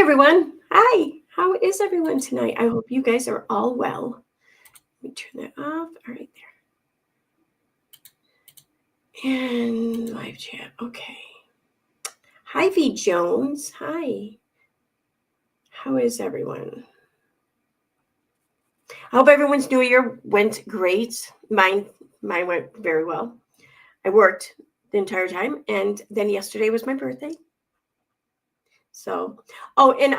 everyone. Hi. How is everyone tonight? I hope you guys are all well. Let me turn that off. All right, there. And live chat. Okay. Hi, V. Jones. Hi. How is everyone? I hope everyone's New Year went great. Mine went very well. I worked the entire time, and then yesterday was my birthday. So, and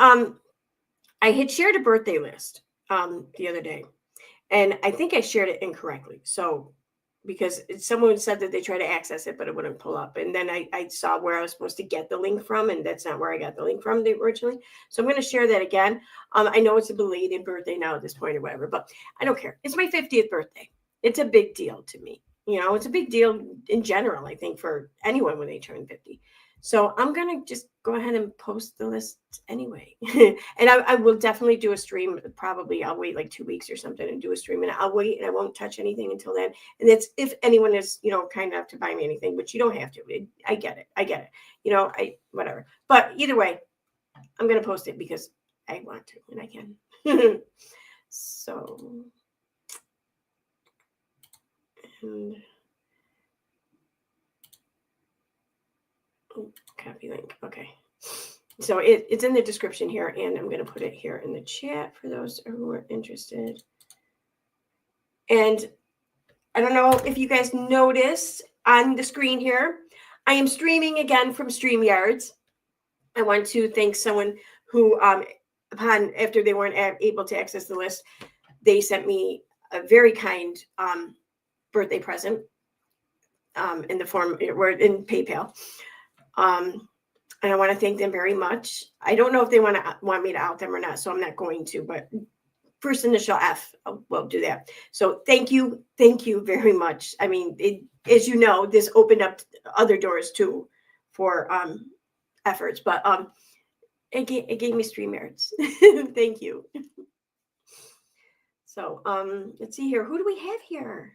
I had shared a birthday list the other day, and I think I shared it incorrectly. So, because someone said that they tried to access it, but it wouldn't pull up. And then I saw where I was supposed to get the link from, and that's not where I got the link from originally. So I'm going to share that again. I know it's a belated birthday now at this point or whatever, but I don't care. It's my 50th birthday. It's a big deal to me. You know, it's a big deal in general, I think, for anyone when they turn 50. So I'm going to just go ahead and post the list anyway. And I will definitely do a stream. Probably I'll wait like 2 weeks or something and do a stream, and I'll wait and I won't touch anything until then. And that's if anyone is, kind enough to buy me anything, which you don't have to. I get it. Whatever. But either way, I'm going to post it because I want to and I can. So, and copy link. Okay. So it's in the description here, and I'm going to put it here in the chat for those who are interested. And I don't know if you guys noticed on the screen here, I am streaming again from StreamYards. I want to thank someone who, after they weren't able to access the list, they sent me a very kind birthday present in the form, in PayPal. And I want to thank them very much. I don't know if they want me to out them or not, so I'm not going to, but first initial F, we'll do that. So thank you very much. I mean, as you know, this opened up other doors too for efforts, but it gave me StreamYards. Thank you. So let's see here. Who do we have here?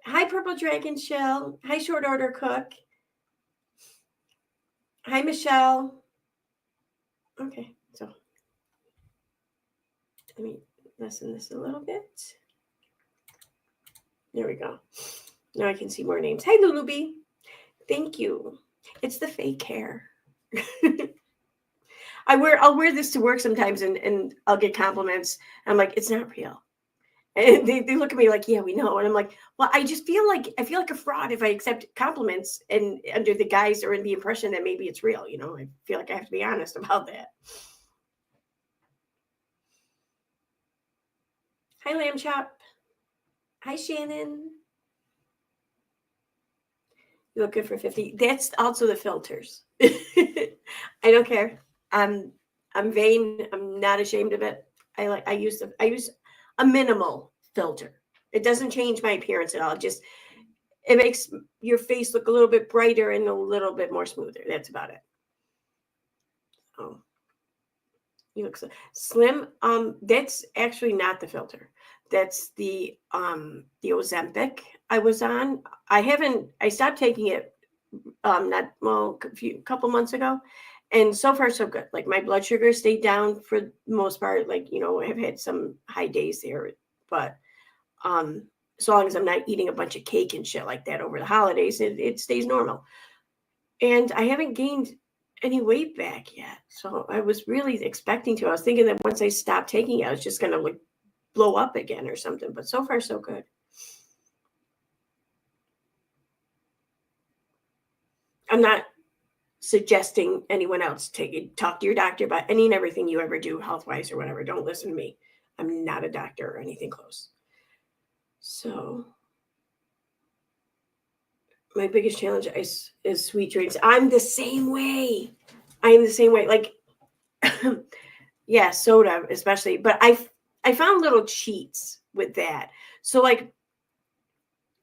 Hi, Purple Dragon Shell. Hi, Short Order Cook. Hi, Michelle. Okay, so let me lessen this a little bit. There we go. Now I can see more names. Hi, Lulubi. Thank you. It's the fake hair. I'll wear this to work sometimes, and I'll get compliments. I'm like, it's not real. And they look at me like, yeah, we know. And I'm like, well, I feel like a fraud if I accept compliments and under the guise or in the impression that maybe it's real. I feel like I have to be honest about that. Hi, Lamb Chop. Hi, Shannon. You look good for 50. That's also the filters. I don't care. I'm vain. I'm not ashamed of it. I use a minimal filter. It doesn't change my appearance at all. It makes your face look a little bit brighter and a little bit more smoother. That's about it. Oh, you look so slim. That's actually not the filter. That's the Ozempic I was on. I stopped taking it a couple months ago. And so far, so good. Like my blood sugar stayed down for the most part. Like, I've had some high days there, but so long as I'm not eating a bunch of cake and shit like that over the holidays, it stays normal. And I haven't gained any weight back yet. So I was really expecting to. I was thinking that once I stopped taking it, I was just going to blow up again or something. But so far, so good. I'm not suggesting anyone else talk to your doctor about any and everything you ever do health-wise or whatever. Don't listen to me. I'm not a doctor or anything close. So my biggest challenge is sweet drinks. I'm the same way. Like, yeah, soda especially. But I found little cheats with that. So like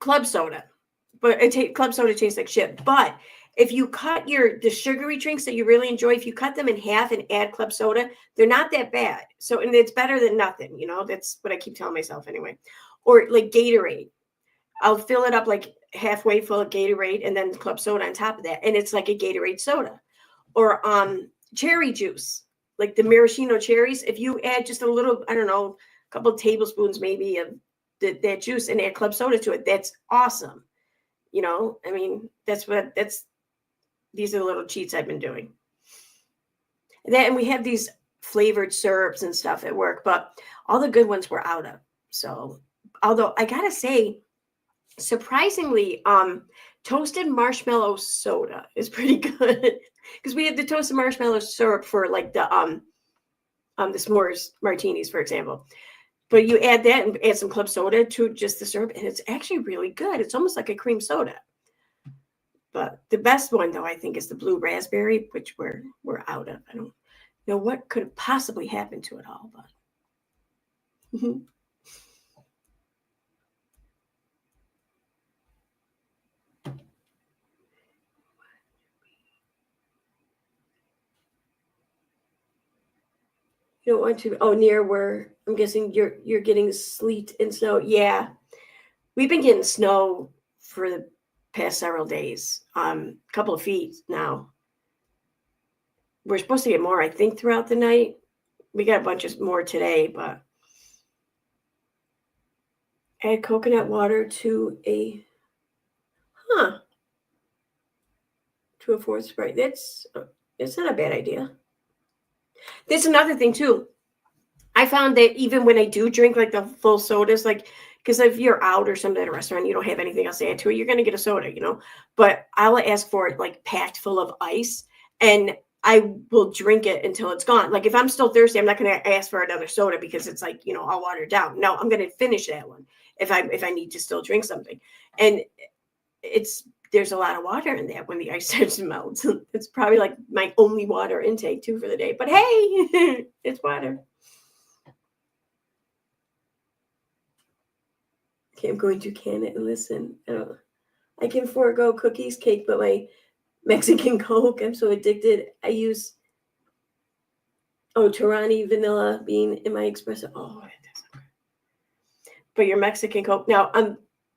club soda, but club soda tastes like shit. But if you cut the sugary drinks that you really enjoy, if you cut them in half and add club soda, they're not that bad. So, and it's better than nothing, that's what I keep telling myself anyway. Or like Gatorade. I'll fill it up like halfway full of Gatorade and then club soda on top of that. And it's like a Gatorade soda. Or cherry juice. like the maraschino cherries, if you add just a little, I don't know, a couple of tablespoons maybe of that juice and add club soda to it, that's awesome. You know, I mean, these are the little cheats I've been doing. And we have these flavored syrups and stuff at work, but all the good ones we're out of. So, although I gotta say, surprisingly, toasted marshmallow soda is pretty good because we have the toasted marshmallow syrup for like the s'mores martinis, for example. But you add that and add some club soda to just the syrup, and it's actually really good. It's almost like a cream soda. But the best one, though, I think, is the blue raspberry, which we're out of. I don't know what could have possibly happened to it all, but. You don't want to. Oh, near where I'm guessing you're getting sleet and snow. Yeah, we've been getting snow for the past several days. A couple of feet now. We're supposed to get more, I think, throughout the night. We got a bunch of more today, but add coconut water to a fourth Sprite. That's not a bad idea. There's another thing too. I found that even when I do drink like the full sodas, like because if you're out or something at a restaurant, you don't have anything else to add to it, you're gonna get a soda, you know. But I'll ask for it like packed full of ice, and I will drink it until it's gone. Like if I'm still thirsty, I'm not gonna ask for another soda because it's like, you know, all watered down. No, I'm gonna finish that one if I need to still drink something. And there's a lot of water in that when the ice starts to melt. It's probably like my only water intake too for the day. But hey, it's water. Okay, I'm going to can it and listen. I can forego cookies, cake, but my Mexican Coke, I'm so addicted. I use Torani vanilla bean in my espresso. Oh, that doesn't good. But your Mexican Coke. Now,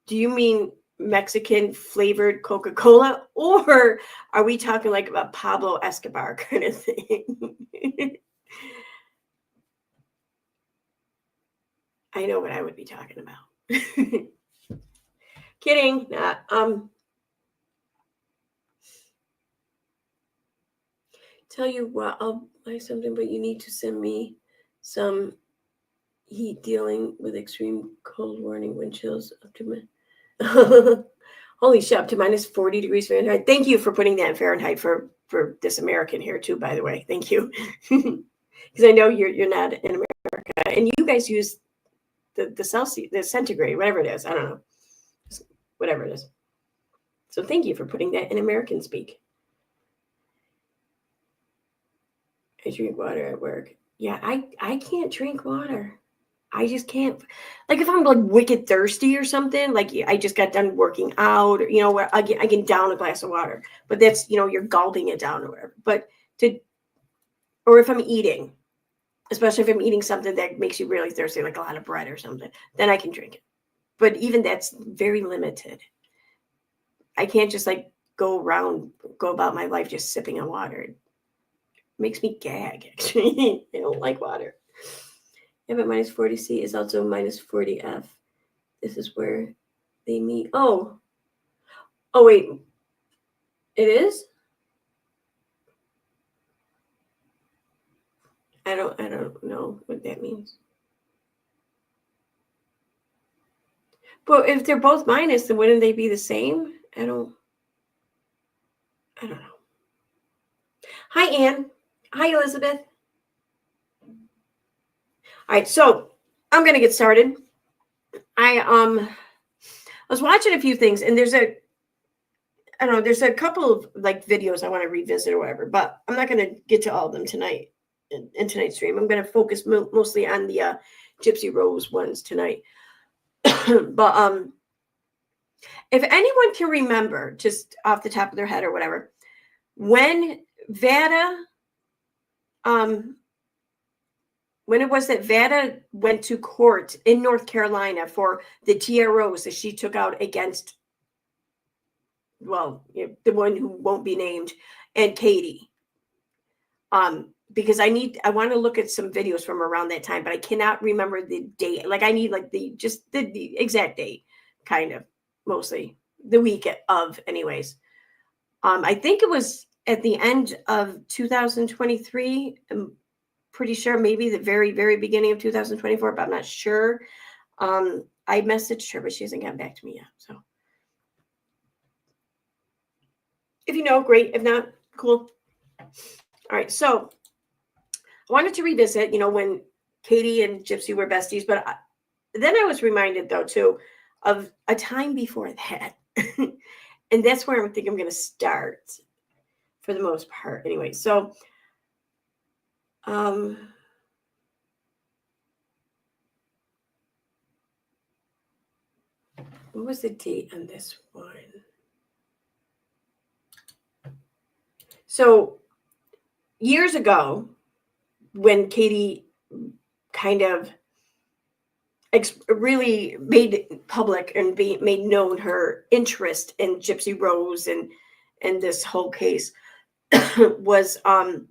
do you mean Mexican flavored Coca-Cola, or are we talking like a Pablo Escobar kind of thing? I know what I would be talking about. Kidding. Tell you what, I'll buy something, but you need to send me some heat dealing with extreme cold warning wind chills up to holy shit, up to minus 40 degrees Fahrenheit. Thank you for putting that in Fahrenheit for this American here too, by the way. Thank you. Because I know you're not in America, and you guys use the Celsius, the centigrade, whatever it is. I don't know, whatever it is. So thank you for putting that in American speak. I drink water at work. Yeah, I can't drink water. I just can't. Like if I'm like wicked thirsty or something, like I just got done working out, or, you know, where I can down a glass of water, but that's, you know, you're gulping it down or whatever. But or if I'm eating, especially if I'm eating something that makes you really thirsty, like a lot of bread or something, then I can drink it. But even that's very limited. I can't just like go about my life just sipping on water. It makes me gag, actually. I don't like water. Yeah, but minus 40C is also minus 40F. This is where they meet. Oh, wait. It is? I don't know what that means. But if they're both minus, then wouldn't they be the same? I don't know. Hi, Anne. Hi, Elizabeth. All right, so I'm gonna get started. I was watching a few things, and there's a couple of like videos I want to revisit or whatever, but I'm not gonna get to all of them tonight in tonight's stream. I'm gonna focus mostly on the Gypsy Rose ones tonight. But if anyone can remember, just off the top of their head or whatever, when Vada, when it was that Vada went to court in North Carolina for the TROs that she took out against, well, the one who won't be named, and Katie. because I want to look at some videos from around that time, but I cannot remember the date. Like I need like the exact date, kind of, mostly the week of, anyways. I think it was at the end of 2023. I'm pretty sure, maybe the very, very beginning of 2024, but I'm not sure. I messaged her, but she hasn't gotten back to me yet. So if you know, great. If not, cool. All right. So I wanted to revisit, when Katie and Gypsy were besties, but then I was reminded, though, too, of a time before that. And that's where I think I'm going to start for the most part. Anyway, so what was the date on this one? So years ago, when Katie kind of really made public and made known her interest in Gypsy Rose and this whole case, was about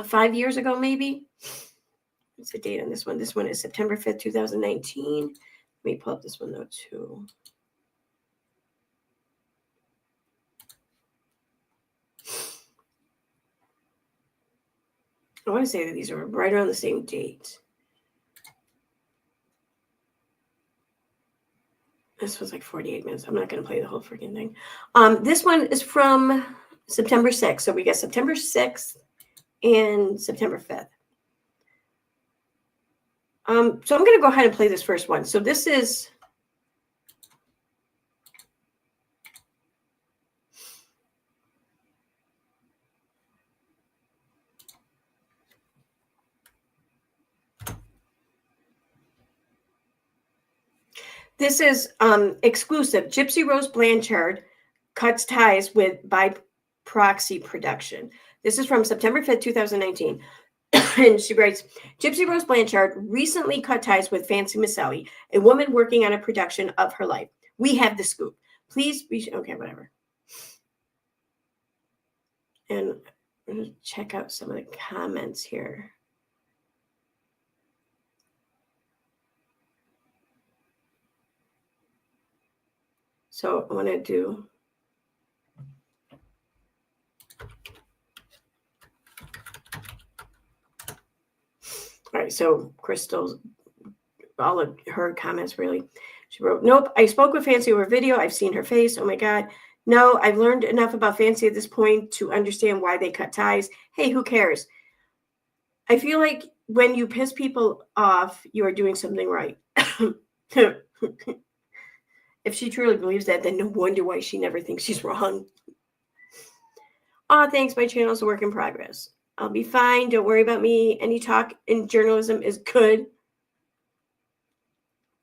5 years ago, maybe. What's the date on this one? This one is September 5th, 2019. Let me pull up this one, though, too. I want to say that these are right around the same date. This was like 48 minutes. I'm not going to play the whole freaking thing. This one is from September 6th. So we got September 6th and September 5th. So I'm going to go ahead and play this first one. So this is... This is exclusive. Gypsy Rose Blanchard cuts ties by proxy production. This is from September 5th, 2019. And she writes, Gypsy Rose Blanchard recently cut ties with Fancy Maselli, a woman working on a production of her life. We have the scoop. Please be... Okay, whatever. And I'm going to check out some of the comments here. So I want to do... All right, so Crystal's, all of her comments, really. She wrote, nope, I spoke with Fancy over video. I've seen her face. Oh, my God. No, I've learned enough about Fancy at this point to understand why they cut ties. Hey, who cares? I feel like when you piss people off, you are doing something right. If she truly believes that, then no wonder why she never thinks she's wrong. Aw, thanks. My channel's a work in progress. I'll be fine. Don't worry about me. Any talk in journalism is good.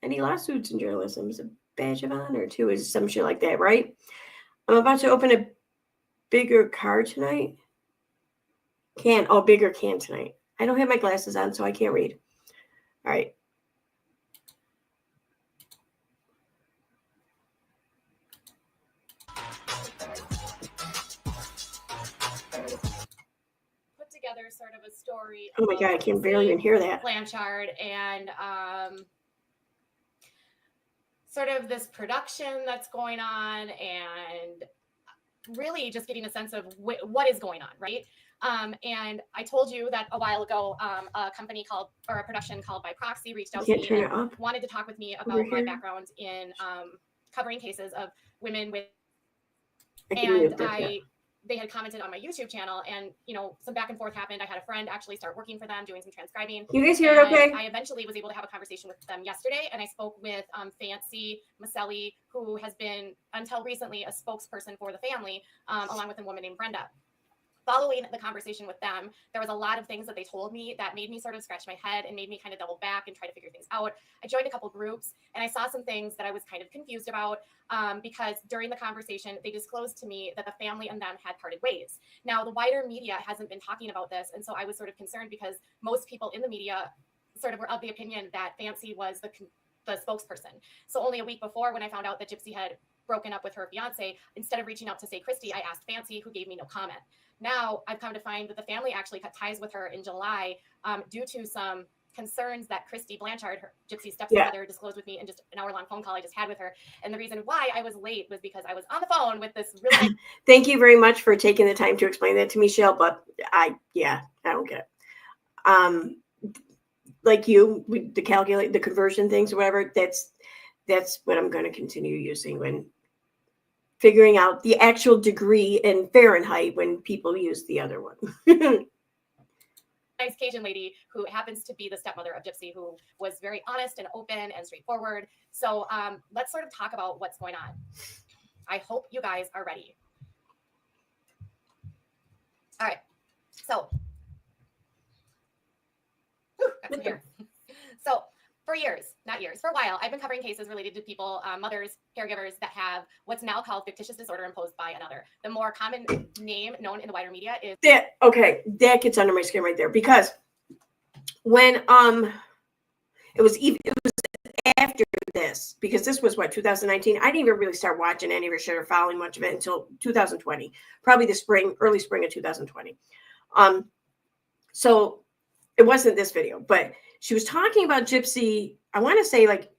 Any lawsuits in journalism is a badge of honor, too, is some shit like that, right? I'm about to open a bigger car tonight. Bigger can tonight. I don't have my glasses on, so I can't read. All right. Together sort of a story. Oh my God, I can barely even hear that. Blanchard and sort of this production that's going on, and really just getting a sense of what is going on, right? And I told you that a while ago, a company or a production called By Proxy reached out to me and wanted to talk with me about my background in covering cases of women with, they had commented on my YouTube channel, and some back and forth happened. I had a friend actually start working for them, doing some transcribing. You guys hear it okay? I eventually was able to have a conversation with them yesterday, and I spoke with Fancy Maselli, who has been until recently a spokesperson for the family, along with a woman named Brenda. Following the conversation with them, there was a lot of things that they told me that made me sort of scratch my head and made me kind of double back and try to figure things out. I joined a couple groups, and I saw some things that I was kind of confused about because during the conversation, they disclosed to me that the family and them had parted ways. Now, the wider media hasn't been talking about this, and so I was sort of concerned because most people in the media sort of were of the opinion that Fancy was the spokesperson. So only a week before, when I found out that Gypsy had broken up with her fiance, instead of reaching out to say Christy, I asked Fancy, who gave me no comment. Now I've come to find that the family actually cut ties with her in July due to some concerns that Christy Blanchard, her Gypsy's stepmother, disclosed with me in just an hour-long phone call I just had with her. And the reason why I was late was because I was on the phone with this really nice. Thank you very much for taking the time to explain that to me, Shell, but I don't get it. Like you, the calculate, the conversion things or whatever, that's what I'm going to continue using when figuring out the actual degree in Fahrenheit when people use the other one. Nice Cajun lady who happens to be the stepmother of Gypsy, who was very honest and open and straightforward. So let's sort of talk about what's going on. I hope you guys are ready. All right. So, so for years, not years, for a while, I've been covering cases related to people, mothers, caregivers that have what's now called fictitious disorder imposed by another. The more common name known in the wider media is that. Okay, that gets under my skin right there, because when it was after this, because this was what, 2019. I didn't even really start watching any of her shit or following much of it until 2020, probably the early spring of 2020. So it wasn't this video, but she was talking about Gypsy, I want to say like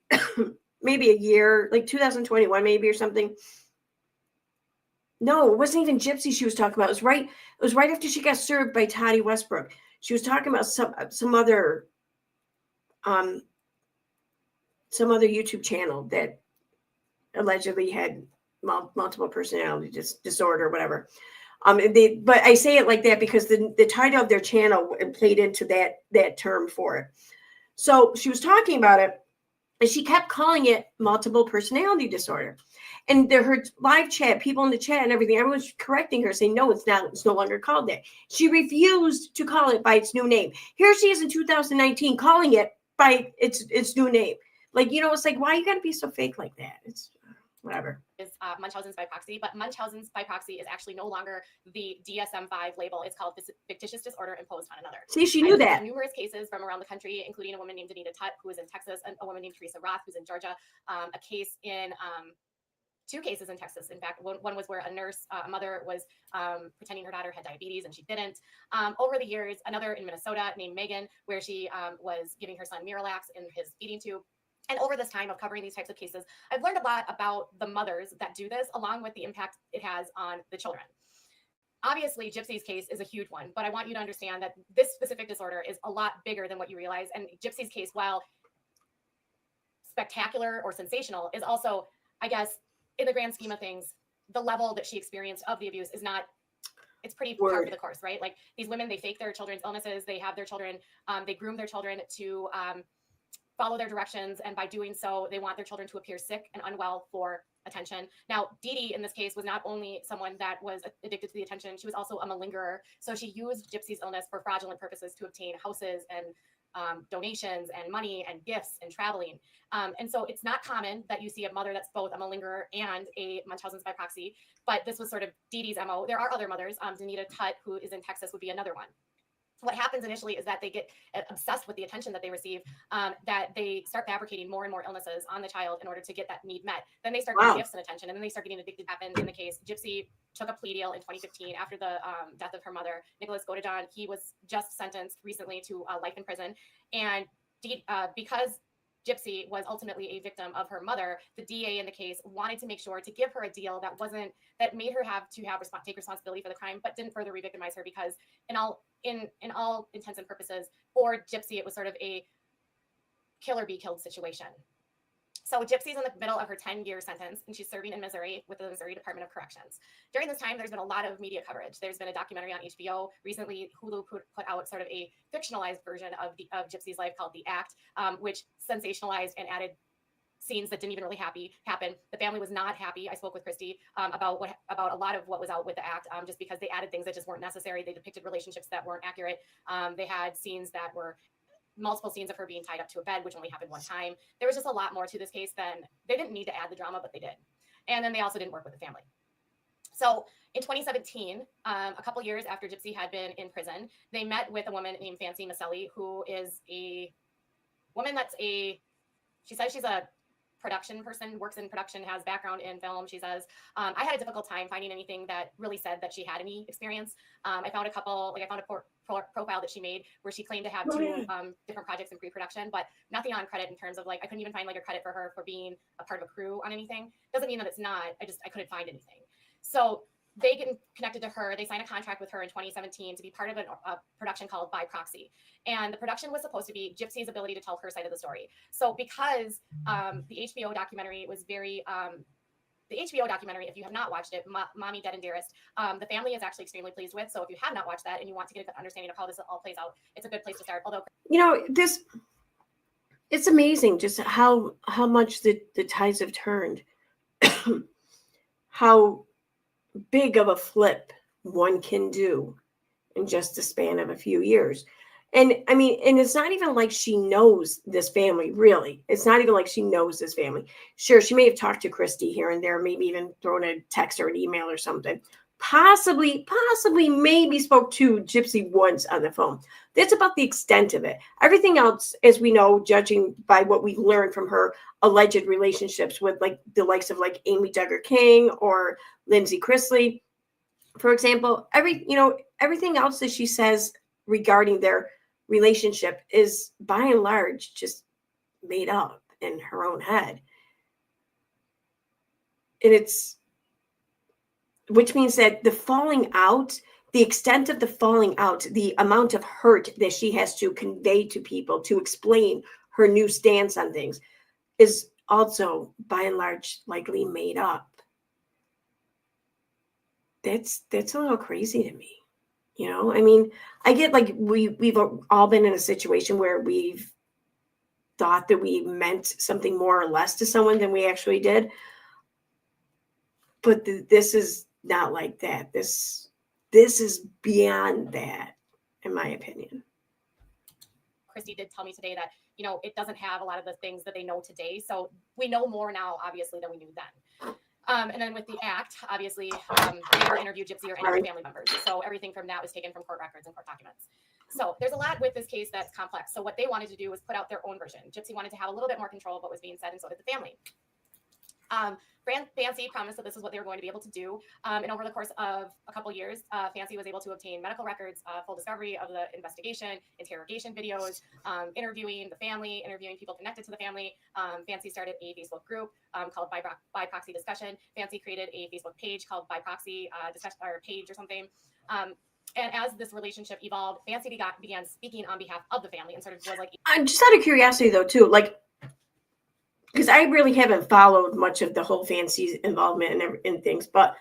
maybe a year, like 2021 maybe or something. No, it wasn't even Gypsy she was talking about. It was right after she got served by Toddy Westbrook. She was talking about some other YouTube channel that allegedly had multiple personality disorder or whatever. But I say it like that because the title of their channel played into that term for it. So she was talking about it, and she kept calling it multiple personality disorder. And her live chat, people in the chat and everything, everyone's correcting her, saying, no, it's not. It's no longer called that. She refused to call it by its new name. Here she is in 2019 calling it by its new name. Like, it's like, why you got to be so fake like that? It's whatever. Is Munchausen's by proxy, but Munchausen's by proxy is actually no longer the DSM-5 label. It's called fictitious disorder imposed on another. See, she knew that. Numerous cases from around the country, including a woman named Anita Tutt, who is in Texas, and a woman named Teresa Roth, who's in Georgia. A case in two cases in Texas. In fact, one was where a nurse, a mother was pretending her daughter had diabetes and she didn't. Over the years, another in Minnesota named Megan, where she was giving her son Miralax in his feeding tube. And over this time of covering these types of cases, I've learned a lot about the mothers that do this, along with the impact it has on the children. Obviously, Gypsy's case is a huge one, but I want you to understand that this specific disorder is a lot bigger than what you realize. And Gypsy's case, while spectacular or sensational, is also, I guess, in the grand scheme of things, the level that she experienced of the abuse is not, it's pretty par for the course, right? Like, these women, they fake their children's illnesses, they have their children, they groom their children to follow their directions, and by doing so, they want their children to appear sick and unwell for attention. Now, Dee Dee in this case was not only someone that was addicted to the attention, she was also a malingerer. So she used Gypsy's illness for fraudulent purposes to obtain houses and donations and money and gifts and traveling. And so it's not common that you see a mother that's both a malingerer and a Munchausen's by proxy, but this was sort of Dee Dee's MO. There are other mothers. Anita Tutt, who is in Texas, would be another one. What happens initially is that they get obsessed with the attention that they receive, that they start fabricating more and more illnesses on the child in order to get that need met. Then they start getting gifts and attention, and then they start getting addicted. Happened in the case. Gypsy took a plea deal in 2015 after the death of her mother, Nicholas Godejohn. He was just sentenced recently to life in prison. And because Gypsy was ultimately a victim of her mother, the DA in the case wanted to make sure to give her a deal that made her take responsibility for the crime, but didn't further re-victimize her, because in all intents and purposes, for Gypsy, it was sort of a kill or be killed situation. So Gypsy's in the middle of her 10-year sentence, and she's serving in Missouri with the Missouri Department of Corrections. During this time, there's been a lot of media coverage. There's been a documentary on HBO. Recently, Hulu put out sort of a fictionalized version of Gypsy's life called The Act, which sensationalized and added scenes that didn't even really happen. The family was not happy. I spoke with Christy about a lot of what was out with The Act, just because they added things that just weren't necessary. They depicted relationships that weren't accurate. They had scenes that were multiple scenes of her being tied up to a bed, which only happened one time. There was just a lot more to this case than they didn't need to add the drama, but they did. And then they also didn't work with the family. So in 2017, a couple years after Gypsy had been in prison, they met with a woman named Fancy Maselli, who is a woman she says she's a production person, works in production, has background in film. She says, I had a difficult time finding anything that really said that she had any experience. I found a couple, like I found a profile that she made where she claimed to have two different projects in pre-production, but nothing on credit in terms of like, I couldn't even find like a credit for her for being a part of a crew on anything. Doesn't mean that it's not, I couldn't find anything. So they get connected to her. They signed a contract with her in 2017 to be part of a production called By Proxy. And the production was supposed to be Gypsy's ability to tell her side of the story. So because the HBO documentary was very, the HBO documentary, if you have not watched it, Mommy, Dead and Dearest, the family is actually extremely pleased with. So if you have not watched that and you want to get an understanding of how this all plays out, it's a good place to start. Although, you know, it's amazing just how much the tides have turned, how big of a flip one can do in just the span of a few years. And I mean, and it's not even like she knows this family, really. It's not even like she knows this family. Sure, she may have talked to Christy here and there, maybe even thrown a text or an email or something. Possibly, maybe spoke to Gypsy once on the phone. That's about the extent of it. Everything else, as we know, judging by what we learned from her alleged relationships with like the likes of like Amy Duggar King or Lindsay Chrisley, for example, everything else that she says regarding their relationship is by and large just made up in her own head. And which means that the falling out, the extent of the falling out, the amount of hurt that she has to convey to people to explain her new stance on things is also by and large likely made up. That's a little crazy to me. You know, I mean, I get like we've all been in a situation where we've thought that we meant something more or less to someone than we actually did. But this is not like that. This is beyond that, in my opinion. Christy did tell me today that, you know, it doesn't have a lot of the things that they know today. So we know more now, obviously, than we knew then. And then with the act, obviously, they never interviewed Gypsy or any of the family members. So everything from that was taken from court records and court documents. So there's a lot with this case that's complex. So what they wanted to do was put out their own version. Gypsy wanted to have a little bit more control of what was being said, and so did the family. Fancy promised that this is what they were going to be able to do. And over the course of a couple years, Fancy was able to obtain medical records, full discovery of the investigation, interrogation videos, interviewing the family, interviewing people connected to the family. Fancy started a Facebook group called By Proxy Discussion. Fancy created a Facebook page called By Proxy Discussion or page or something. And as this relationship evolved, Fancy began speaking on behalf of the family and sort of was like. I'm just out of curiosity though, too, like, because I really haven't followed much of the whole Fancy's involvement in things, but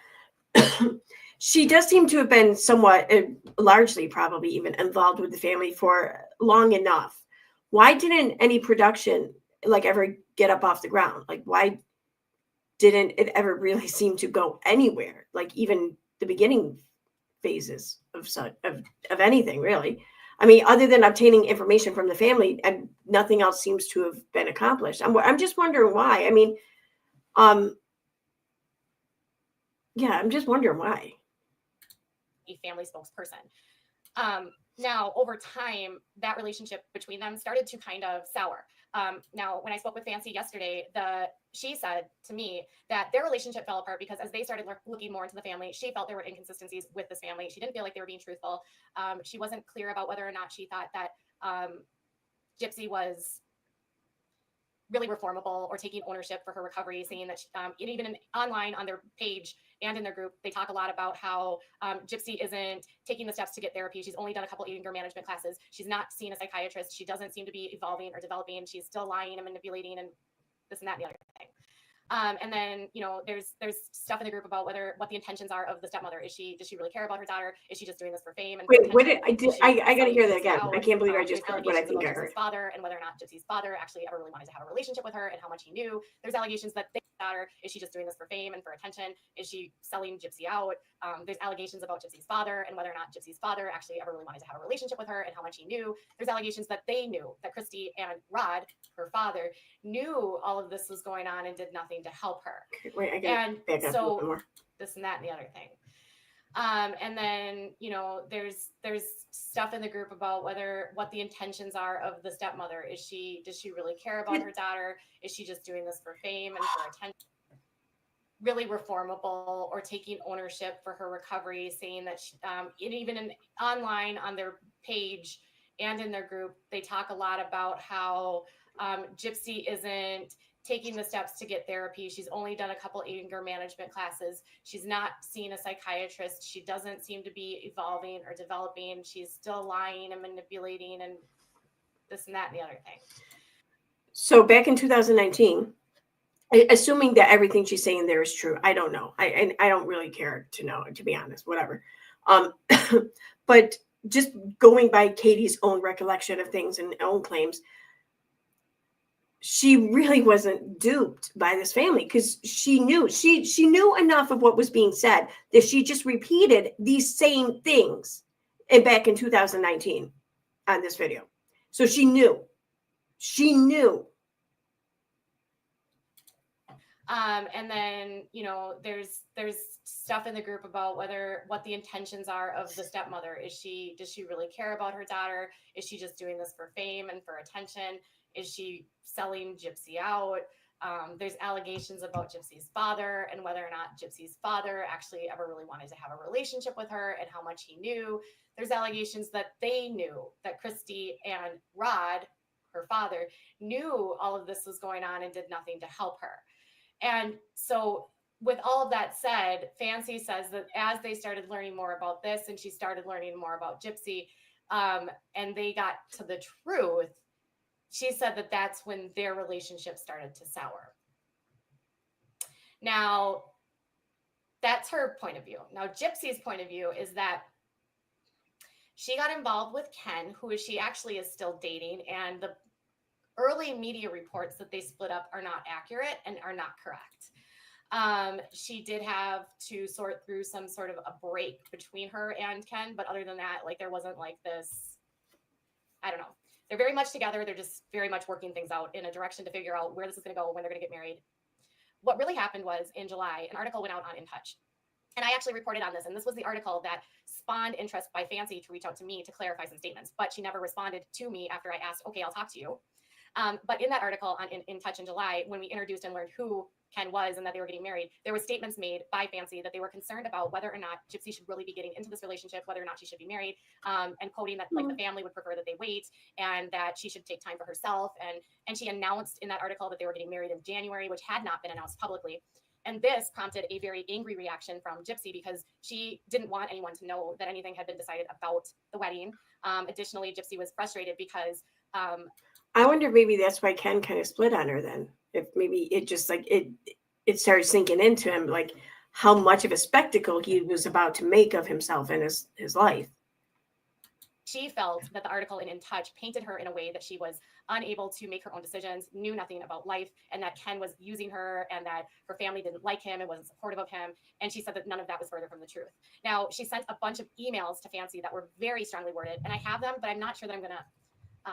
she does seem to have been somewhat, largely probably even involved with the family for long enough. Why didn't any production like ever get up off the ground? Like, why didn't it ever really seem to go anywhere? Like even the beginning phases of anything, really. I mean, other than obtaining information from the family, and nothing else seems to have been accomplished. I'm just wondering why. I mean, yeah, I'm just wondering why. A family spokesperson. Now, over time, that relationship between them started to kind of sour. Now, when I spoke with Fancy yesterday, she said to me that their relationship fell apart because as they started looking more into the family, she felt there were inconsistencies with this family. She didn't feel like they were being truthful. She wasn't clear about whether or not she thought that Gypsy was really reformable or taking ownership for her recovery, saying that even online on their page and in their group, they talk a lot about how Gypsy isn't taking the steps to get therapy. She's only done a couple anger management classes. She's not seeing a psychiatrist. She doesn't seem to be evolving or developing. She's still lying and manipulating and this and that and the other thing. And then, you know, there's stuff in the group about what the intentions are of the stepmother. Does she really care about her daughter? Is she just doing this for fame? And wait, what did I got to hear that again. I can't believe I just heard what I think I heard. Gypsy's father and whether or not Gypsy's father actually ever really wanted to have a relationship with her and how much he knew. There's allegations that daughter, is she just doing this for fame and for attention? Is she selling Gypsy out? There's allegations about Gypsy's father and whether or not Gypsy's father actually ever really wanted to have a relationship with her and how much he knew. There's allegations that they knew, that Christy and Rod, her father, knew all of this was going on and did nothing to help her. Wait, I got back up a little more. This and that and the other thing. And then, there's stuff in the group about what the intentions are of the stepmother. Does she really care about her daughter? Is she just doing this for fame and for attention? Really reformable or taking ownership for her recovery, saying that online on their page and in their group, they talk a lot about how Gypsy isn't taking the steps to get therapy. She's only done a couple anger management classes. She's not seen a psychiatrist. She doesn't seem to be evolving or developing. She's still lying and manipulating and this and that and the other thing. So back in 2019, assuming that everything she's saying there is true, I don't know. I don't really care to know, to be honest, whatever. But just going by Katie's own recollection of things and own claims, she really wasn't duped by this family because she knew enough of what was being said that she just repeated these same things back in 2019 on this video. So she knew. And then, there's stuff in the group about what the intentions are of the stepmother. Does she really care about her daughter? Is she just doing this for fame and for attention? Is she selling Gypsy out? There's allegations about Gypsy's father and whether or not Gypsy's father actually ever really wanted to have a relationship with her and how much he knew. There's allegations that they knew, that Christy and Rod, her father, knew all of this was going on and did nothing to help her. And so with all of that said, Fancy says that as they started learning more about this and she started learning more about Gypsy, and they got to the truth, she said that that's when their relationship started to sour. Now, that's her point of view. Now, Gypsy's point of view is that she got involved with Ken, who she actually is still dating, and the early media reports that they split up are not accurate and are not correct. She did have to sort through some sort of a break between her and Ken, but other than that, there wasn't this, I don't know. They're very much together. They're just very much working things out in a direction to figure out where this is going to go, when they're going to get married. What really happened was in July, an article went out on In Touch. And I actually reported on this. And this was the article that spawned interest by Fancy to reach out to me to clarify some statements. But she never responded to me after I asked, okay, I'll talk to you. But in that article on In Touch in July, when we introduced and learned who Ken was and that they were getting married, there were statements made by Fancy that they were concerned about whether or not Gypsy should really be getting into this relationship, whether or not she should be married, and quoting that the family would prefer that they wait and that she should take time for herself. And she announced in that article that they were getting married in January, which had not been announced publicly. And this prompted a very angry reaction from Gypsy because she didn't want anyone to know that anything had been decided about the wedding. Additionally, Gypsy was frustrated because I wonder if maybe that's why Ken kind of split on her then. If maybe it just it started sinking into him, how much of a spectacle he was about to make of himself and his life. She felt that the article in Touch painted her in a way that she was unable to make her own decisions, knew nothing about life, and that Ken was using her and that her family didn't like him and wasn't supportive of him. And she said that none of that was further from the truth. Now, she sent a bunch of emails to Fancy that were very strongly worded, and I have them, but I'm not sure that I'm going to...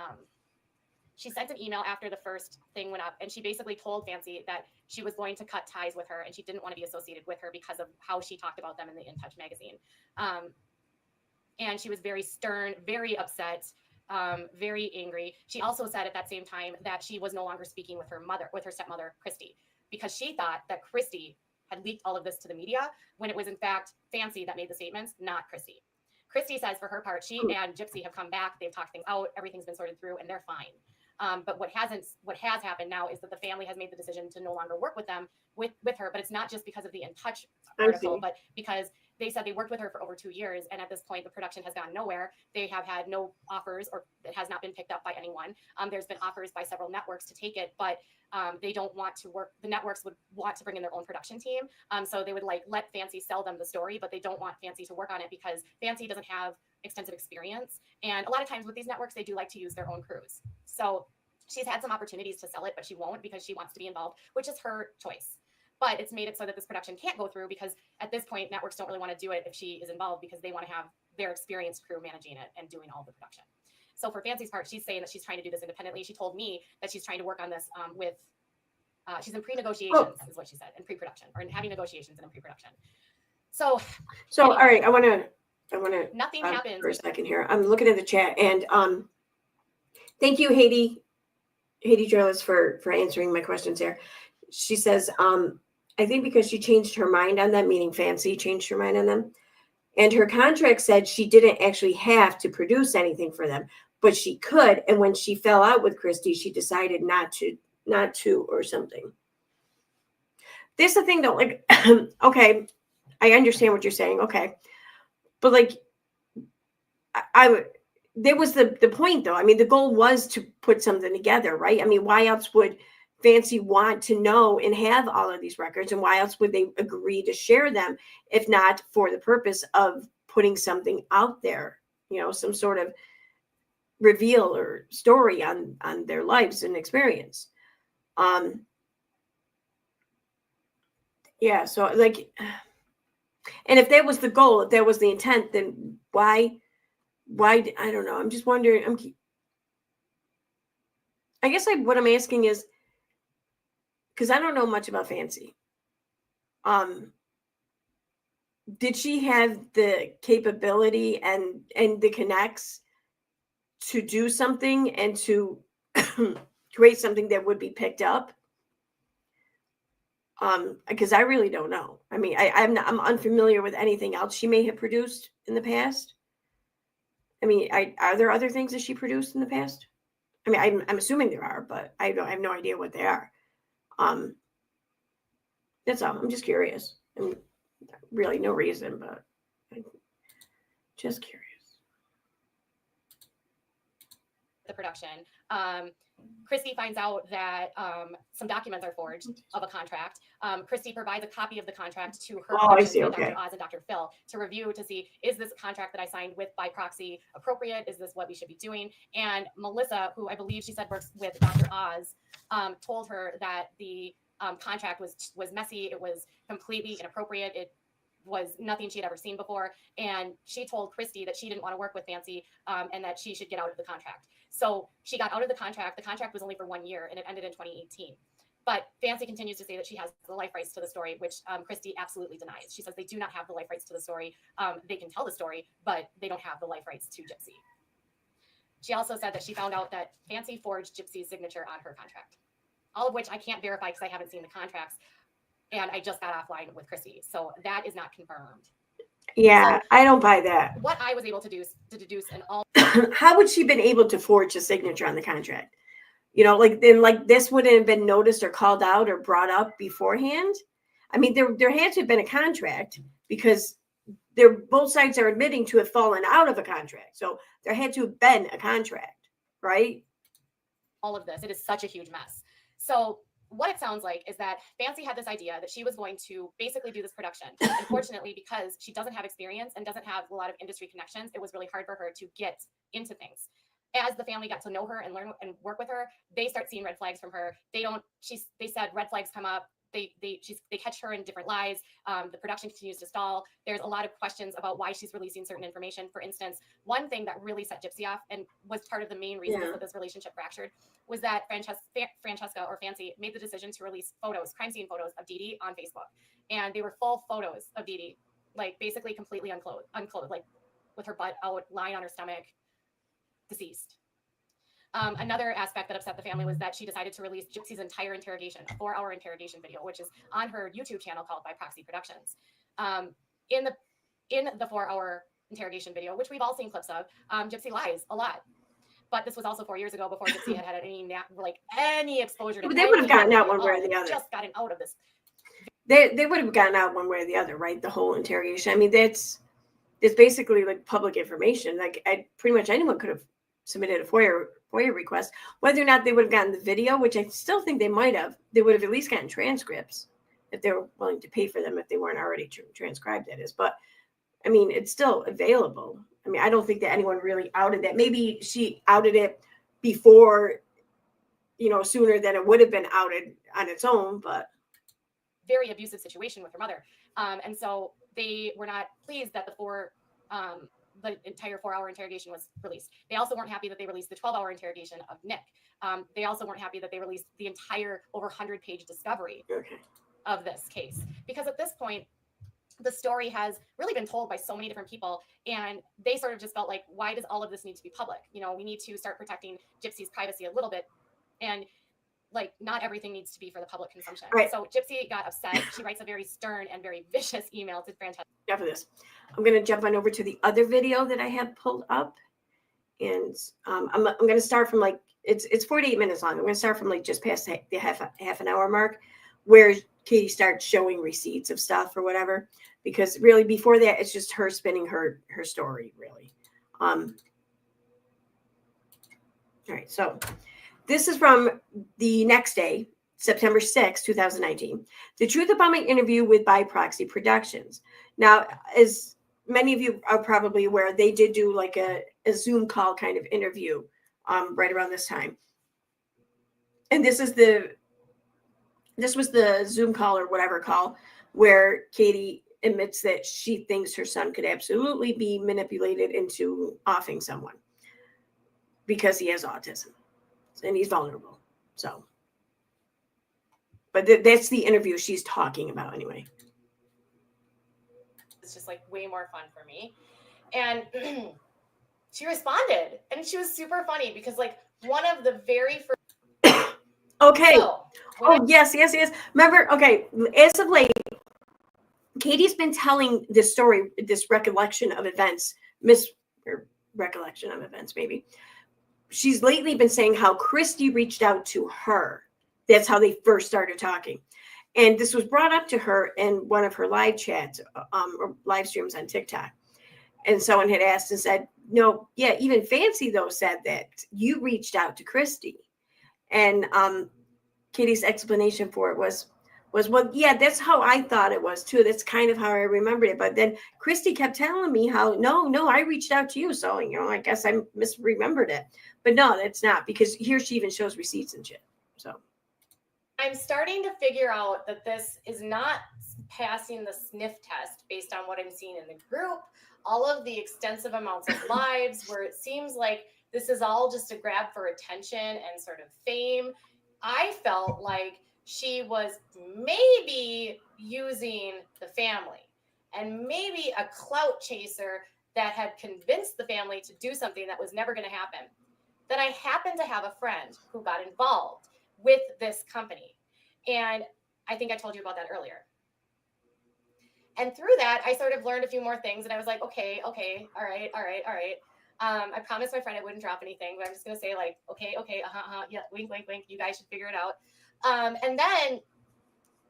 She sent an email after the first thing went up, and she basically told Fancy that she was going to cut ties with her and she didn't want to be associated with her because of how she talked about them in the In Touch magazine. And she was very stern, very upset, very angry. She also said at that same time that she was no longer speaking with her stepmother, Christy, because she thought that Christy had leaked all of this to the media when it was in fact Fancy that made the statements, not Christy. Christy says for her part, she and Gypsy have come back, they've talked things out, everything's been sorted through, and they're fine. But what has happened now is that the family has made the decision to no longer work with them, with her, but it's not just because of the In Touch article, but because they said they worked with her for over 2 years. And at this point, the production has gone nowhere. They have had no offers, or it has not been picked up by anyone. There's been offers by several networks to take it, but they don't want to work. The networks would want to bring in their own production team. So they would let Fancy sell them the story, but they don't want Fancy to work on it because Fancy doesn't have extensive experience. And a lot of times with these networks, they do like to use their own crews. So she's had some opportunities to sell it, but she won't because she wants to be involved, which is her choice. But it's made it so that this production can't go through because at this point, networks don't really want to do it if she is involved because they want to have their experienced crew managing it and doing all the production. So for Fancy's part, she's saying that she's trying to do this independently. She told me that she's trying to work on this she's in pre-negotiations, is what she said, in pre-production, or in having negotiations and in pre-production. So all right, I want to nothing happens for a second here. I'm looking at the chat, and thank you, Haiti Journalist, for answering my questions here. She says, I think because she changed her mind on them, meaning Fancy changed her mind on them, and her contract said she didn't actually have to produce anything for them, but she could. And when she fell out with Christy, she decided not to, or something. This is the thing, though. Like, okay, I understand what you're saying. Okay, but like, there was the point, though. I mean, the goal was to put something together, right? I mean, why else would Fancy want to know and have all of these records, and why else would they agree to share them if not for the purpose of putting something out there, some sort of reveal or story on their lives and experience. Yeah, so like, and if that was the goal, if that was the intent, then why I don't know. I'm just wondering. I guess what I'm asking is, because I don't know much about Fancy. Did she have the capability and the connects to do something and to create something that would be picked up? Because I really don't know. I mean, I'm unfamiliar with anything else she may have produced in the past. I mean, are there other things that she produced in the past? I mean, I'm assuming there are, but I have no idea what they are. That's all. I'm just curious. I mean, really no reason, but I'm just curious. The production. Christy finds out that some documents are forged of a contract. Christy provides a copy of the contract to her Dr. Oz and Dr. Phil to review, to see, is this contract that I signed with by proxy appropriate? Is this what we should be doing? And Melissa, who I believe she said works with Dr. Oz, told her that the contract was messy. It was completely inappropriate. It was nothing she had ever seen before. And she told Christy that she didn't want to work with Fancy and that she should get out of the contract. So she got out of the contract. The contract was only for 1 year and it ended in 2018. But Fancy continues to say that she has the life rights to the story, which Christy absolutely denies. She says they do not have the life rights to the story. They can tell the story, but they don't have the life rights to Gypsy. She also said that she found out that Fancy forged Gypsy's signature on her contract, all of which I can't verify because I haven't seen the contracts. And I just got offline with Christy. So that is not confirmed. Yeah, so I don't buy that. What I was able to deduce and all. How would she been able to forge a signature on the contract? Like this wouldn't have been noticed or called out or brought up beforehand. I mean, there had to have been a contract because both sides are admitting to have fallen out of a contract. So there had to have been a contract, right? All of this, it is such a huge mess. So what it sounds like is that Fancy had this idea that she was going to basically do this production. Unfortunately, because she doesn't have experience and doesn't have a lot of industry connections, it was really hard for her to get into things. As the family got to know her and learn and work with her, they start seeing red flags from her. They said red flags come up. They catch her in different lies. The production continues to stall. There's a lot of questions about why she's releasing certain information. For instance, one thing that really set Gypsy off and was part of the main reason that this relationship fractured was that Francesca or Fancy made the decision to release crime scene photos of Dee Dee on Facebook. And they were full photos of Dee Dee, like basically completely unclothed, like with her butt out, lying on her stomach, deceased. Another aspect that upset the family was that she decided to release Gypsy's entire interrogation, a 4-hour interrogation video, which is on her YouTube channel called By Proxy Productions. In the 4-hour interrogation video, which we've all seen clips of, Gypsy lies a lot. But this was also 4 years ago, before Gypsy had any exposure to. But they would have gotten out one way or the other. Just gotten out of this. They would have gotten out one way or the other, right? The whole interrogation. I mean, it's basically like public information. Like pretty much anyone could have submitted a FOIA request. Whether or not they would have gotten the video, which I still think they might have, they would have at least gotten transcripts if they were willing to pay for them, if they weren't already transcribed, that is. But I mean, it's still available. I mean, I don't think that anyone really outed that. Maybe she outed it before, sooner than it would have been outed on its own, but. Very abusive situation with her mother. And so they were not pleased that the entire 4-hour interrogation was released. They also weren't happy that they released the 12-hour interrogation of Nick. They also weren't happy that they released the entire over 100-page discovery of this case. Because at this point, the story has really been told by so many different people, and they sort of just felt like, why does all of this need to be public? You know, we need to start protecting Gypsy's privacy a little bit, and like not everything needs to be for the public consumption. Right. So Gypsy got upset. She writes a very stern and very vicious email to Francesca. After this, I'm going to jump on over to the other video that I have pulled up, and I'm going to start from like it's 48 minutes long. I'm going to start from like just past the half an hour mark, where Katie starts showing receipts of stuff or whatever, because really before that it's just her spinning her story really. All right, so this is from the next day, September 6, 2019. The truth about my interview with By Proxy Productions. Now, as many of you are probably aware, they did do like a Zoom call kind of interview right around this time. And this was the Zoom call or whatever call where Katie admits that she thinks her son could absolutely be manipulated into offing someone because he has autism and he's vulnerable. So, but that's the interview she's talking about anyway. It's just like way more fun for me. And she responded, and she was super funny because like one of the very first. Okay. Yes. Remember, okay, as of late, Katie's been telling this story, this recollection of events, recollection of events, maybe. She's lately been saying how Christy reached out to her. That's how they first started talking. And this was brought up to her in one of her live chats or live streams on TikTok. And someone had asked and said, no, yeah, even Fancy, though, said that you reached out to Christy. And Katie's explanation for it was, well, yeah, that's how I thought it was, too. That's kind of how I remembered it. But then Christy kept telling me how, no, I reached out to you. So, I guess I misremembered it. But no, that's not, because here she even shows receipts and shit. So I'm starting to figure out that this is not passing the sniff test based on what I'm seeing in the group, all of the extensive amounts of lives where it seems like this is all just a grab for attention and sort of fame. I felt like she was maybe using the family and maybe a clout chaser that had convinced the family to do something that was never going to happen. Then I happened to have a friend who got involved with this company. And I think I told you about that earlier. And through that, I sort of learned a few more things. And I was like, okay, all right. I promised my friend I wouldn't drop anything, but I'm just going to say like, okay, yeah, wink, you guys should figure it out. And then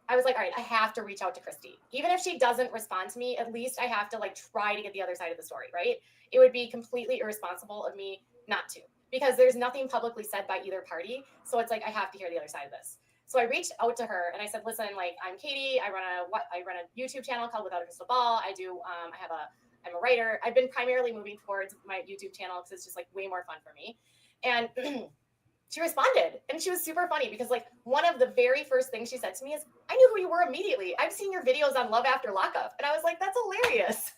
I was like, all right, I have to reach out to Christy. Even if she doesn't respond to me, at least I have to like try to get the other side of the story, right? It would be completely irresponsible of me not to, because there's nothing publicly said by either party. So it's like, I have to hear the other side of this. So I reached out to her and I said, listen, like, I'm Katie. I run a YouTube channel called Without a Crystal Ball. I'm a writer. I've been primarily moving towards my YouTube channel because it's just like way more fun for me. And she responded, and she was super funny because like one of the very first things she said to me is, I knew who you were immediately. I've seen your videos on Love After Lockup. And I was like, that's hilarious.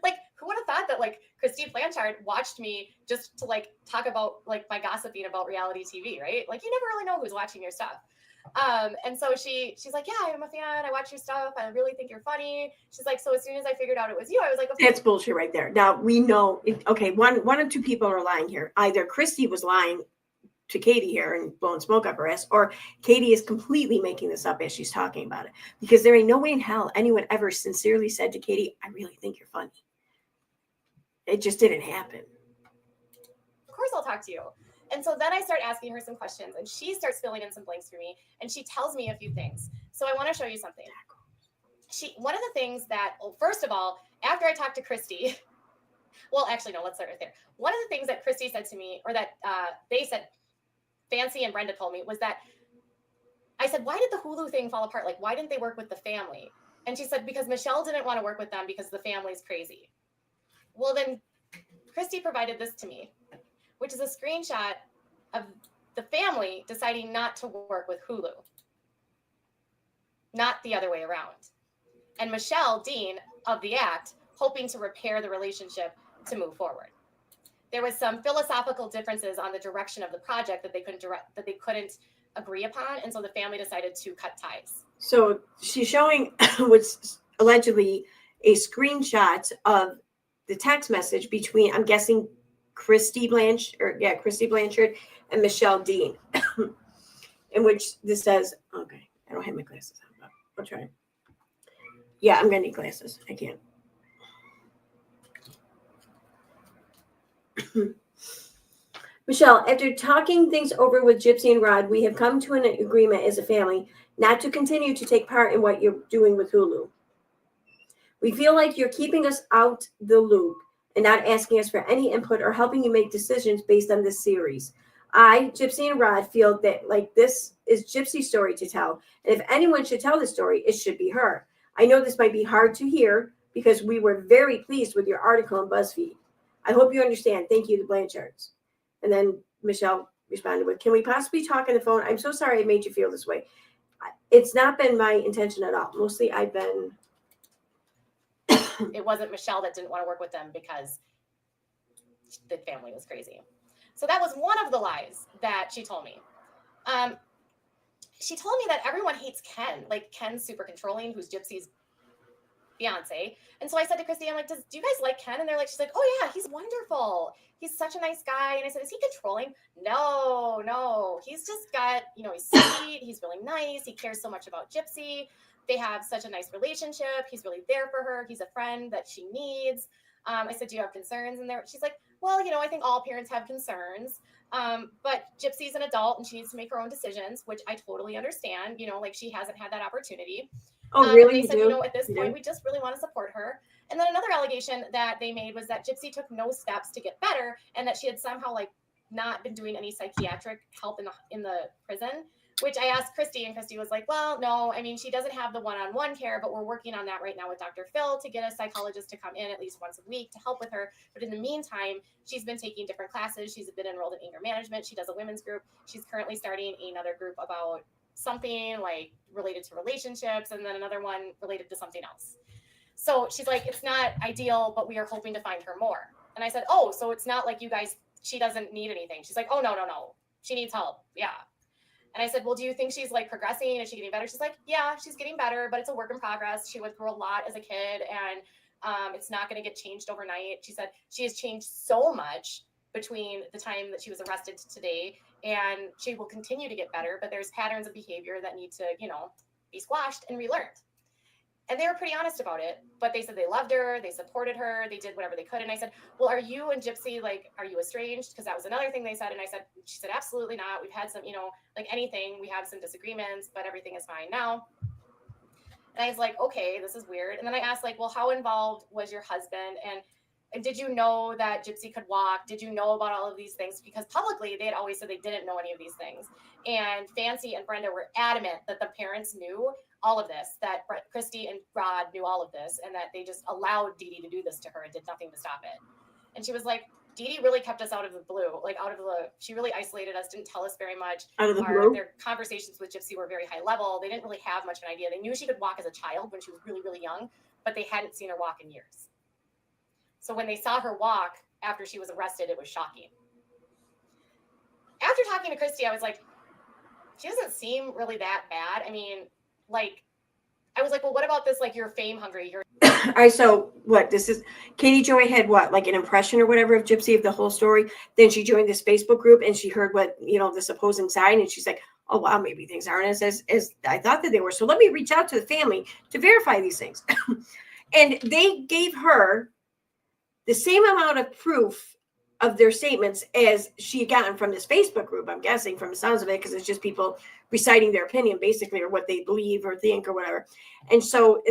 Like, who would have thought that like Christine Blanchard watched me just to like talk about like my gossiping about reality TV, right? Like you never really know who's watching your stuff. And so she's like, yeah, I'm a fan. I watch your stuff. I really think you're funny. She's like, so as soon as I figured out it was you, I was like, okay. That's bullshit right there. Now we know, okay, one of two people are lying here. Either Christy was lying to Katie here and blowing smoke up her ass, or Katie is completely making this up as she's talking about it, because there ain't no way in hell anyone ever sincerely said to Katie, I really think you're funny. It just didn't happen. Of course I'll talk to you. And so then I start asking her some questions, and she starts filling in some blanks for me, and she tells me a few things. So I want to show you something. One of the things that, well, first of all, after I talked to Christy, well, actually, no, let's start right there. One of the things that Christy said to me, or that they said, Fancy and Brenda told me, was that I said, why did the Hulu thing fall apart? Like, why didn't they work with the family? And she said, because Michelle didn't want to work with them because the family's crazy. Well, then Christy provided this to me, which is a screenshot of the family deciding not to work with Hulu, not the other way around. And Michelle Dean of the act hoping to repair the relationship to move forward. There was some philosophical differences on the direction of the project that they couldn't agree upon, and so the family decided to cut ties. So she's showing what's allegedly a screenshot of the text message between, I'm guessing, Christy Blanchard and Michelle Dean, in which this says, okay, I don't have my glasses on, but I'll try. Yeah, I'm gonna need glasses. I can't. Michelle, after talking things over with Gypsy and Rod, we have come to an agreement as a family not to continue to take part in what you're doing with Hulu. We feel like you're keeping us out the loop and not asking us for any input or helping you make decisions based on this series. I, Gypsy and Rod, feel that like this is Gypsy's story to tell. And if anyone should tell the story, it should be her. I know this might be hard to hear because we were very pleased with your article on BuzzFeed. I hope you understand. Thank you, the Blanchards. And then Michelle responded with, can we possibly talk on the phone? I'm so sorry I made you feel this way. It's not been my intention at all. Mostly I've been... It wasn't Michelle that didn't want to work with them because the family was crazy. So that was one of the lies that she told me. She told me that everyone hates Ken. Like, Ken's super controlling, who's Gypsy's fiance. And so I said to Christy, I'm like, do you guys like Ken? And they're like, she's like, oh yeah, he's wonderful. He's such a nice guy. And I said, is he controlling? No. He's just got, he's sweet. He's really nice. He cares so much about Gypsy. They have such a nice relationship. He's really there for her. He's a friend that she needs. I said, do you have concerns? And she's like, well, I think all parents have concerns. But Gypsy's an adult and she needs to make her own decisions, which I totally understand. Like, she hasn't had that opportunity. Oh, really? They said, at this point, we just really want to support her. And then another allegation that they made was that Gypsy took no steps to get better and that she had somehow not been doing any psychiatric help in the prison, which I asked Christy, and Christy was like, well, no, I mean, she doesn't have the one-on-one care, but we're working on that right now with Dr. Phil to get a psychologist to come in at least once a week to help with her. But in the meantime, she's been taking different classes. She's been enrolled in anger management. She does a women's group. She's currently starting another group about something related to relationships, and then another one related to something else. So she's like, it's not ideal, but we are hoping to find her more. And I said, oh, so it's not like she doesn't need anything. She's like, oh, no. She needs help. Yeah. And I said, well, do you think she's progressing? Is she getting better? She's like, yeah, she's getting better, but it's a work in progress. She went through a lot as a kid, and it's not going to get changed overnight. She said she has changed so much between the time that she was arrested to today, and she will continue to get better, but there's patterns of behavior that need to, be squashed and relearned. And they were pretty honest about it, but they said they loved her, they supported her, they did whatever they could. And I said, well, are you and Gypsy, are you estranged? Because that was another thing they said. And she said, absolutely not. We've had some, anything, we have some disagreements, but everything is fine now. And I was like, okay, this is weird. And then I asked, well, how involved was your husband? And did you know that Gypsy could walk? Did you know about all of these things? Because publicly, they had always said they didn't know any of these things. And Fancy and Brenda were adamant that the parents knew all of this, that Christy and Rod knew all of this, and that they just allowed Dee Dee to do this to her and did nothing to stop it. And she was like, Dee Dee really kept us out of the blue, she really isolated us, didn't tell us very much. Out of the blue? Their conversations with Gypsy were very high level. They didn't really have much of an idea. They knew she could walk as a child when she was really, really young, but they hadn't seen her walk in years. So when they saw her walk after she was arrested, it was shocking. After talking to Christy, I was like, she doesn't seem really that bad. I mean, I was like, well, what about this, you're fame hungry? All right, so what, this is, Katie Joy had what, an impression or whatever of Gypsy, of the whole story. Then she joined this Facebook group and she heard what, this opposing side, and she's like, oh, wow, maybe things aren't as I thought that they were. So let me reach out to the family to verify these things. And they gave her the same amount of proof of their statements as she had gotten from this Facebook group, I'm guessing, from the sounds of it, because it's just people reciting their opinion, basically, or what they believe or think or whatever. And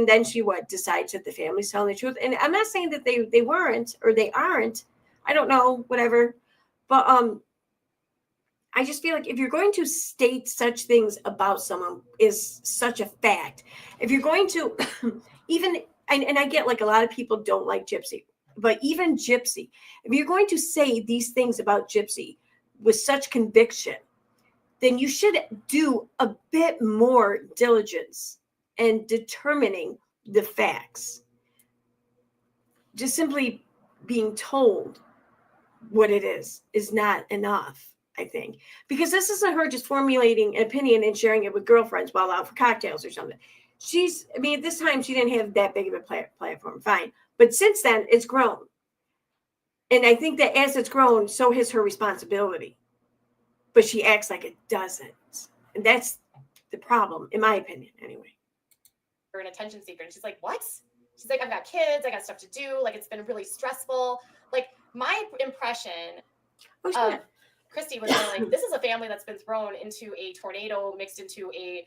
then she decides that the family's telling the truth. And I'm not saying that they weren't or they aren't. I don't know, whatever. But I just feel like if you're going to state such things about someone is such a fact. If you're going to even, and I get a lot of people don't like Gypsy. But even Gypsy, if you're going to say these things about Gypsy with such conviction, then you should do a bit more diligence in determining the facts. Just simply being told what it is not enough, I think. Because this isn't her just formulating an opinion and sharing it with girlfriends while out for cocktails or something. at this time, she didn't have that big of a platform, fine. But since then, it's grown. And I think that as it's grown, so has her responsibility. But she acts like it doesn't. And that's the problem, in my opinion, anyway. Or an attention seeker. And she's like, what? She's like, I've got kids, I got stuff to do. Like, it's been really stressful. Like, my impression of Christy was really like, this is a family that's been thrown into a tornado mixed into a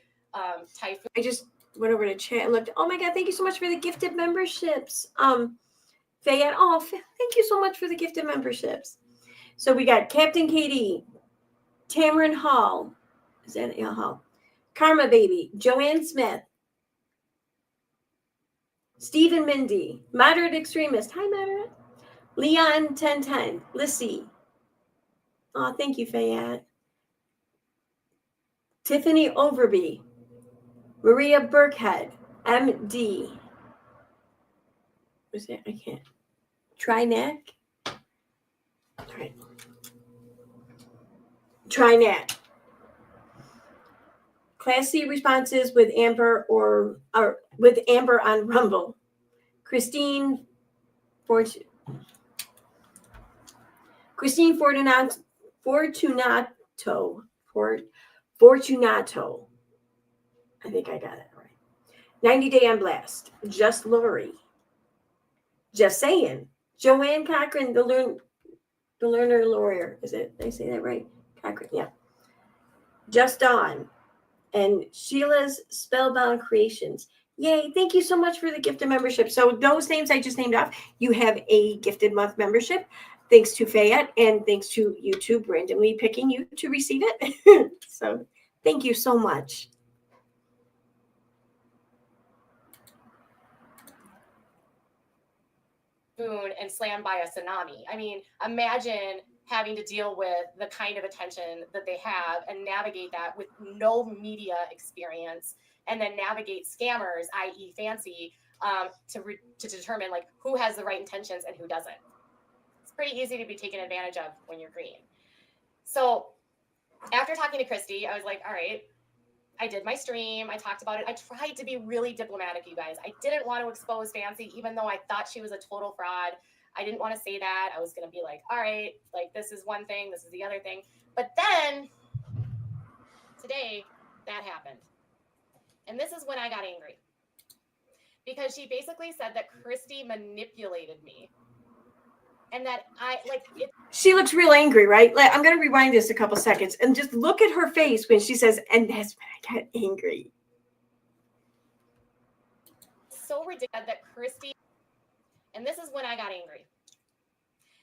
typhoon. I just went over to chat and looked. Oh my God, thank you so much for the gifted memberships. Fayette, thank you so much for the gifted memberships. So we got Captain Katie, Tamarin Hall. Is that Hall? Karma Baby, Joanne Smith, Stephen Mindy, Moderate Extremist. Hi, Moderate. Leon 1010, Lissy. Oh, thank you, Fayette. Tiffany Overby, Maria Burkhead, MD. What's that? I can't. Trinak. All right. Trinak. Class C responses with Amber or with Amber on Rumble. Christine Fortunato. I think I got it right. 90 Day on Blast. Just Lori. Just saying. Joanne Cochran, the learner lawyer. Is it? Did I say that right? Cochran, yeah. Just Dawn. And Sheila's Spellbound Creations. Yay, thank you so much for the gifted membership. So those names I just named off, you have a gifted month membership. Thanks to Fayette and thanks to YouTube randomly picking you to receive it. So thank you so much. And slammed by a tsunami. I mean, imagine having to deal with the kind of attention that they have and navigate that with no media experience, and then navigate scammers, i.e. fancy, to determine like who has the right intentions and who doesn't. It's pretty easy to be taken advantage of when you're green. So after talking to Christy, I was like, all right, I did my stream. I talked about it. I tried to be really diplomatic, you guys. I didn't want to expose Fancy, even though I thought she was a total fraud. I didn't want to say that. I was going to be like, all right, like this is one thing, this is the other thing. But then today that happened. And this is when I got angry. Because she basically said that Christy manipulated me. And that she looks real angry, right? Like, I'm going to rewind this a couple seconds and just look at her face when she says, and that's when I got angry. So ridiculous that Christy, and this is when I got angry.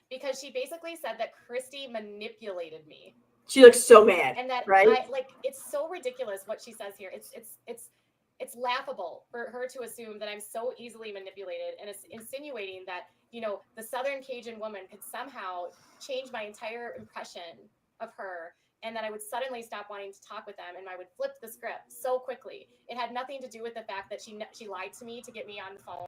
Because she basically said that Christy manipulated me. She looks so mad. And that, right? It's so ridiculous what she says here. It's laughable for her to assume that I'm so easily manipulated, and it's insinuating that, you know, the Southern Cajun woman could somehow change my entire impression of her, and that I would suddenly stop wanting to talk with them, and I would flip the script so quickly. It had nothing to do with the fact that she lied to me to get me on the phone.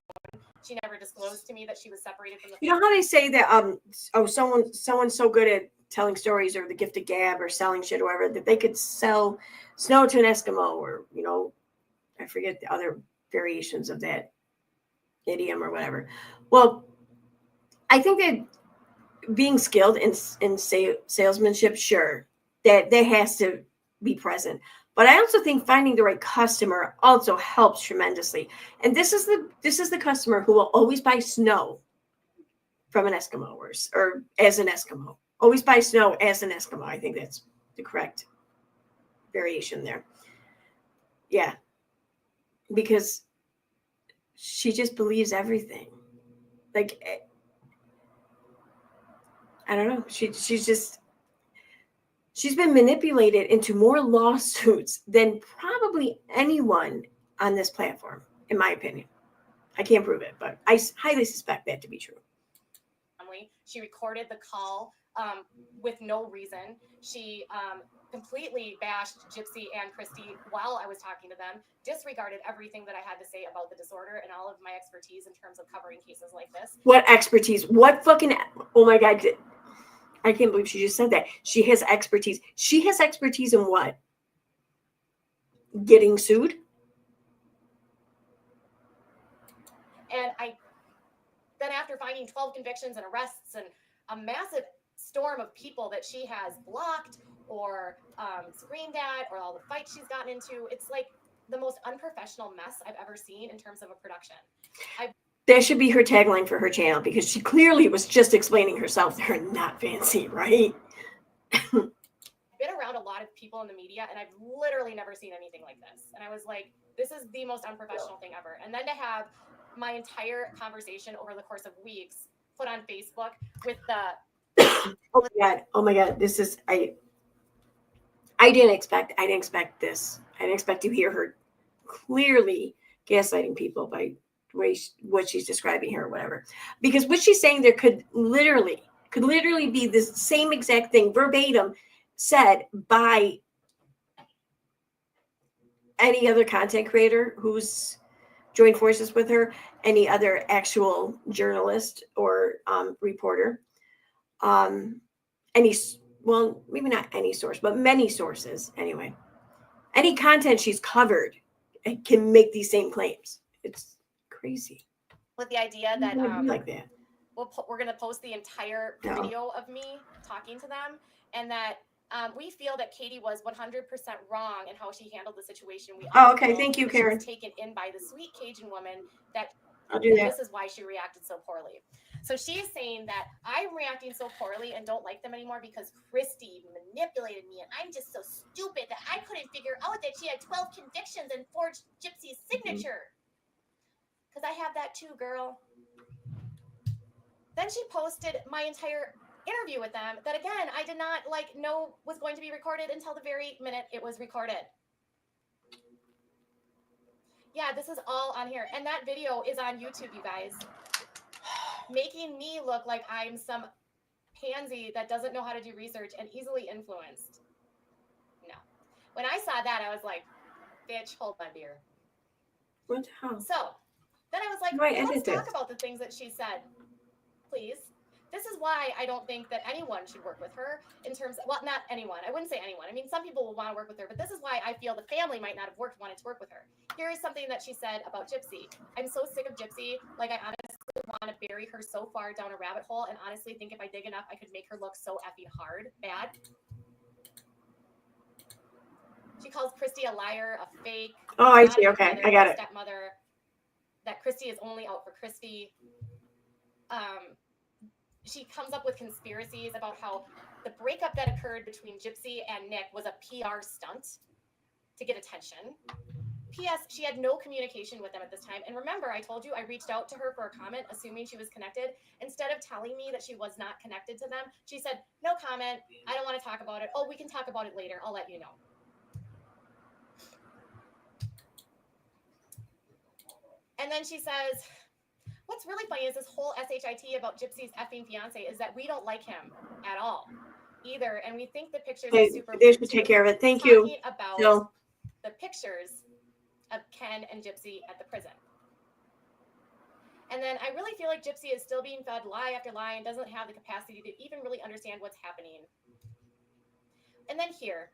She never disclosed to me that she was separated from the You know how they say that someone's so good at telling stories or the gift of gab or selling shit or whatever that they could sell snow to an Eskimo, or, you know, I forget the other variations of that idiom or whatever. Well, I think that being skilled in salesmanship, sure, that has to be present. But I also think finding the right customer also helps tremendously. And this is the customer who will always buy snow from an Eskimo or as an Eskimo. Always buy snow as an Eskimo. I think that's the correct variation there. Yeah. Because she just believes everything. Like, I don't know. She's been manipulated into more lawsuits than probably anyone on this platform, in my opinion. I can't prove it, but I highly suspect that to be true. She recorded the call with no reason. She completely bashed Gypsy and Christy while I was talking to them, disregarded everything that I had to say about the disorder and all of my expertise in terms of covering cases like this. What expertise? What fucking, oh my God. I can't believe she just said that. She has expertise. She has expertise in what? Getting sued? And then after finding 12 convictions and arrests and a massive storm of people that she has blocked or screamed at, or all the fights she's gotten into, it's like the most unprofessional mess I've ever seen in terms of a production. That should be her tagline for her channel, because she clearly was just explaining herself. They're not fancy, right? Been around a lot of people in the media, and I've literally never seen anything like this. And I was like, this is the most unprofessional thing ever. And then to have my entire conversation over the course of weeks put on Facebook with the oh my god, this is I didn't expect this. I didn't expect to hear her clearly gaslighting people by what she's describing here or whatever. Because what she's saying there could literally be the same exact thing verbatim said by any other content creator who's joined forces with her, any other actual journalist or reporter, maybe not any source, but many sources anyway. Any content she's covered can make these same claims. It's crazy. With the idea that like that. We're going to post the entire video of me talking to them, and that we feel that Katie was 100% wrong in how she handled the situation. Okay. Thank you, Karen. She was taken in by the sweet Cajun woman that I'll do that. This is why she reacted so poorly. So she's saying that I'm reacting so poorly and don't like them anymore because Christy manipulated me, and I'm just so stupid that I couldn't figure out that she had 12 convictions and forged Gypsy's signature. Because I have that too, girl. Then she posted my entire interview with them that, again, I did not know was going to be recorded until the very minute it was recorded. Yeah, this is all on here. And that video is on YouTube, you guys. Making me look like I'm some pansy that doesn't know how to do research and easily influenced. No. When I saw that, I was like, bitch, hold my beer. What the hell? So then I was like, let's talk about the things that she said, please. This is why I don't think that anyone should work with her in terms of, well, not anyone. I wouldn't say anyone. I mean, some people will want to work with her, but this is why I feel the family might not have wanted to work with her. Here is something that she said about Gypsy. I'm so sick of Gypsy. Like, I honestly want to bury her so far down a rabbit hole, and honestly think if I dig enough, I could make her look so effing bad. She calls Christy a liar, a fake. Oh, I see. Okay, I got it. Stepmother. That Christy is only out for Christy. She comes up with conspiracies about how the breakup that occurred between Gypsy and Nick was a PR stunt to get attention. P.S. She had no communication with them at this time. And remember, I told you I reached out to her for a comment, assuming she was connected. Instead of telling me that she was not connected to them, she said, no comment. I don't want to talk about it. Oh, we can talk about it later. I'll let you know. And then she says, what's really funny is this whole SHIT about Gypsy's effing fiance is that we don't like him at all either. And we think the pictures are super They should take care of it. Thank you. About the pictures of Ken and Gypsy at the prison. And then I really feel like Gypsy is still being fed lie after lie and doesn't have the capacity to even really understand what's happening. And then here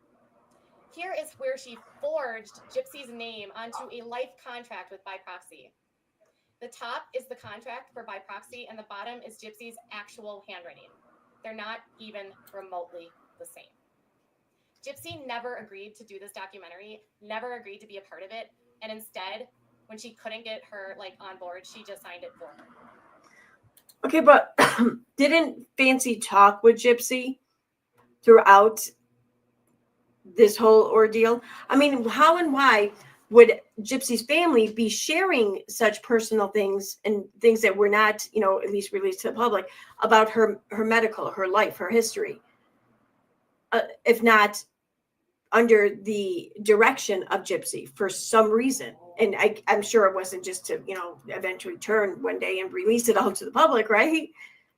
is where she forged Gypsy's name onto a life contract with by proxy. The top is the contract for by proxy, and the bottom is Gypsy's actual handwriting. They're not even remotely the same. Gypsy never agreed to do this documentary, never agreed to be a part of it, and instead, when she couldn't get her on board, she just signed it for her. Okay, but didn't Fancy talk with Gypsy throughout this whole ordeal? I mean, how and why would Gypsy's family be sharing such personal things and things that were not, at least released to the public about her medical, her life, her history, if not under the direction of Gypsy for some reason? And I'm sure it wasn't just to, eventually turn one day and release it all to the public, right?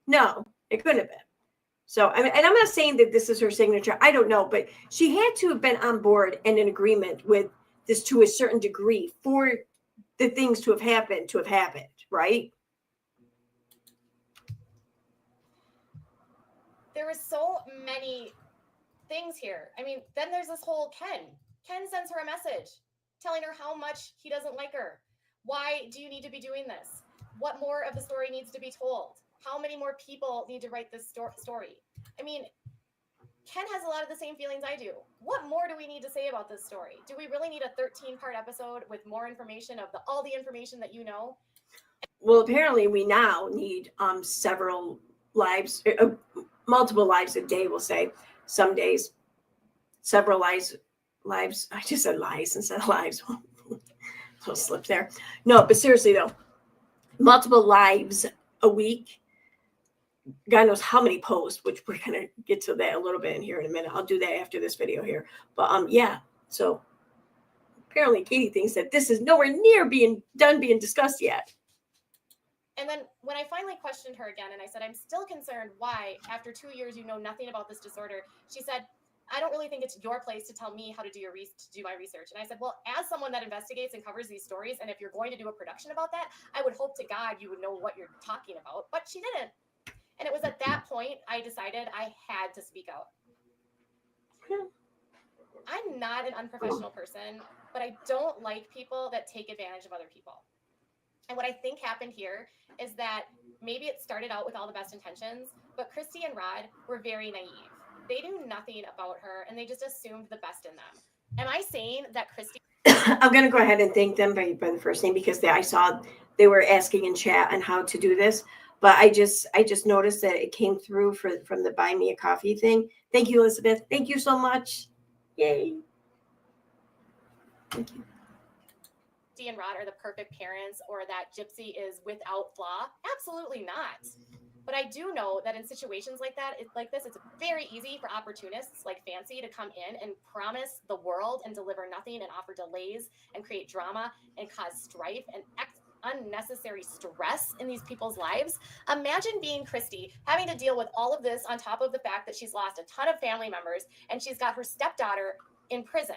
No, it couldn't have been. So, I mean, and I'm not saying that this is her signature. I don't know, but she had to have been on board and in agreement with this to a certain degree for the things to have happened, right? There were so many things here. I mean, then there's this whole Ken. Ken sends her a message telling her how much he doesn't like her. Why do you need to be doing this? what more of the story needs to be told? How many more people need to write this story? I mean, Ken has a lot of the same feelings I do. What more do we need to say about this story? Do we really need a 13-part episode with more information of all the information that you know? Well, apparently we now need several lives, multiple lives a day, we'll say. Some days, several lives. I just said lies instead of lives. Little slip there. No, but seriously though, multiple lives a week. God knows how many posts, which we're gonna get to that a little bit in here in a minute. I'll do that after this video here. But yeah, so apparently Katie thinks that this is nowhere near being discussed yet. And then when I finally questioned her again and I said, I'm still concerned why, after 2 years, you know nothing about this disorder, she said, I don't really think it's your place to tell me how to do my research. And I said, well, as someone that investigates and covers these stories, and if you're going to do a production about that, I would hope to God you would know what you're talking about. But she didn't. And it was at that point I decided I had to speak out. I'm not an unprofessional person, but I don't like people that take advantage of other people. And what I think happened here is that maybe it started out with all the best intentions, but Christy and Rod were very naive. They knew nothing about her, and they just assumed the best in them. Am I saying that Christy... I'm going to go ahead and thank them by the first name, because I saw they were asking in chat on how to do this. But I just noticed that it came through from the Buy Me a Coffee thing. Thank you, Elizabeth. Thank you so much. Yay. Thank you. Christy and Rod are the perfect parents, or that Gypsy is without flaw. Absolutely not. But I do know that in situations like that, it's very easy for opportunists like Fancy to come in and promise the world and deliver nothing and offer delays and create drama and cause strife and unnecessary stress in these people's lives. Imagine being Christy, having to deal with all of this on top of the fact that she's lost a ton of family members and she's got her stepdaughter in prison.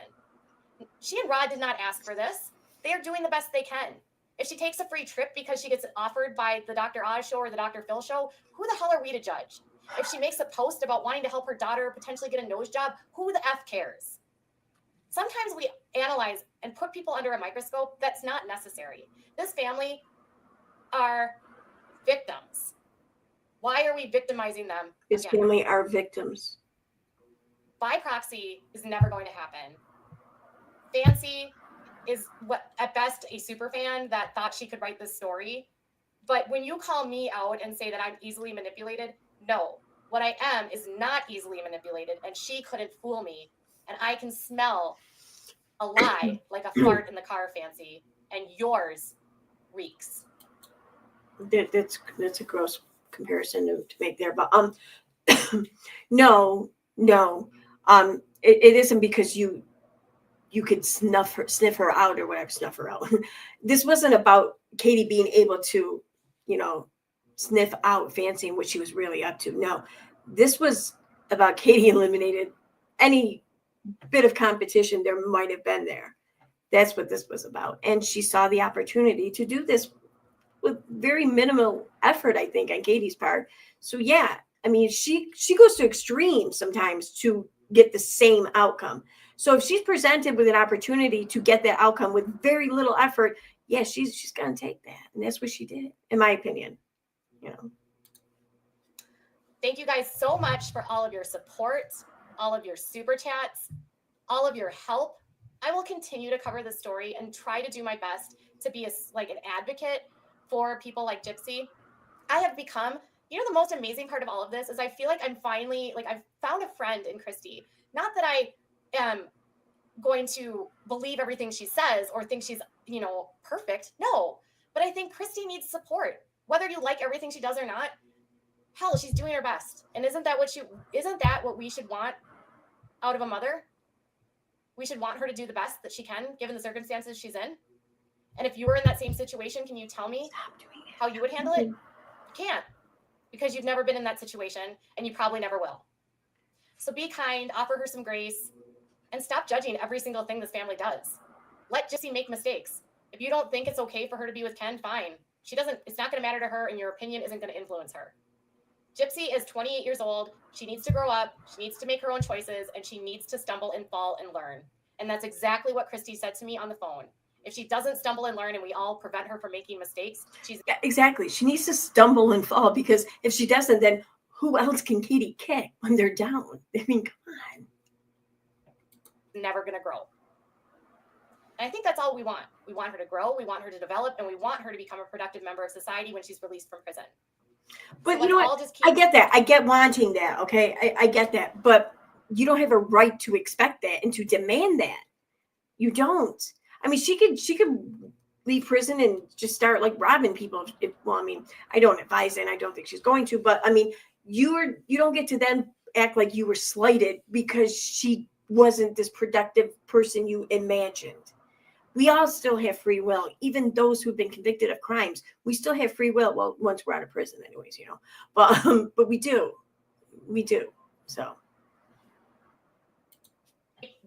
She and Rod did not ask for this. They are doing the best they can. If she takes a free trip because she gets offered by the Dr. Oz show or the Dr. Phil show, who the hell are we to judge? If she makes a post about wanting to help her daughter potentially get a nose job, who the F cares? Sometimes we analyze and put people under a microscope. That's not necessary. This family are victims. Why are we victimizing them? This family are victims. By proxy is never going to happen. Fancy is what at best a super fan that thought she could write this story. But when you call me out and say that I'm easily manipulated, no. What I am is not easily manipulated, and she couldn't fool me. And I can smell a lie like a fart in the car, Fancy, and yours reeks. That's a gross comparison to make there, but no, it isn't because you could sniff her out or whatever, snuff her out. This wasn't about Katie being able to, sniff out Fancy and what she was really up to. No, this was about Katie eliminated any bit of competition there might have been there. That's what this was about. And she saw the opportunity to do this with very minimal effort, I think, on Katie's part. So yeah, I mean, she goes to extremes sometimes to get the same outcome. So if she's presented with an opportunity to get that outcome with very little effort, yeah, she's going to take that. And that's what she did, in my opinion. Thank you guys so much for all of your support, all of your super chats, all of your help. I will continue to cover this story and try to do my best to be an advocate for people like Gypsy. I have become, the most amazing part of all of this is I feel like I'm finally, I've found a friend in Christy. Not that I am going to believe everything she says or think she's, perfect. No, but I think Christy needs support. Whether you like everything she does or not, hell, she's doing her best. And isn't that what we should want out of a mother? We should want her to do the best that she can, given the circumstances she's in. And if you were in that same situation, can you tell me how you would handle it? You can't, because you've never been in that situation and you probably never will. So be kind, offer her some grace, and stop judging every single thing this family does. Let Gypsy make mistakes. If you don't think it's okay for her to be with Ken, fine. It's not going to matter to her, and your opinion isn't going to influence her. Gypsy is 28 years old. She needs to grow up. She needs to make her own choices, and she needs to stumble and fall and learn. And that's exactly what Christy said to me on the phone. If she doesn't stumble and learn and we all prevent her from making mistakes, she's exactly. She needs to stumble and fall, because if she doesn't, then who else can Katie kick when they're down? I mean, come on. never going to grow. And I think that's all we want. We want her to grow, we want her to develop, and we want her to become a productive member of society when she's released from prison. But so you know what? I get that. I get wanting that. Okay. I get that. But you don't have a right to expect that and to demand that. You don't. I mean, she could leave prison and just start like robbing people. Well, I mean, I don't advise it, and I don't think she's going to, but I mean, you don't get to then act like you were slighted because she wasn't this productive person you imagined. We all still have free will, even those who've been convicted of crimes. We still have free will. Well, once we're out of prison, anyways, you know. But we do. So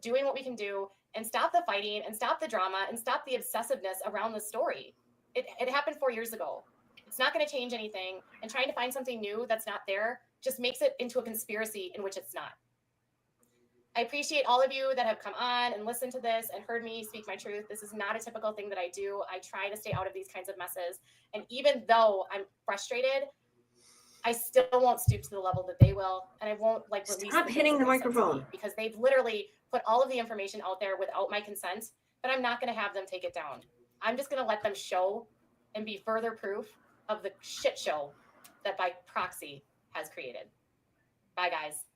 doing what we can do and stop the fighting and stop the drama and stop the obsessiveness around the story. It happened 4 years ago. It's not going to change anything. And trying to find something new that's not there just makes it into a conspiracy in which it's not. I appreciate all of you that have come on and listened to this and heard me speak my truth. This is not a typical thing that I do. I try to stay out of these kinds of messes. And even though I'm frustrated, I still won't stoop to the level that they will. And I won't release. Stop hitting the microphone. Because they've literally put all of the information out there without my consent, but I'm not going to have them take it down. I'm just going to let them show and be further proof of the shit show that by proxy has created. Bye, guys.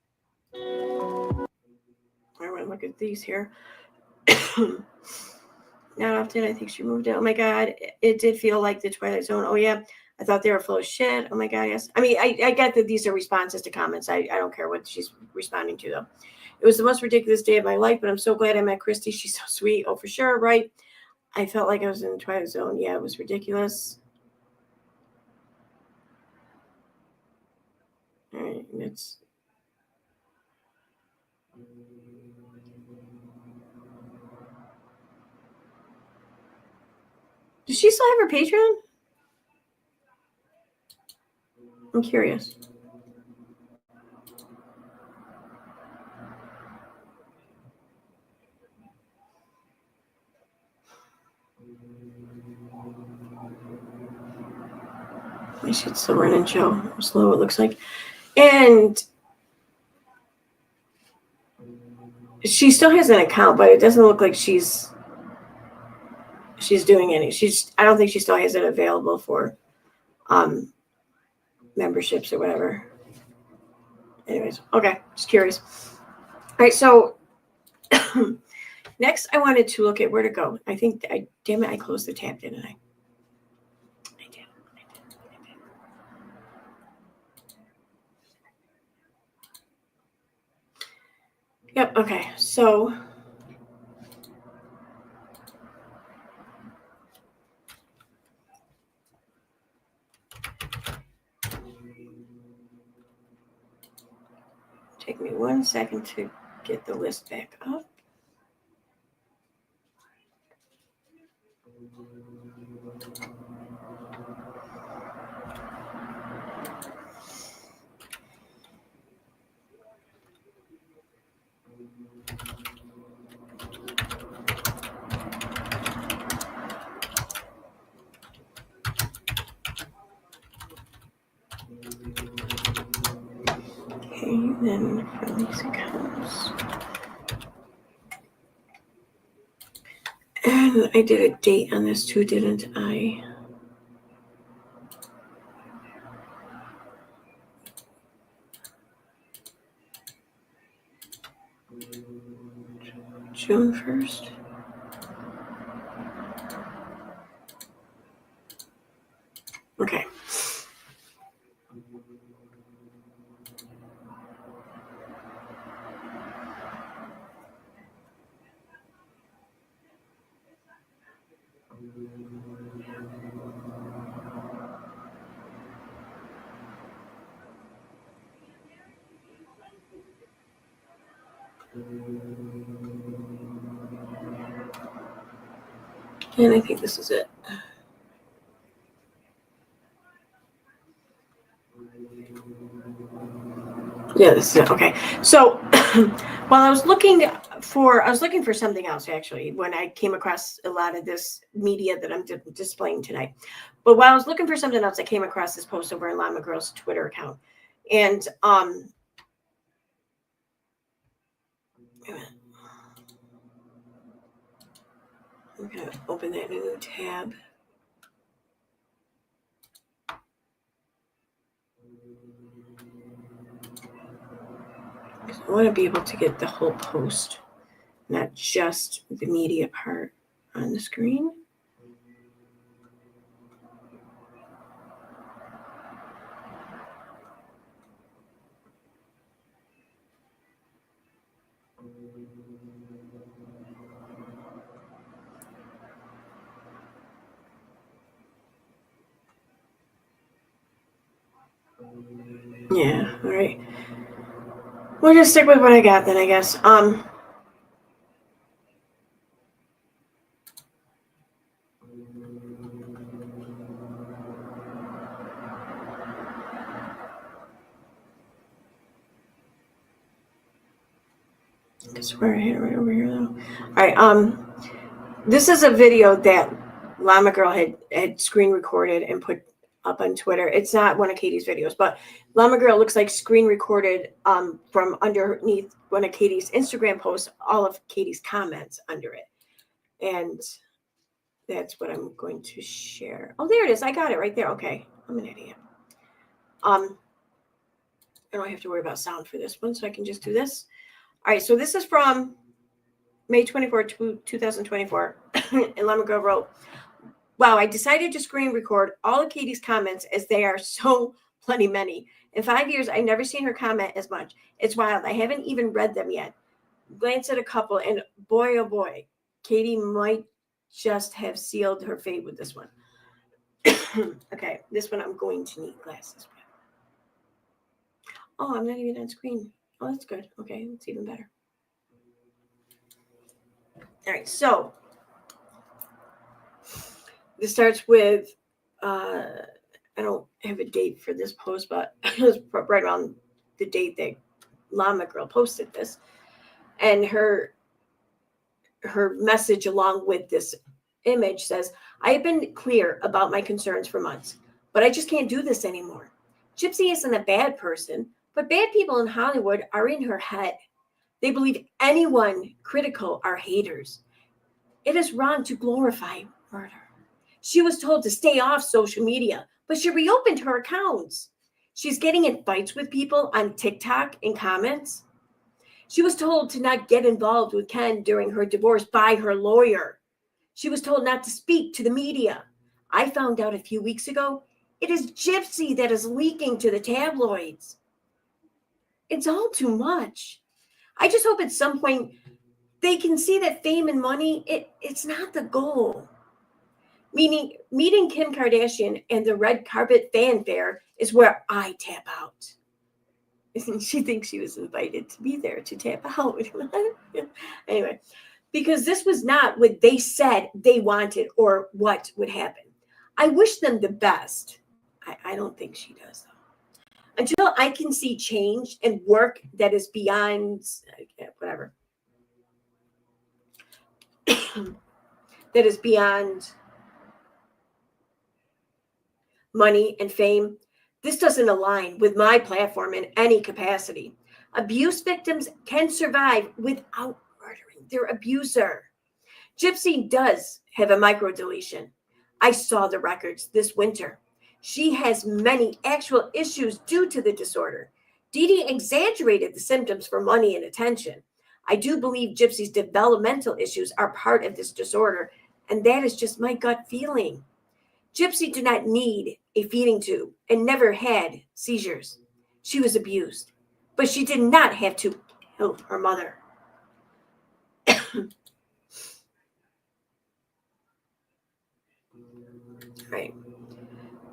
I want to look at these here. Not often. I think she moved out. Oh my God. It did feel like the Twilight Zone. Oh yeah. I thought they were full of shit. Oh my God. Yes. I mean, I get that these are responses to comments. I don't care what she's responding to though. It was the most ridiculous day of my life, but I'm so glad I met Christy. She's so sweet. Oh, for sure. Right. I felt like I was in the Twilight Zone. Yeah, it was ridiculous. All right. That's. Does she still have her Patreon? I'm curious. My shit's still running, Joe. How slow it looks like. And she still has an account, but it doesn't look like she's doing any. I don't think she still has it available for memberships or whatever. Anyways, okay, just curious. All right, so next I wanted to look at where to go. I think damn it, I closed the tab, didn't I? I did. Yep, okay. So take me 1 second to get the list back up. Okay, then from these accounts. And I did a date on this too, didn't I? June 1st. Okay. And I think this is it. Yeah, this is it. Okay. So while I was looking I was looking for something else actually when I came across a lot of this media that I'm displaying tonight. But while I was looking for something else, I came across this post over in Llama Girl's Twitter account. And I'm gonna open that new tab. I want to be able to get the whole post, not just the media part on the screen. Yeah, all right. We'll just stick with what I got then, I guess. I swear I had it right over here though. All right, this is a video that Llama Girl had screen recorded and put up on Twitter. It's not one of Katie's videos, but Llama Girl looks like screen recorded from underneath one of Katie's Instagram posts, all of Katie's comments under it. And that's what I'm going to share. Oh, there it is. I got it right there. Okay. I'm an idiot. I don't have to worry about sound for this one, so I can just do this. All right, so this is from May 24, 2024. And Llama Girl wrote, wow, I decided to screen record all of Katie's comments as they are so plenty many. In 5 years, I've never seen her comment as much. It's wild. I haven't even read them yet. Glance at a couple, and boy, oh boy, Katie might just have sealed her fate with this one. Okay, this one I'm going to need glasses. Oh, I'm not even on screen. Oh, that's good. Okay, it's even better. All right, so this starts with, I don't have a date for this post, but it was right around the date that Llama Girl posted this. And her message along with this image says, I have been clear about my concerns for months, but I just can't do this anymore. Gypsy isn't a bad person, but bad people in Hollywood are in her head. They believe anyone critical are haters. It is wrong to glorify murder. She was told to stay off social media, but she reopened her accounts. She's getting in fights with people on TikTok in comments. She was told to not get involved with Ken during her divorce by her lawyer. She was told not to speak to the media. I found out a few weeks ago it is Gypsy that is leaking to the tabloids. It's all too much. I just hope at some point they can see that fame and money, it's not the goal. Meeting Kim Kardashian and the red carpet fanfare is where I tap out. She thinks she was invited to be there to tap out. Anyway, because this was not what they said they wanted or what would happen. I wish them the best. I don't think she does, though. Until I can see change and work that is beyond, whatever. That is beyond money and fame. This doesn't align with my platform in any capacity. Abuse victims can survive without murdering their abuser. Gypsy does have a microdeletion. I saw the records this winter. She has many actual issues due to the disorder. Dee Dee exaggerated the symptoms for money and attention. I do believe Gypsy's developmental issues are part of this disorder, and that is just my gut feeling. Gypsy did not need a feeding tube and never had seizures. She was abused, but she did not have to kill her mother. Right.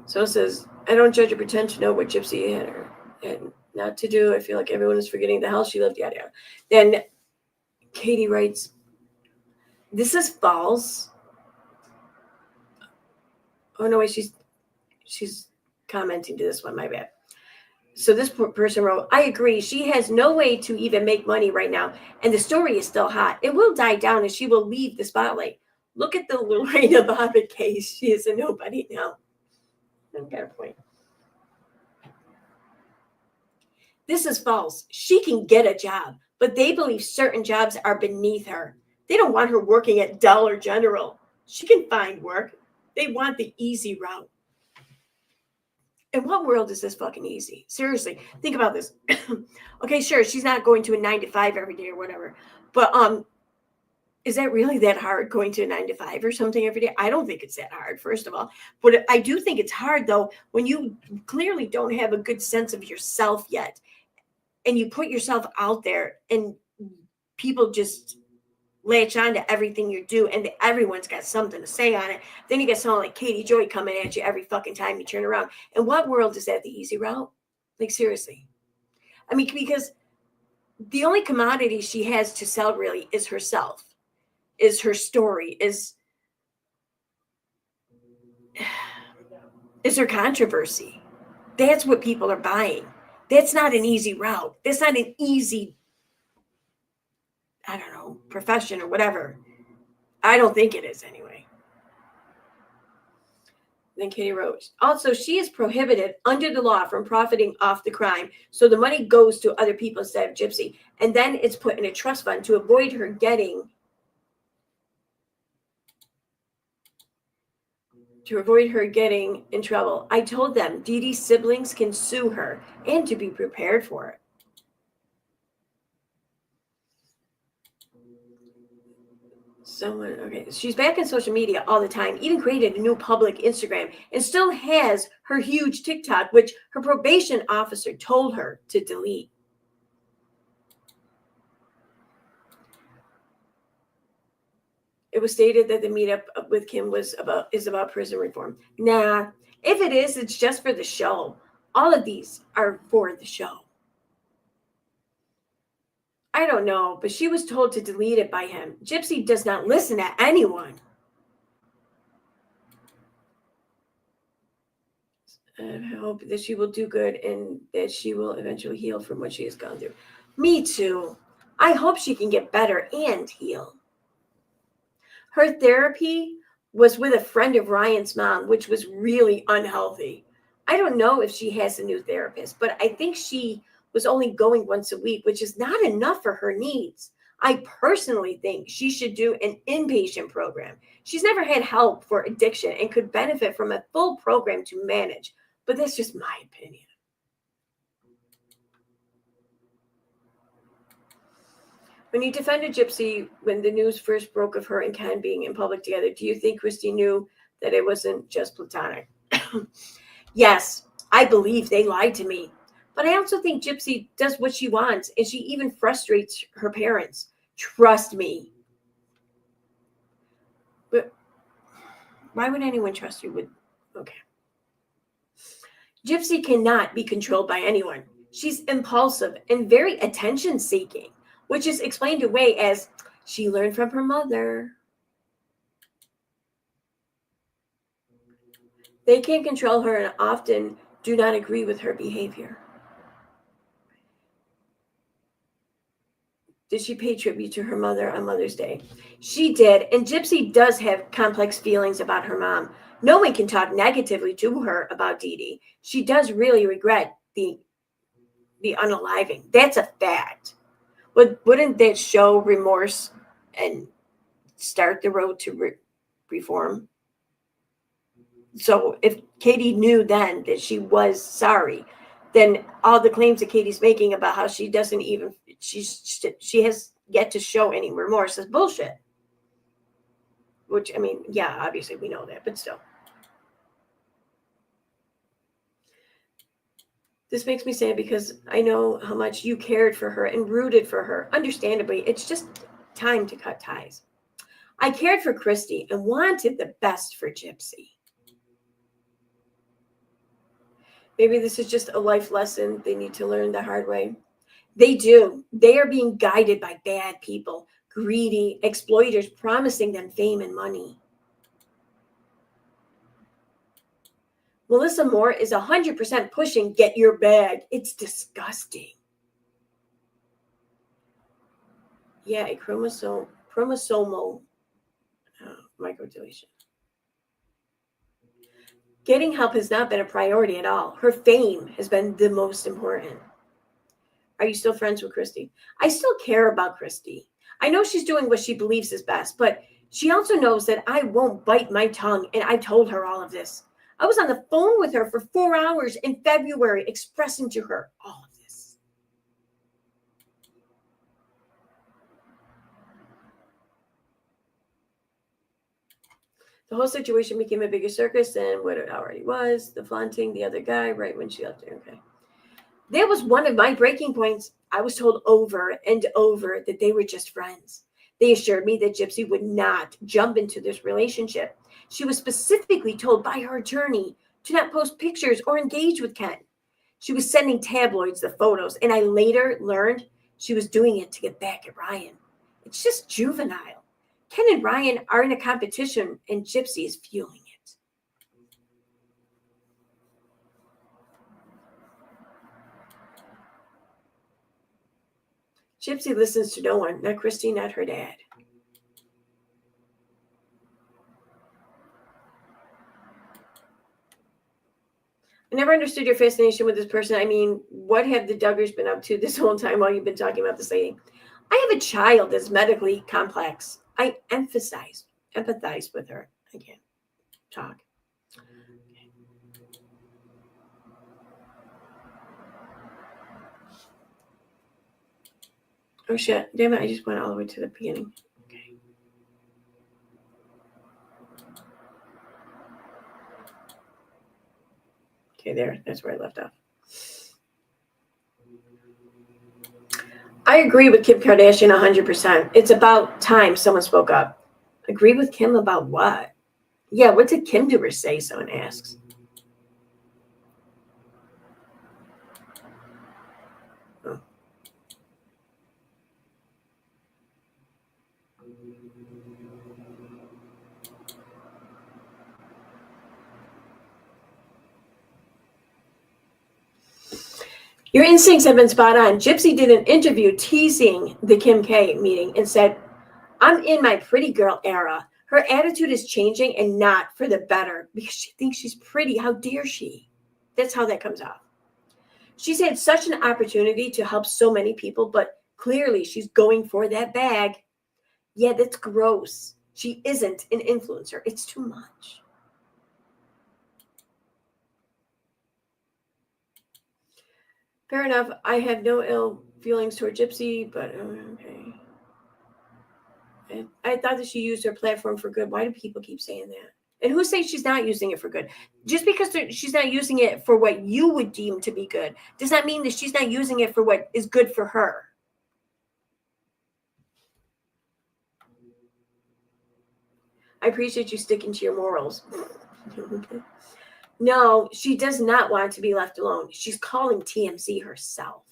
So it says, I don't judge or pretend to know what Gypsy had or had not to do. I feel like everyone is forgetting the hell she lived, yada, yada. Then Katie writes, this is false. Oh, no, wait, she's commenting to this one, my bad. So this person wrote, I agree. She has no way to even make money right now. And the story is still hot. It will die down and she will leave the spotlight. Look at the Lorena Bobbitt case. She is a nobody now. I've got a point. This is false. She can get a job, but they believe certain jobs are beneath her. They don't want her working at Dollar General. She can find work. They want the easy route. In what world is this fucking easy? Seriously, think about this. Okay, sure, she's not going to a 9 to 5 every day or whatever, but is that really that hard, going to a 9 to 5 or something every day? I don't think it's that hard, first of all. But I do think it's hard, though, when you clearly don't have a good sense of yourself yet, and you put yourself out there, and people just latch on to everything you do, and everyone's got something to say on it. Then you get someone like Katie Joy coming at you every fucking time you turn around. In what world is that the easy route? Like, seriously. I mean, because the only commodity she has to sell really is herself, is her story, is her controversy. That's what people are buying. That's not an easy route. That's not an easy, I don't know, profession or whatever. I don't think it is anyway. Then Katie wrote, also, she is prohibited under the law from profiting off the crime. So the money goes to other people instead of Gypsy. And then it's put in a trust fund to avoid her getting in trouble. I told them Dee Dee's siblings can sue her and to be prepared for it. Okay, she's back on social media all the time, even created a new public Instagram, and still has her huge TikTok, which her probation officer told her to delete. It was stated that the meetup with Kim is about prison reform. Nah, if it is, it's just for the show. All of these are for the show. I don't know, but she was told to delete it by him. Gypsy does not listen to anyone. I hope that she will do good and that she will eventually heal from what she has gone through. Me too. I hope she can get better and heal. Her therapy was with a friend of Ryan's mom, which was really unhealthy. I don't know if she has a new therapist, but I think she was only going once a week, which is not enough for her needs. I personally think she should do an inpatient program. She's never had help for addiction and could benefit from a full program to manage, but that's just my opinion. When you defended Gypsy when the news first broke of her and Ken being in public together, do you think Christy knew that it wasn't just platonic? Yes, I believe they lied to me. But I also think Gypsy does what she wants, and she even frustrates her parents. Trust me. But why would anyone trust you with... Okay. Gypsy cannot be controlled by anyone. She's impulsive and very attention-seeking, which is explained away as she learned from her mother. They can't control her and often do not agree with her behavior. Did she pay tribute to her mother on Mother's Day? She did, and Gypsy does have complex feelings about her mom. No one can talk negatively to her about Dee Dee. She does really regret the unaliving. That's a fact. Wouldn't that show remorse and start the road to reform? So if Katie knew then that she was sorry, then all the claims that Katie's making about how she doesn't even, she has yet to show any remorse is bullshit. Which, I mean, yeah, obviously we know that, but still. This makes me sad because I know how much you cared for her and rooted for her. Understandably, it's just time to cut ties. I cared for Christy and wanted the best for Gypsy. Maybe this is just a life lesson they need to learn the hard way. They do. They are being guided by bad people, greedy exploiters promising them fame and money. Melissa Moore is 100% pushing get your bag. It's disgusting. Yeah, a chromosomal microdeletion. Getting help has not been a priority at all. Her fame has been the most important. Are you still friends with Christy? I still care about Christy. I know she's doing what she believes is best, but she also knows that I won't bite my tongue, and I told her all of this. I was on the phone with her for 4 hours in February expressing to her all of this. The whole situation became a bigger circus than what it already was. The flaunting the other guy right when she left her. Okay. That was one of my breaking points. I was told over and over that they were just friends. They assured me that Gypsy would not jump into this relationship. She was specifically told by her attorney to not post pictures or engage with Ken. She was sending tabloids the photos, and I later learned she was doing it to get back at Ryan. It's just juvenile. Ken and Ryan are in a competition, and Gypsy is fueling it. Gypsy listens to no one, not Christy, not her dad. I never understood your fascination with this person. I mean, what have the Duggars been up to this whole time while you've been talking about this lady? I have a child that's medically complex. I empathize with her. I can't talk. Oh shit, damn it, I just went all the way to the beginning. Okay. Okay, there, that's where I left off. I agree with Kim Kardashian 100%. It's about time someone spoke up. Agree with Kim about what? Yeah, what did Kim do or say, someone asks. Oh. Your instincts have been spot on. Gypsy did an interview teasing the Kim K meeting and said, I'm in my pretty girl era. Her attitude is changing and not for the better because she thinks she's pretty. How dare she? That's how that comes out. She's had such an opportunity to help so many people, but clearly she's going for that bag. Yeah, that's gross. She isn't an influencer. It's too much. Fair enough. I have no ill feelings toward Gypsy, but okay. I thought that she used her platform for good. Why do people keep saying that? And who says she's not using it for good? Just because she's not using it for what you would deem to be good does not mean that she's not using it for what is good for her. I appreciate you sticking to your morals. No, she does not want to be left alone. She's calling TMZ herself.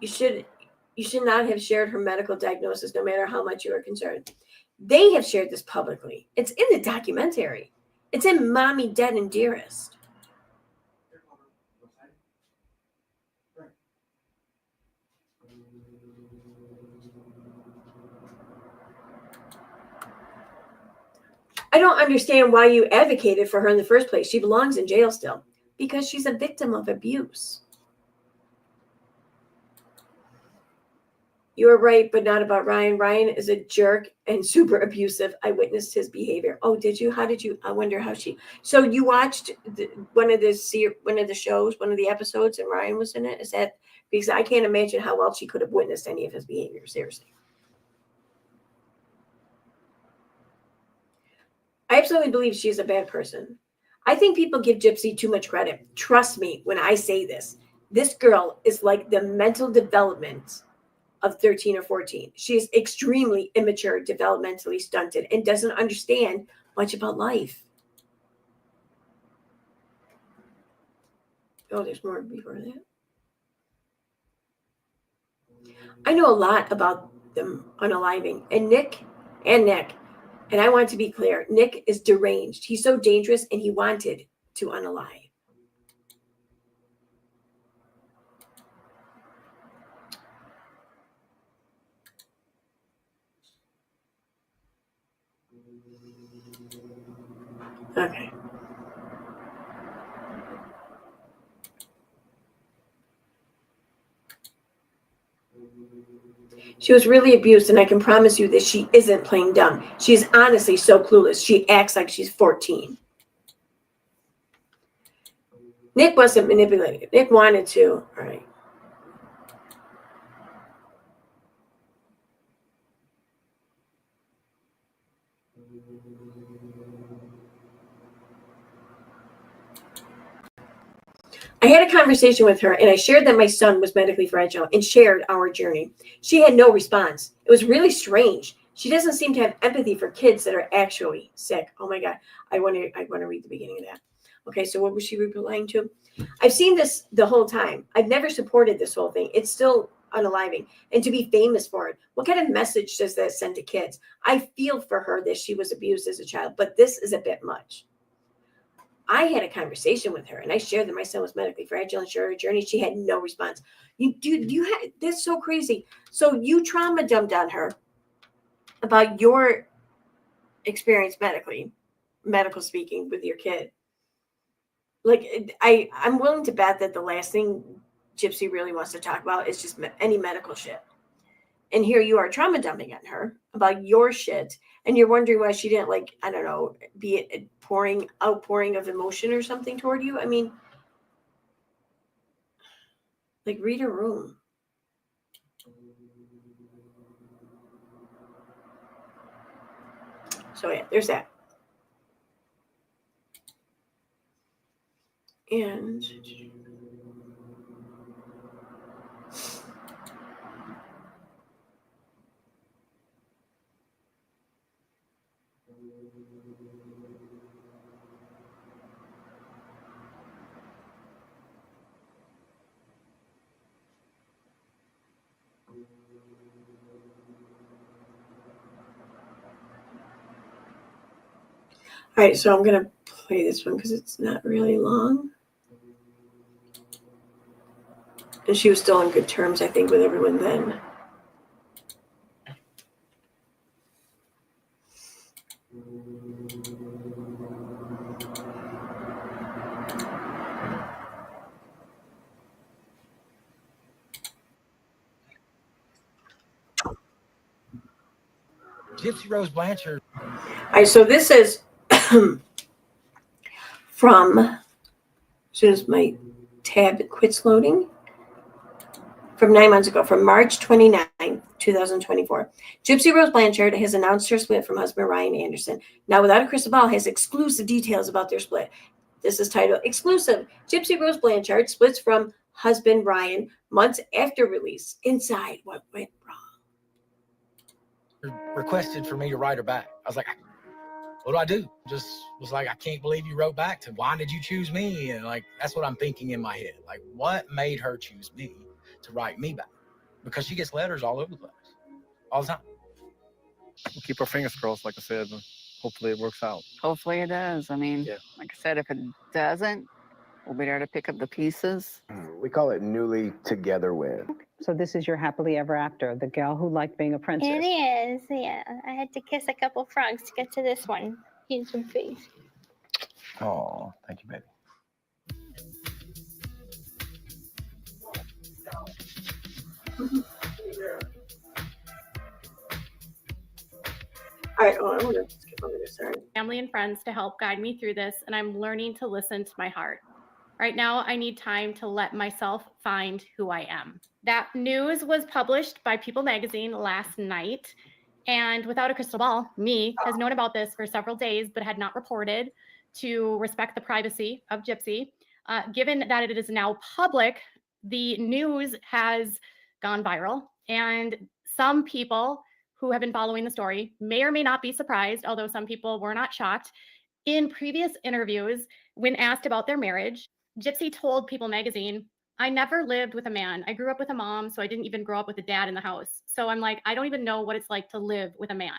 You should not have shared her medical diagnosis, no matter how much you are concerned. They have shared this publicly. It's in the documentary. It's in Mommy, Dead, and Dearest. I don't understand why you advocated for her in the first place. She belongs in jail still because she's a victim of abuse. You are right, but not about Ryan. Ryan is a jerk and super abusive. I witnessed his behavior. Oh, did you? How did you? I wonder how she. So you watched one of the shows, one of the episodes, and Ryan was in it. Is that because I can't imagine how well she could have witnessed any of his behavior. Seriously. I absolutely believe she's a bad person. I think people give Gypsy too much credit. Trust me when I say this. This girl is like the mental development of 13 or 14. She is extremely immature, developmentally stunted, and doesn't understand much about life. Oh, there's more before that. I know a lot about them unaliving. And Nick, And I want to be clear, Nick is deranged. He's so dangerous, and he wanted to unalive. Okay. She was really abused, and I can promise you that she isn't playing dumb. She's honestly so clueless. She acts like she's 14. Nick wasn't manipulated. Nick wanted to. All right. I had a conversation with her, and I shared that my son was medically fragile and shared our journey. She had no response. It was really strange. She doesn't seem to have empathy for kids that are actually sick. Oh my God. I want to read the beginning of that. Okay, so what was she replying to? I've seen this the whole time. I've never supported this whole thing. It's still unaliving. And to be famous for it, what kind of message does that send to kids? I feel for her that she was abused as a child, but this is a bit much. I had a conversation with her, and I shared that my son was medically fragile and shared her journey. She had no response. That's so crazy. So you trauma dumped on her about your experience medical speaking with your kid. Like I'm willing to bet that the last thing Gypsy really wants to talk about is just any medical shit. And here you are trauma dumping on her about your shit, and you're wondering why she didn't, like, I don't know, be it outpouring of emotion or something toward you. I mean, like, read her room. So yeah, there's that. And all right, so I'm gonna play this one because it's not really long. And she was still on good terms, I think, with everyone then. Gypsy Rose Blanchard. All right, so this is from, as soon as my tab quits loading, from 9 months ago, from March 29, 2024. Gypsy Rose Blanchard has announced her split from husband Ryan Anderson. Now, Without a Crystal Ball has exclusive details about their split. This is titled Exclusive. Gypsy Rose Blanchard splits from husband Ryan months after release. Inside, what went wrong? Requested for me to write her back. I was like, what do I do? Just was like, I can't believe you wrote back to me. Why did you choose me? And like, that's what I'm thinking in my head. Like, what made her choose me to write me back? Because she gets letters all over the place, all the time. We'll keep our fingers crossed, like I said. Hopefully it works out. Hopefully it does. I mean, like I said, if it doesn't, we'll be there to pick up the pieces. We call it newly together with. So this is your happily ever after, the gal who liked being a princess. It is, yeah. I had to kiss a couple frogs to get to this one. Handsome face. Oh, thank you, baby. All right, I want to skip over this. Sorry. Family and friends to help guide me through this, and I'm learning to listen to my heart. Right now, I need time to let myself find who I am. That news was published by People magazine last night, and Without a Crystal Ball, me, has known about this for several days, but had not reported to respect the privacy of Gypsy. Given that it is now public, the news has gone viral, and some people who have been following the story may or may not be surprised, although some people were not shocked. In previous interviews, when asked about their marriage, Gypsy told People magazine, I never lived with a man. I grew up with a mom, so I didn't even grow up with a dad in the house. So I'm like, I don't even know what it's like to live with a man.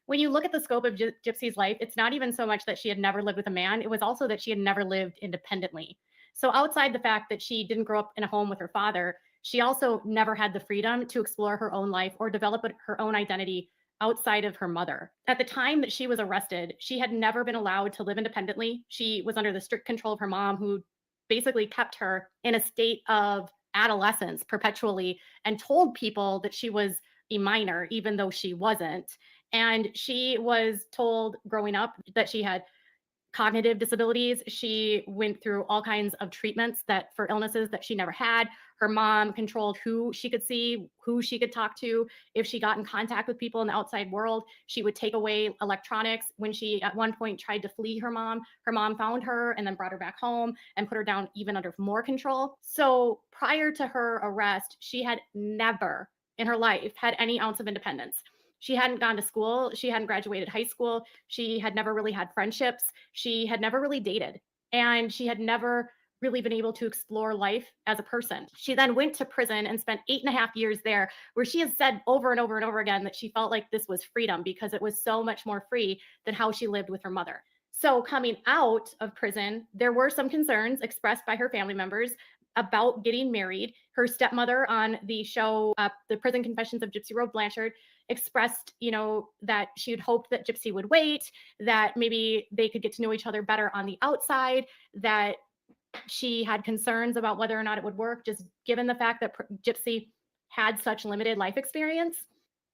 When you look at the scope of Gypsy's life, it's not even so much that she had never lived with a man. It was also that she had never lived independently. So outside the fact that she didn't grow up in a home with her father, she also never had the freedom to explore her own life or develop her own identity outside of her mother. At the time that she was arrested, she had never been allowed to live independently. She was under the strict control of her mom, who basically kept her in a state of adolescence perpetually and told people that she was a minor, even though she wasn't. And she was told growing up that she had cognitive disabilities. She went through all kinds of treatments that for illnesses that she never had. Her mom controlled who she could see, who she could talk to. If she got in contact with people in the outside world, she would take away electronics. When she at one point tried to flee her mom found her and then brought her back home and put her down even under more control. So prior to her arrest, she had never in her life had any ounce of independence. She hadn't gone to school. She hadn't graduated high school. She had never really had friendships. She had never really dated. And she had never really been able to explore life as a person. She then went to prison and spent 8.5 years there, where she has said over and over and over again that she felt like this was freedom because it was so much more free than how she lived with her mother. So coming out of prison, there were some concerns expressed by her family members about getting married. Her stepmother on the show, The Prison Confessions of Gypsy Rose Blanchard, expressed, that she had hoped that Gypsy would wait, that maybe they could get to know each other better on the outside, that she had concerns about whether or not it would work, just given the fact that Gypsy had such limited life experience.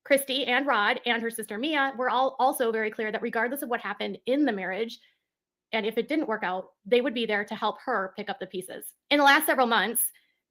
Christy and Rod and her sister Mia were all also very clear that regardless of what happened in the marriage, and if it didn't work out, they would be there to help her pick up the pieces. In the last several months,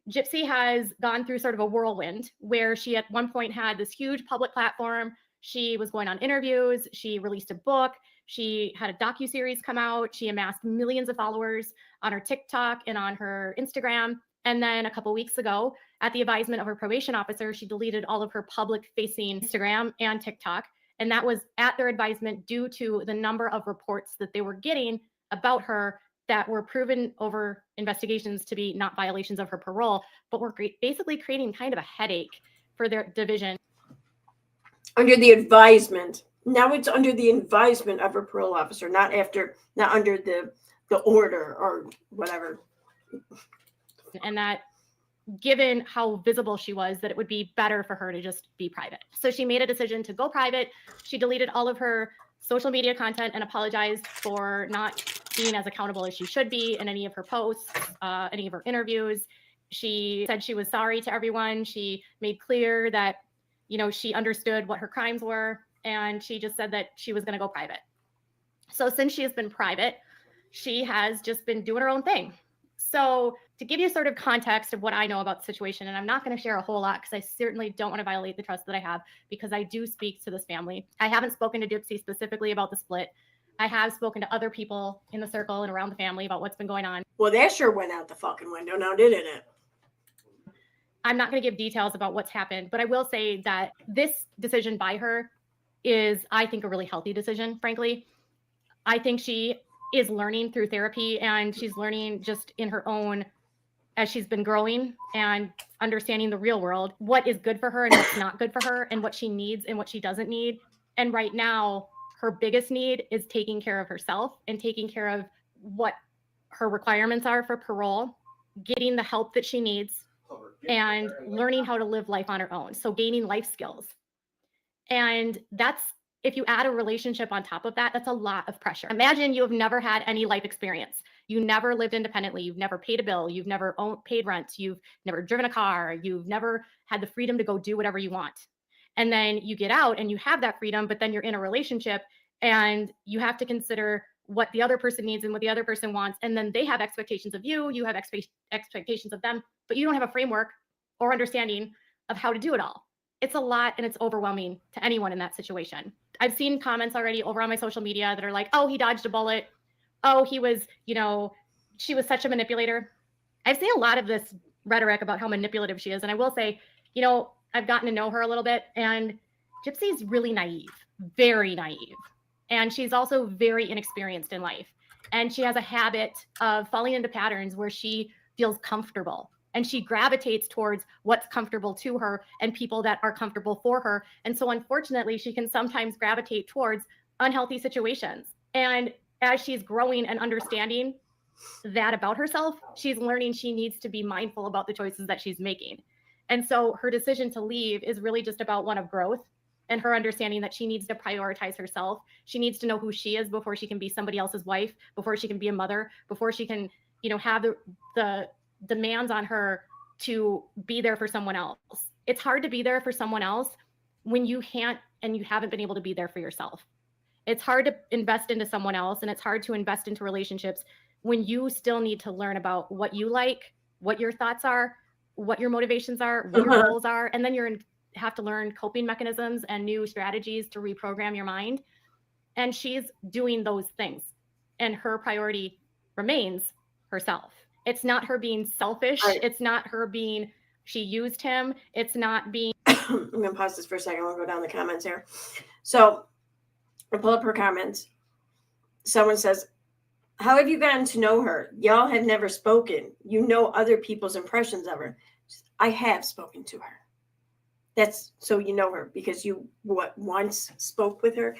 Gypsy has gone through sort of a whirlwind where she at one point had this huge public platform. She was going on interviews. She released a book. She had a docuseries come out. She amassed millions of followers on her TikTok and on her Instagram. And then a couple weeks ago, at the advisement of her probation officer, she deleted all of her public-facing Instagram and TikTok. And that was at their advisement due to the number of reports that they were getting about her that were proven over investigations to be not violations of her parole, but were basically creating kind of a headache for their division. Under the advisement. Now it's under the advisement of her parole officer, not under the order or whatever. And that given how visible she was, that it would be better for her to just be private. So she made a decision to go private. She deleted all of her social media content and apologized for not being as accountable as she should be in any of her posts, any of her interviews. She said she was sorry to everyone. She made clear that, she understood what her crimes were, and she just said that she was going to go private. So since she has been private, she has just been doing her own thing. So to give you sort of context of what I know about the situation, and I'm not going to share a whole lot because I certainly don't want to violate the trust that I have, because I do speak to this family. I haven't spoken to Gypsy specifically about the split. I have spoken to other people in the circle and around the family about what's been going on. Well, that sure went out the fucking window now, didn't it? I'm not going to give details about what's happened, but I will say that this decision by her is, I think, a really healthy decision, frankly. I think she is learning through therapy, and she's learning just in her own, as she's been growing and understanding the real world, what is good for her and what's not good for her, and what she needs and what she doesn't need. And right now, her biggest need is taking care of herself and taking care of what her requirements are for parole, getting the help that she needs, and learning how to live life on her own. So gaining life skills. And that's, if you add a relationship on top of that, that's a lot of pressure. Imagine you have never had any life experience. You never lived independently. You've never paid a bill. You've never paid rent. You've never driven a car. You've never had the freedom to go do whatever you want. And then you get out and you have that freedom, but then you're in a relationship and you have to consider what the other person needs and what the other person wants. And then they have expectations of you. You have expectations of them, but you don't have a framework or understanding of how to do it all. It's a lot, and it's overwhelming to anyone in that situation. I've seen comments already over on my social media that are like, oh, he dodged a bullet. Oh, he was, she was such a manipulator. I've seen a lot of this rhetoric about how manipulative she is. And I will say, I've gotten to know her a little bit, and Gypsy's really naive, very naive. And she's also very inexperienced in life. And she has a habit of falling into patterns where she feels comfortable and she gravitates towards what's comfortable to her and people that are comfortable for her. And so unfortunately, she can sometimes gravitate towards unhealthy situations. And as she's growing and understanding that about herself, she's learning she needs to be mindful about the choices that she's making. And so her decision to leave is really just about one of growth and her understanding that she needs to prioritize herself. She needs to know who she is before she can be somebody else's wife, before she can be a mother, before she can, have the demands on her to be there for someone else. It's hard to be there for someone else when you can't and you haven't been able to be there for yourself. It's hard to invest into someone else, and it's hard to invest into relationships when you still need to learn about what you like, what your thoughts are, what your motivations are, what your goals are, and then have to learn coping mechanisms and new strategies to reprogram your mind. And she's doing those things, and her priority remains herself. It's not her being selfish. It's not her being, she used him. It's not being. I'm going to pause this for a second. We'll go down the comments here. So I pull up her comments. Someone says, how have you gotten to know her? Y'all have never spoken. You know other people's impressions of her. I have spoken to her. That's so you know her because you once spoke with her.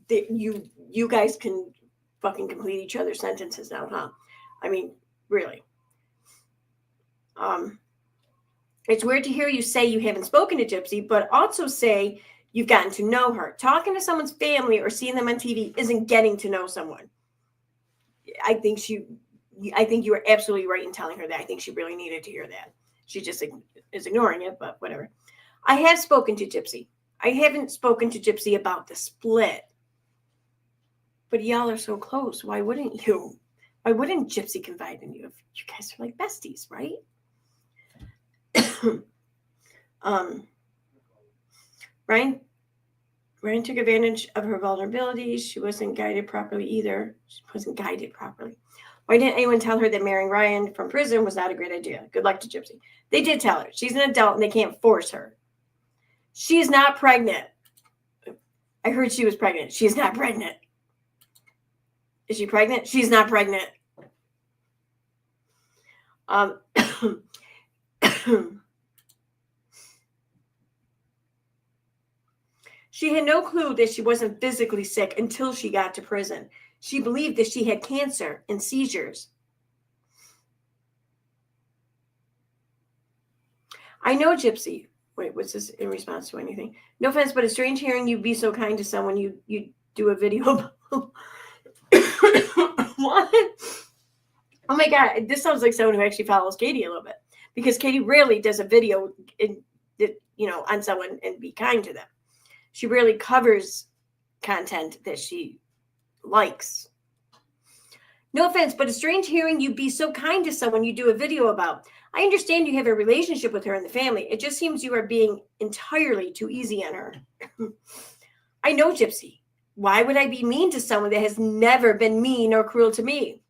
That you guys can fucking complete each other's sentences now, huh? I mean, really. It's weird to hear you say you haven't spoken to Gypsy, but also say you've gotten to know her. Talking to someone's family or seeing them on TV isn't getting to know someone. I think you were absolutely right in telling her that. I think she really needed to hear that. She just is ignoring it, but whatever. I have spoken to Gypsy. I haven't spoken to Gypsy about the split. But y'all are so close. Why wouldn't you? Why wouldn't Gypsy confide in you if you guys are like besties, right? Ryan took advantage of her vulnerabilities. She wasn't guided properly either. Why didn't anyone tell her that marrying Ryan from prison was not a great idea? Good luck to Gypsy. They did tell her. She's an adult and they can't force her. She is not pregnant. I heard she was pregnant. She is not pregnant. Is she pregnant? She's not pregnant. She had no clue that she wasn't physically sick until she got to prison. She believed that she had cancer and seizures. I know Gypsy. Wait, what's this in response to anything? No offense, but it's strange hearing you be so kind to someone you do a video about. What? Oh my God, this sounds like someone who actually follows Katie a little bit. Because Katie rarely does a video on someone and be kind to them. She rarely covers content that she likes. No offense, but it's strange hearing you be so kind to someone you do a video about. I understand you have a relationship with her and the family. It just seems you are being entirely too easy on her. I know Gypsy. Why would I be mean to someone that has never been mean or cruel to me?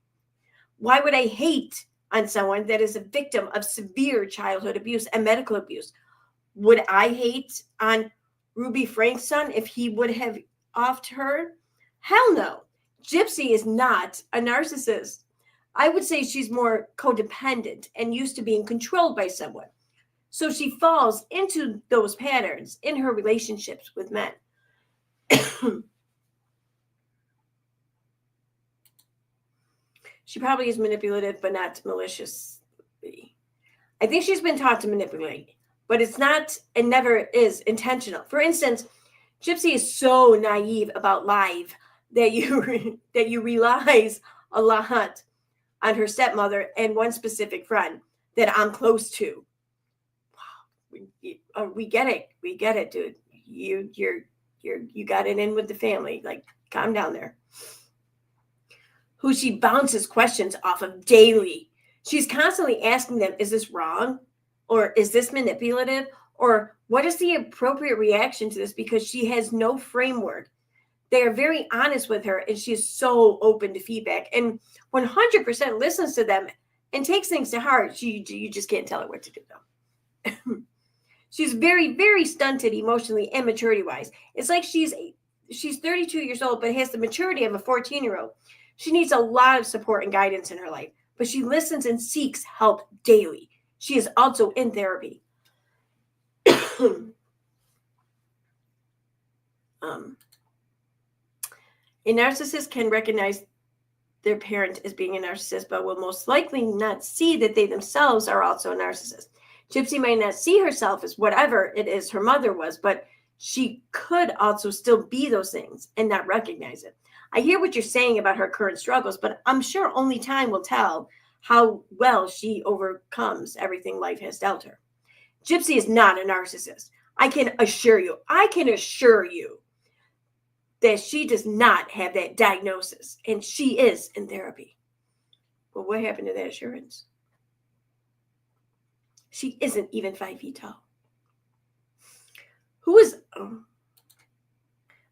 Why would I hate on someone that is a victim of severe childhood abuse and medical abuse? Would I hate on Ruby Frank's son if he would have offed her? Hell no. Gypsy is not a narcissist. I would say she's more codependent and used to being controlled by someone. So she falls into those patterns in her relationships with men. She probably is manipulative, but not maliciously. I think she's been taught to manipulate, but it's not and never is intentional. For instance, Gypsy is so naive about life that you relies a lot on her stepmother and one specific friend that I'm close to. Wow, we get it. We get it, dude. You got it in with the family. Like, calm down there. Who she bounces questions off of daily. She's constantly asking them, is this wrong? Or is this manipulative? Or what is the appropriate reaction to this? Because she has no framework. They are very honest with her, and she is so open to feedback and 100% listens to them and takes things to heart. You just can't tell her what to do, though. She's very, very stunted emotionally and maturity-wise. It's like she's 32 years old, but has the maturity of a 14-year-old. She needs a lot of support and guidance in her life, but she listens and seeks help daily. She is also in therapy. A narcissist can recognize their parent as being a narcissist, but will most likely not see that they themselves are also a narcissist. Gypsy might not see herself as whatever it is her mother was, but she could also still be those things and not recognize it. I hear what you're saying about her current struggles, but I'm sure only time will tell how well she overcomes everything life has dealt her. Gypsy is not a narcissist. I can assure you that she does not have that diagnosis, and she is in therapy. But what happened to that assurance? She isn't even 5 feet tall.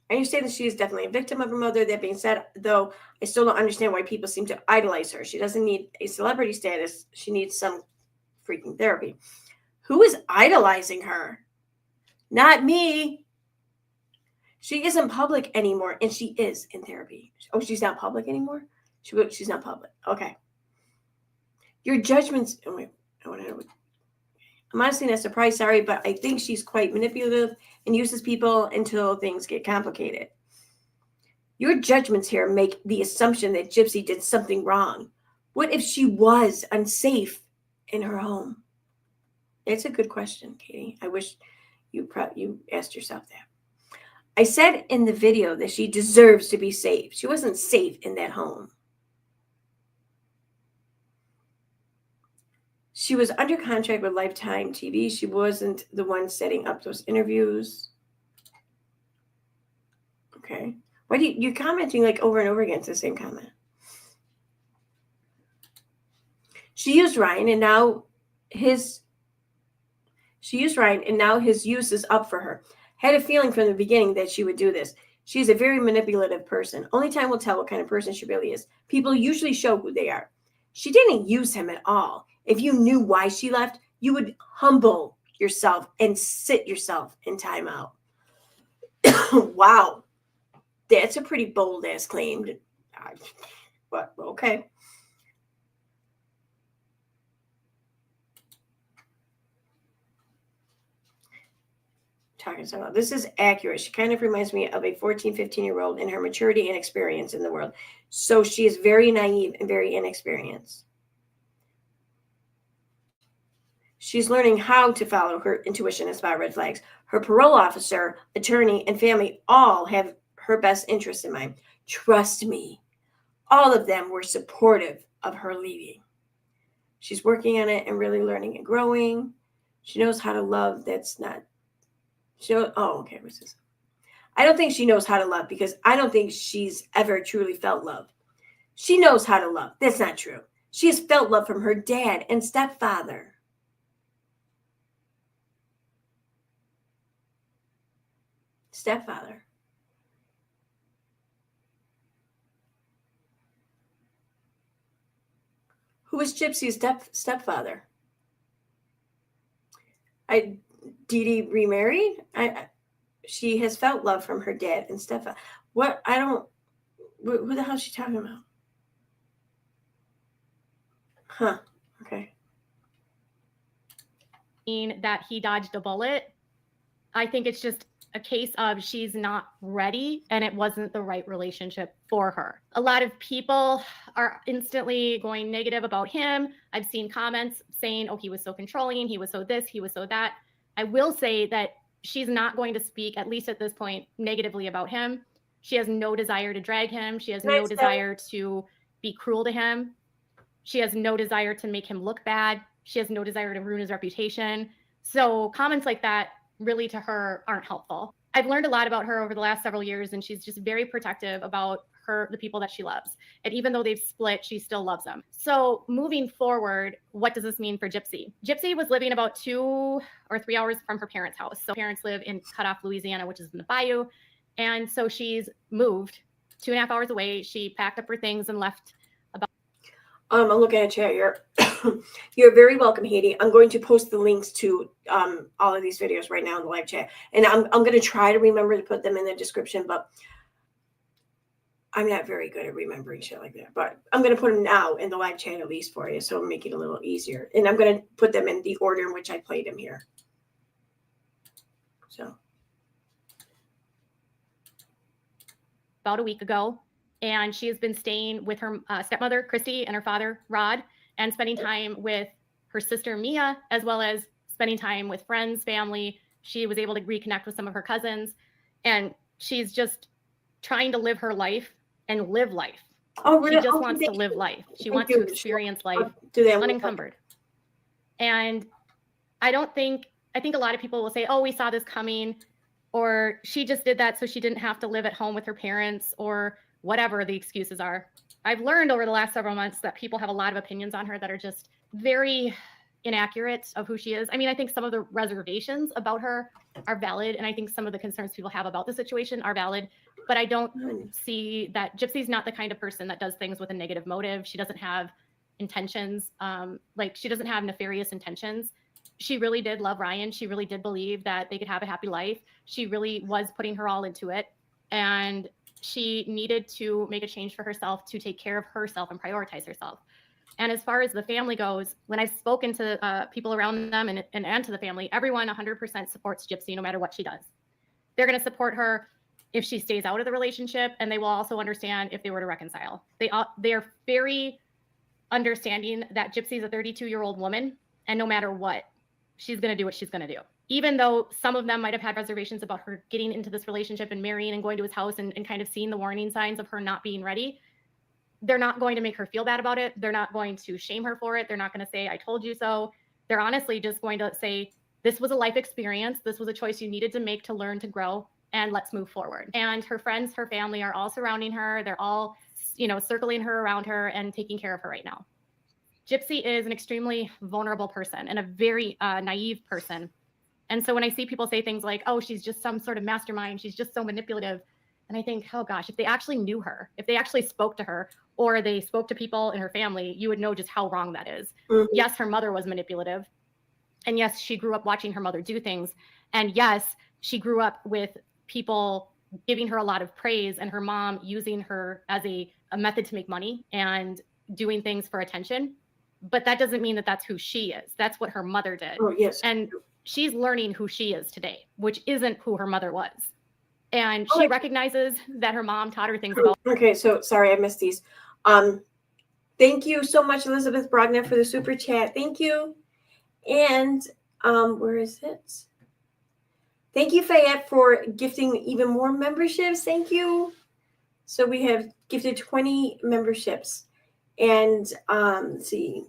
I understand that she is definitely a victim of her mother. That being said, though, I still don't understand why people seem to idolize her. She doesn't need a celebrity status. She needs some freaking therapy. Who is idolizing her? Not me. She isn't public anymore, and she is in therapy. Oh, she's not public anymore? She's not public. Okay. Your judgments... Oh, wait. I'm honestly not surprised, sorry, but I think she's quite manipulative and uses people until things get complicated. Your judgments here make the assumption that Gypsy did something wrong. What if she was unsafe in her home? It's a good question, Katie. I wish you asked yourself that. I said in the video that she deserves to be safe. She wasn't safe in that home. She was under contract with Lifetime TV. She wasn't the one setting up those interviews. Okay. Why do you're commenting like over and over again? It's the same comment. She used Ryan and now his use is up for her. Had a feeling from the beginning that she would do this. She's a very manipulative person. Only time will tell what kind of person she really is. People usually show who they are. She didn't use him at all. If you knew why she left, you would humble yourself and sit yourself in timeout. Wow. That's a pretty bold ass claim. But okay. This is accurate. She kind of reminds me of a 14, 15-year-old in her maturity and experience in the world. So she is very naive and very inexperienced. She's learning how to follow her intuition and spot red flags. Her parole officer, attorney, and family all have her best interests in mind. Trust me, all of them were supportive of her leaving. She's working on it and really learning and growing. She knows how to love. That's not... okay. What's this? I don't think she knows how to love because I don't think she's ever truly felt love. She knows how to love. That's not true. She has felt love from her dad and stepfather. Stepfather. Who was Gypsy's stepfather? Dee Dee remarried? She has felt love from her dad and stepfather. What? Who the hell is she talking about? Huh. Okay. That he dodged a bullet. I think it's just a case of she's not ready and it wasn't the right relationship for her. A lot of people are instantly going negative about him. I've seen comments saying, oh, he was so controlling, he was so this, he was so that. I will say that she's not going to speak, at least at this point, negatively about him. She has no desire to drag him. She has no desire to be cruel to him. She has no desire to make him look bad. She has no desire to ruin his reputation. So comments like that really to her aren't helpful. I've learned a lot about her over the last several years, and she's just very protective about the people that she loves. And even though they've split, she still loves them. So moving forward, what does this mean for Gypsy? Gypsy was living about 2 or 3 hours from her parents' house. So parents live in Cutoff, Louisiana, which is in the bayou. And so she's moved 2.5 hours away. She packed up her things and left. I'm looking at chat here. You're very welcome, Haiti. I'm going to post the links to all of these videos right now in the live chat. And I'm going to try to remember to put them in the description. But I'm not very good at remembering shit like that, but I'm going to put them now in the live chat at least for you, so it'll make it a little easier. And I'm going to put them in the order in which I played them here. So. About a week ago, and she has been staying with her stepmother, Christy, and her father, Rod, and spending time with her sister, Mia, as well as spending time with friends, family. She was able to reconnect with some of her cousins, and she's just trying to live her life and live life. Oh, really? She just wants to live life. She wants to experience life unencumbered. And I think a lot of people will say, oh, we saw this coming, or she just did that so she didn't have to live at home with her parents, or whatever the excuses are. I've learned over the last several months that people have a lot of opinions on her that are just very inaccurate of who she is. I mean, I think some of the reservations about her are valid, and I think some of the concerns people have about the situation are valid, but I don't see that Gypsy's not the kind of person that does things with a negative motive. She doesn't have intentions, she doesn't have nefarious intentions. She really did love Ryan. She really did believe that they could have a happy life. She really was putting her all into it, and she needed to make a change for herself to take care of herself and prioritize herself. And as far as the family goes, when I've spoken to people around them and to the family, everyone 100% supports Gypsy no matter what she does. They're going to support her if she stays out of the relationship, and they will also understand if they were to reconcile. They are very understanding that Gypsy's a 32-year-old woman, and no matter what, she's going to do what she's going to do. Even though some of them might have had reservations about her getting into this relationship and marrying and going to his house and kind of seeing the warning signs of her not being ready, they're not going to make her feel bad about it. They're not going to shame her for it. They're not going to say, I told you so. They're honestly just going to say, this was a life experience. This was a choice you needed to make to learn to grow, and let's move forward. And her friends, her family are all surrounding her. They're all, circling her around her and taking care of her right now. Gypsy is an extremely vulnerable person and a very naive person. And so when I see people say things like, oh, she's just some sort of mastermind, she's just so manipulative. And I think, oh gosh, if they actually knew her, if they actually spoke to her, or they spoke to people in her family, you would know just how wrong that is. Mm-hmm. Yes, her mother was manipulative. And yes, she grew up watching her mother do things. And yes, she grew up with people giving her a lot of praise and her mom using her as a method to make money and doing things for attention. But that doesn't mean that that's who she is. That's what her mother did. Oh, yes. And she's learning who she is today, which isn't who her mother was. And she recognizes that her mom taught her things about. Okay, so sorry, I missed these. Thank you so much, Elizabeth Brogner, for the super chat. Thank you. And where is it? Thank you, Fayette, for gifting even more memberships. Thank you. So we have gifted 20 memberships. And let's see.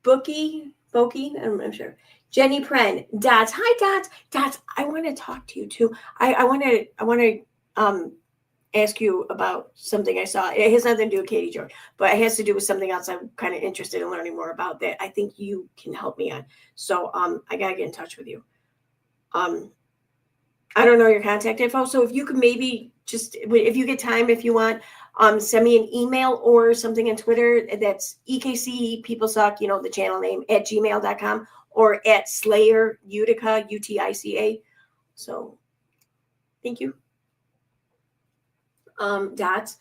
Bokey, I'm not sure. Jenny Pren, Dots. Hi, Dots. Dots, I want to talk to you too. I want to ask you about something I saw. It has nothing to do with Katie George, but it has to do with something else I'm kind of interested in learning more about that I think you can help me on. So I gotta get in touch with you. I don't know your contact info, so if you could maybe just, if you get time, if you want, send me an email or something on Twitter. That's EKCPeopleSuck, the channel name, at gmail.com, or at Slayer Utica, UTICA. So thank you. Dots.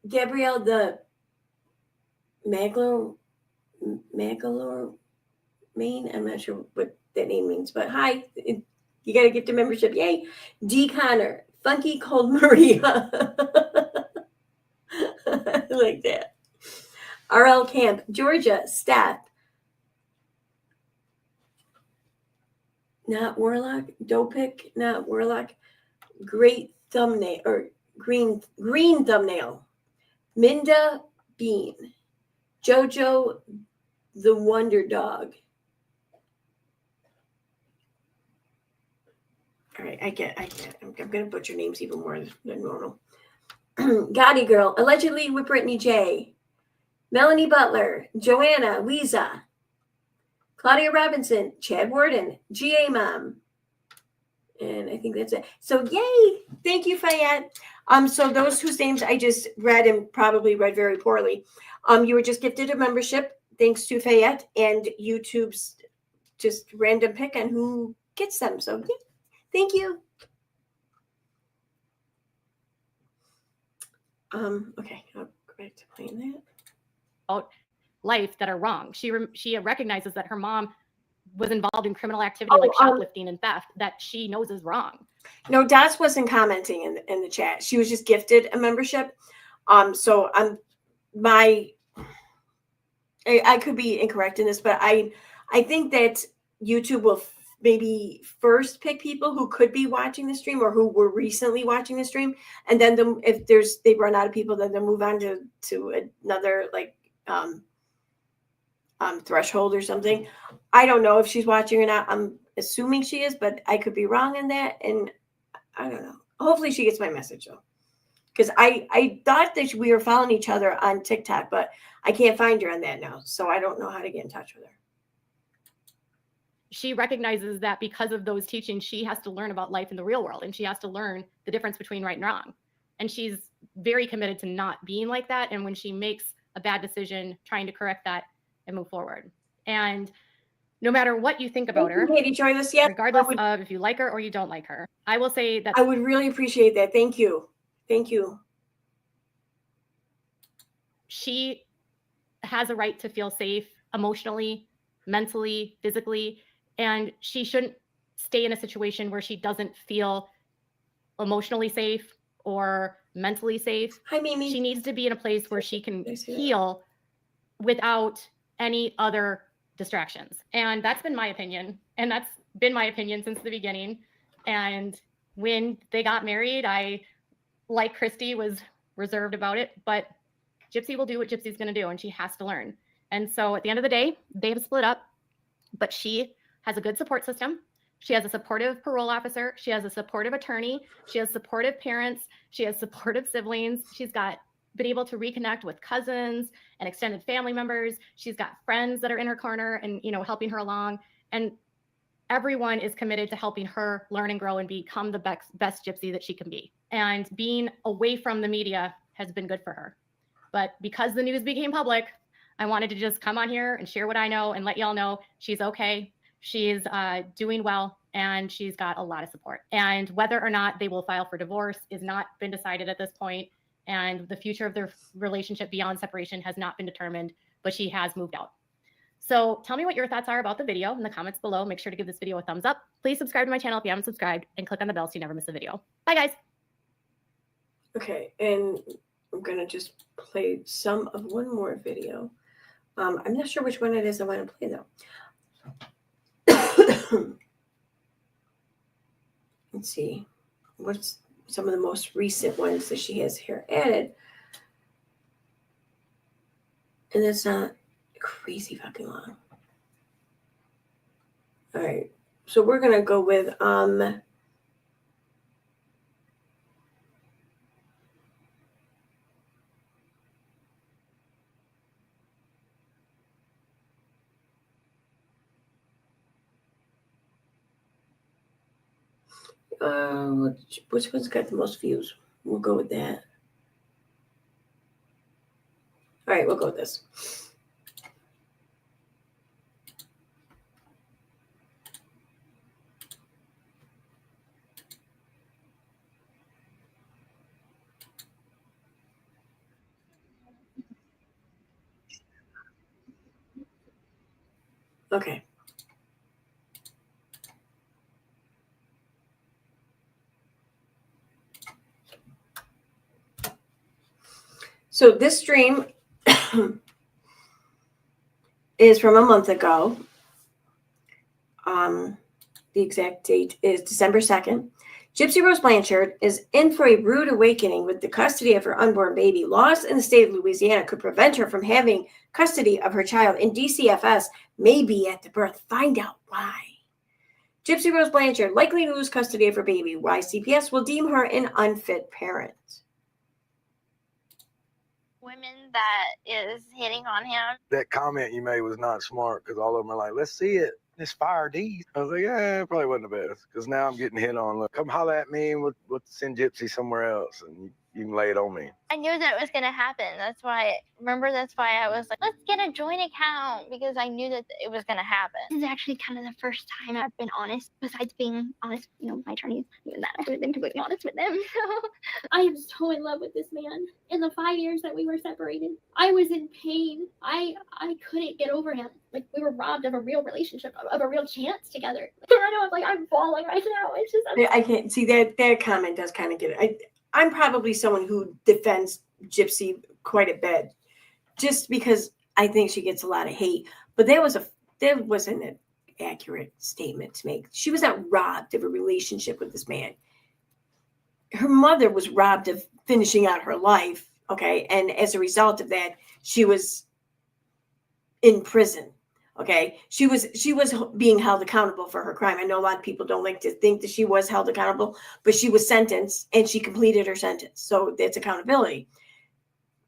Gabrielle, the Maglor Maine. I'm not sure what that name means, but hi. You got to get the membership. Yay. D. Connor. Funky Cold Maria. I like that. RL Camp. Georgia. Steph. Not Warlock. Dopic. Not Warlock. Great thumbnail. Or green thumbnail. Minda Bean. Jojo the Wonder Dog. All right, I get. I'm going to butcher names even more than normal. Gotti Girl, allegedly with Brittany J. Melanie Butler, Joanna, Weeza, Claudia Robinson, Chad Warden, GA Mom. And I think that's it. So yay! Thank you, Fayette. So those whose names I just read and probably read very poorly, you were just gifted a membership thanks to Fayette and YouTube's just random pick on who gets them. So yeah. Thank you. Okay, I'll go back to playing that. About life that are wrong. She recognizes that her mom was involved in criminal activity like shoplifting and theft that she knows is wrong. No, Dots wasn't commenting in the chat. She was just gifted a membership. So I could be incorrect in this, but I think that YouTube will maybe first pick people who could be watching the stream or who were recently watching the stream, and then if they run out of people, then they'll move on to another like threshold or something. I don't know if she's watching or not. I'm assuming she is, but I could be wrong in that, and I don't know. Hopefully she gets my message though, because I thought that we were following each other on TikTok, but I can't find her on that now, so I don't know how to get in touch with her. She recognizes that because of those teachings, she has to learn about life in the real world, and she has to learn the difference between right and wrong. And she's very committed to not being like that. And when she makes a bad decision, trying to correct that and move forward. And no matter what you think about her, Katie, join us yet? regardless of if you like her or you don't like her, I will say that I would really appreciate that. Thank you. Thank you. She has a right to feel safe emotionally, mentally, physically, and she shouldn't stay in a situation where she doesn't feel emotionally safe or mentally safe. Hi, Mimi. She needs to be in a place where she can heal without any other distractions. And that's been my opinion. And that's been my opinion since the beginning. And when they got married, I, like Christy, was reserved about it. But Gypsy will do what Gypsy's going to do, and she has to learn. And so at the end of the day, they have split up, but she has a good support system. She has a supportive parole officer. She has a supportive attorney. She has supportive parents. She has supportive siblings. She's been able to reconnect with cousins and extended family members. She's got friends that are in her corner and, helping her along. And everyone is committed to helping her learn and grow and become the best Gypsy that she can be. And being away from the media has been good for her. But because the news became public, I wanted to just come on here and share what I know and let y'all know she's okay. She's doing well, and she's got a lot of support. And whether or not they will file for divorce is not been decided at this point. And the future of their relationship beyond separation has not been determined, but she has moved out. So tell me what your thoughts are about the video in the comments below. Make sure to give this video a thumbs up. Please subscribe to my channel if you haven't subscribed, and click on the bell so you never miss a video. Bye, guys. Okay, and I'm going to just play some of one more video. I'm not sure which one it is I want to play, though. Let's see. What's some of the most recent ones that she has here added? And it's not crazy fucking long. All right. So we're going to go with... which one's got the most views? We'll go with that. All right, we'll go with this. Okay. So this stream is from a month ago. The exact date is December 2nd. Gypsy Rose Blanchard is in for a rude awakening with the custody of her unborn baby. Laws in the state of Louisiana could prevent her from having custody of her child, and DCFS may be at the birth. Find out why. Gypsy Rose Blanchard likely to lose custody of her baby. Why CPS will deem her an unfit parent. Women that is hitting on him. That comment you made was not smart because all of them are like, let's see it. It's fire D. I was like, yeah, it probably wasn't the best because now I'm getting hit on. Look, come holler at me and we'll send Gypsy somewhere else. And you can lay it on me. I knew that it was gonna happen. That's why I was like, let's get a joint account, because I knew that it was gonna happen. This is actually kind of the first time I've been honest, besides being honest, my attorneys, even that I haven't been completely honest with them. So I am so in love with this man. In the 5 years that we were separated, I was in pain. I couldn't get over him. Like, we were robbed of a real relationship, of a real chance together. I know, like, I'm falling right now. It's just I can't see that comment does kind of get it. I'm probably someone who defends Gypsy quite a bit, just because I think she gets a lot of hate. But there wasn't an accurate statement to make. She was not robbed of a relationship with this man. Her mother was robbed of finishing out her life, okay? And as a result of that, she was in prison, okay? She was being held accountable for her crime. I know a lot of people don't like to think that she was held accountable, but she was sentenced and she completed her sentence. So that's accountability.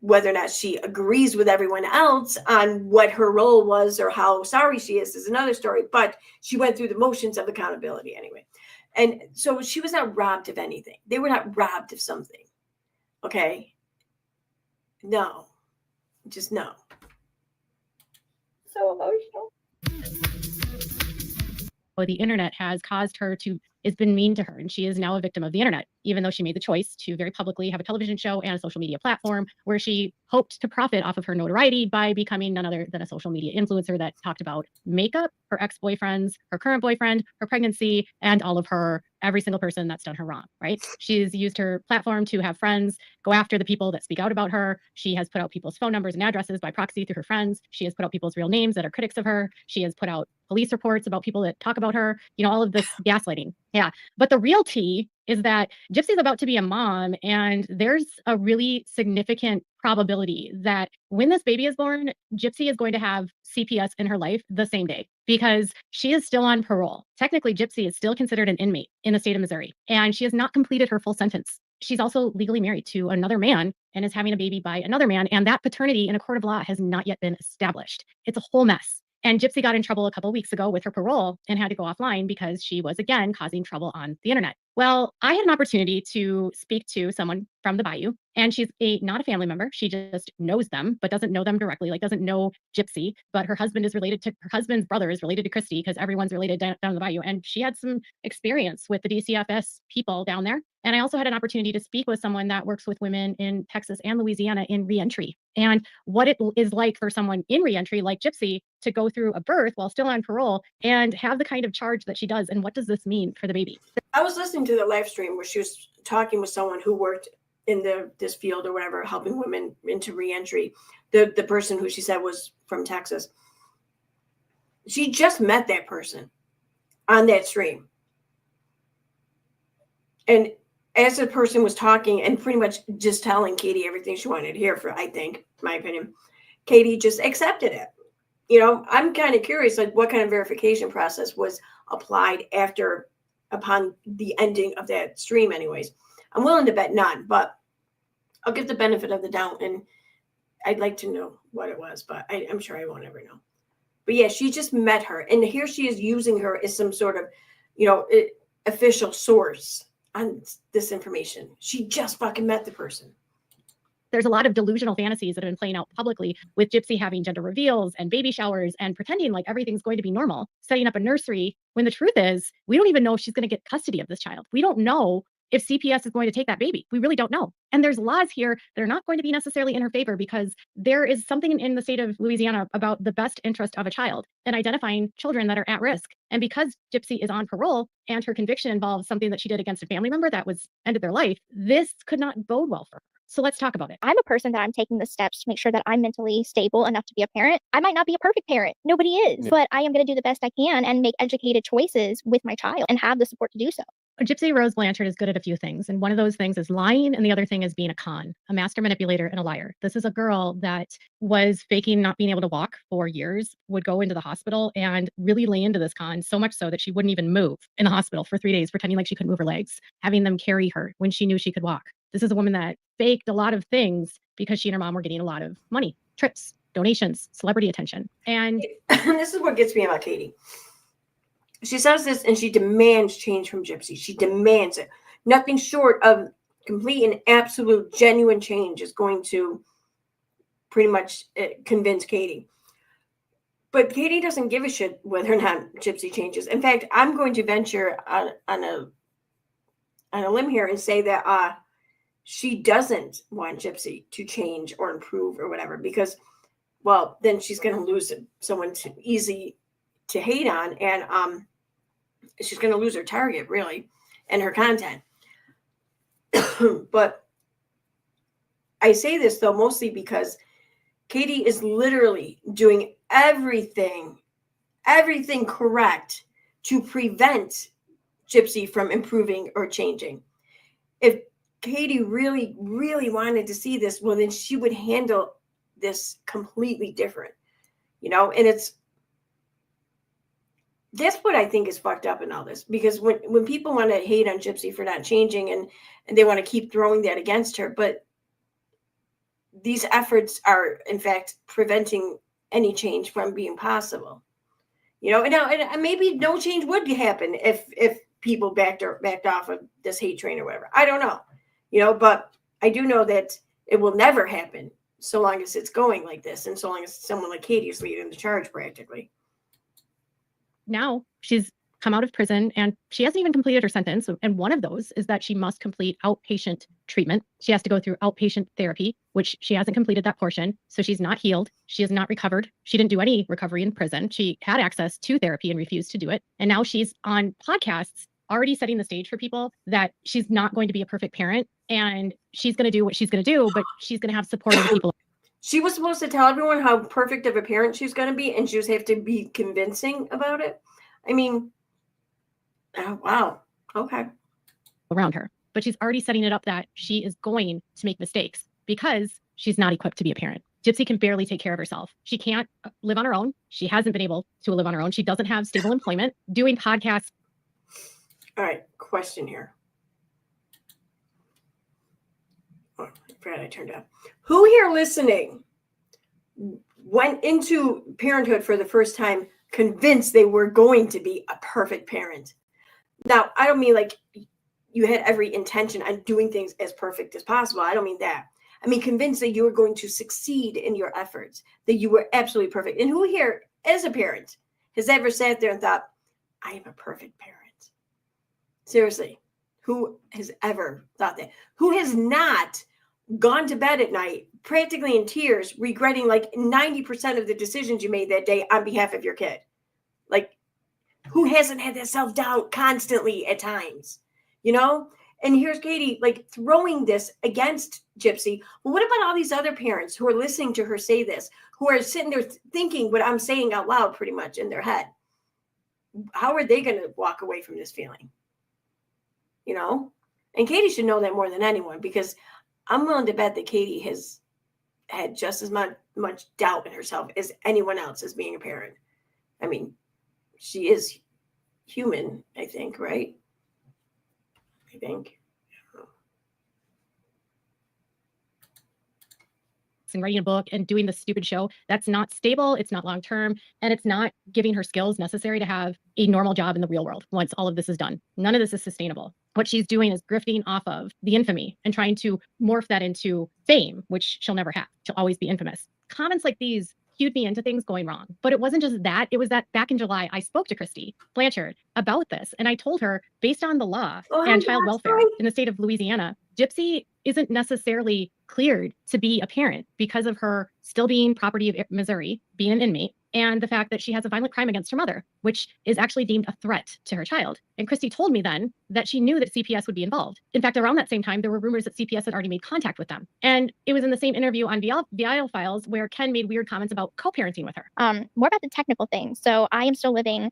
Whether or not she agrees with everyone else on what her role was or how sorry she is another story, but she went through the motions of accountability anyway. And so she was not robbed of anything. They were not robbed of something. Okay? No. Just no. so emotional. The internet has caused her it's been mean to her, and she is now a victim of the internet, even though she made the choice to very publicly have a television show and a social media platform where she hoped to profit off of her notoriety by becoming none other than a social media influencer that talked about makeup, her ex-boyfriends, her current boyfriend, her pregnancy, and all of every single person that's done her wrong, right? She's used her platform to have friends go after the people that speak out about her. She has put out people's phone numbers and addresses by proxy through her friends. She has put out people's real names that are critics of her. She has put out police reports about people that talk about her, all of this gaslighting. Yeah. But the real tea is that Gypsy's about to be a mom, and there's a really significant probability that when this baby is born, Gypsy is going to have CPS in her life the same day, because she is still on parole. Technically, Gypsy is still considered an inmate in the state of Missouri, and she has not completed her full sentence. She's also legally married to another man and is having a baby by another man, and that paternity in a court of law has not yet been established. It's a whole mess. And Gypsy got in trouble a couple of weeks ago with her parole and had to go offline because she was, again, causing trouble on the internet. Well, I had an opportunity to speak to someone from the Bayou, and she's not a family member. She just knows them, but doesn't know them directly, doesn't know Gypsy, but her husband's brother is related to Christy, because everyone's related down in the Bayou. And she had some experience with the DCFS people down there. And I also had an opportunity to speak with someone that works with women in Texas and Louisiana in reentry, and what it is like for someone in reentry like Gypsy to go through a birth while still on parole and have the kind of charge that she does. And what does this mean for the baby? I was listening to the live stream where she was talking with someone who worked in this field or whatever, helping women into reentry. The person who she said was from Texas. She just met that person on that stream. And as the person was talking and pretty much just telling Katie everything she wanted to hear, for, I think, my opinion, Katie just accepted it. I'm kind of curious, like, what kind of verification process was applied upon the ending of that stream anyways. I'm willing to bet none, but I'll give the benefit of the doubt, and I'd like to know what it was, but I'm sure I won't ever know. But yeah, she just met her, and here she is using her as some sort of, official source on this information. She just fucking met the person. There's a lot of delusional fantasies that have been playing out publicly with Gypsy having gender reveals and baby showers and pretending like everything's going to be normal, setting up a nursery, when the truth is we don't even know if she's going to get custody of this child. We don't know if CPS is going to take that baby. We really don't know. And there's laws here that are not going to be necessarily in her favor, because there is something in the state of Louisiana about the best interest of a child and identifying children that are at risk. And because Gypsy is on parole and her conviction involves something that she did against a family member that ended their life, this could not bode well for her. So let's talk about it. I'm a person that I'm taking the steps to make sure that I'm mentally stable enough to be a parent. I might not be a perfect parent. Nobody is. But I am going to do the best I can and make educated choices with my child and have the support to do so. Gypsy Rose Blanchard is good at a few things. And one of those things is lying. And the other thing is being a con, a master manipulator, and a liar. This is a girl that was faking not being able to walk for years, would go into the hospital and really lay into this con, so much so that she wouldn't even move in the hospital for 3 days, pretending like she couldn't move her legs, having them carry her when she knew she could walk. This is a woman that faked a lot of things because she and her mom were getting a lot of money, trips, donations, celebrity attention. And this is what gets me about Katie. She says this and she demands change from Gypsy. She demands it. Nothing short of complete and absolute genuine change is going to pretty much convince Katie. But Katie doesn't give a shit whether or not Gypsy changes. In fact, I'm going to venture on a limb here and say that she doesn't want Gypsy to change or improve or whatever, because, well, then she's going to lose someone easy to hate on, and she's going to lose her target, really, and her content. But I say this, though, mostly because Katie is literally doing everything correct to prevent Gypsy from improving or changing. If Katie really, really wanted to see this, well, then she would handle this completely different, and that's what I think is fucked up in all this, because when people want to hate on Gypsy for not changing and they want to keep throwing that against her, but these efforts are in fact preventing any change from being possible, and maybe no change would happen if people backed off of this hate train or whatever. I don't know, but I do know that it will never happen so long as it's going like this, and so long as someone like Katie is leading the charge practically. Now she's come out of prison and she hasn't even completed her sentence. And one of those is that she must complete outpatient treatment. She has to go through outpatient therapy, which she hasn't completed that portion. So she's not healed. She is not recovered. She didn't do any recovery in prison. She had access to therapy and refused to do it. And now she's on podcasts already setting the stage for people that she's not going to be a perfect parent and she's going to do what she's going to do, but she's going to have support of the people. She was supposed to tell everyone how perfect of a parent she's going to be, and she was have to be convincing about it. I mean, oh, wow. Okay. Around her. But she's already setting it up that she is going to make mistakes because she's not equipped to be a parent. Gypsy can barely take care of herself. She can't live on her own. She hasn't been able to live on her own. She doesn't have stable employment. Doing podcasts. All right. Question here. Oh, I forgot I turned up. Who here listening went into parenthood for the first time convinced they were going to be a perfect parent? Now, I don't mean like you had every intention on doing things as perfect as possible. I don't mean that. I mean convinced that you were going to succeed in your efforts, that you were absolutely perfect. And who here, as a parent, has ever sat there and thought, I am a perfect parent? Seriously, who has ever thought that? Who has not gone to bed at night practically in tears, regretting like 90% of the decisions you made that day on behalf of your kid? Like, who hasn't had that self-doubt constantly at times, And here's Katie like throwing this against Gypsy. Well, what about all these other parents who are listening to her say this, who are sitting there thinking what I'm saying out loud pretty much in their head? How are they going to walk away from this feeling? And Katie should know that more than anyone, because I'm willing to bet that Katie has had just as much doubt in herself as anyone else as being a parent. I mean, she is human, I think, right? I think. And writing a book and doing the stupid show, that's not stable, it's not long-term, and it's not giving her skills necessary to have a normal job in the real world once all of this is done. None of this is sustainable. What she's doing is grifting off of the infamy and trying to morph that into fame, which she'll never have. She'll always be infamous. Comments like these cued me into things going wrong. But it wasn't just that. It was that back in July, I spoke to Christy Blanchard about this. And I told her, based on the law and child welfare in the state of Louisiana, Gypsy isn't necessarily cleared to be a parent because of her still being property of Missouri, being an inmate, and the fact that she has a violent crime against her mother, which is actually deemed a threat to her child. And Christy told me then that she knew that CPS would be involved. In fact, around that same time, there were rumors that CPS had already made contact with them. And it was in the same interview on VIL Files where Ken made weird comments about co-parenting with her. More about the technical things. So I am still living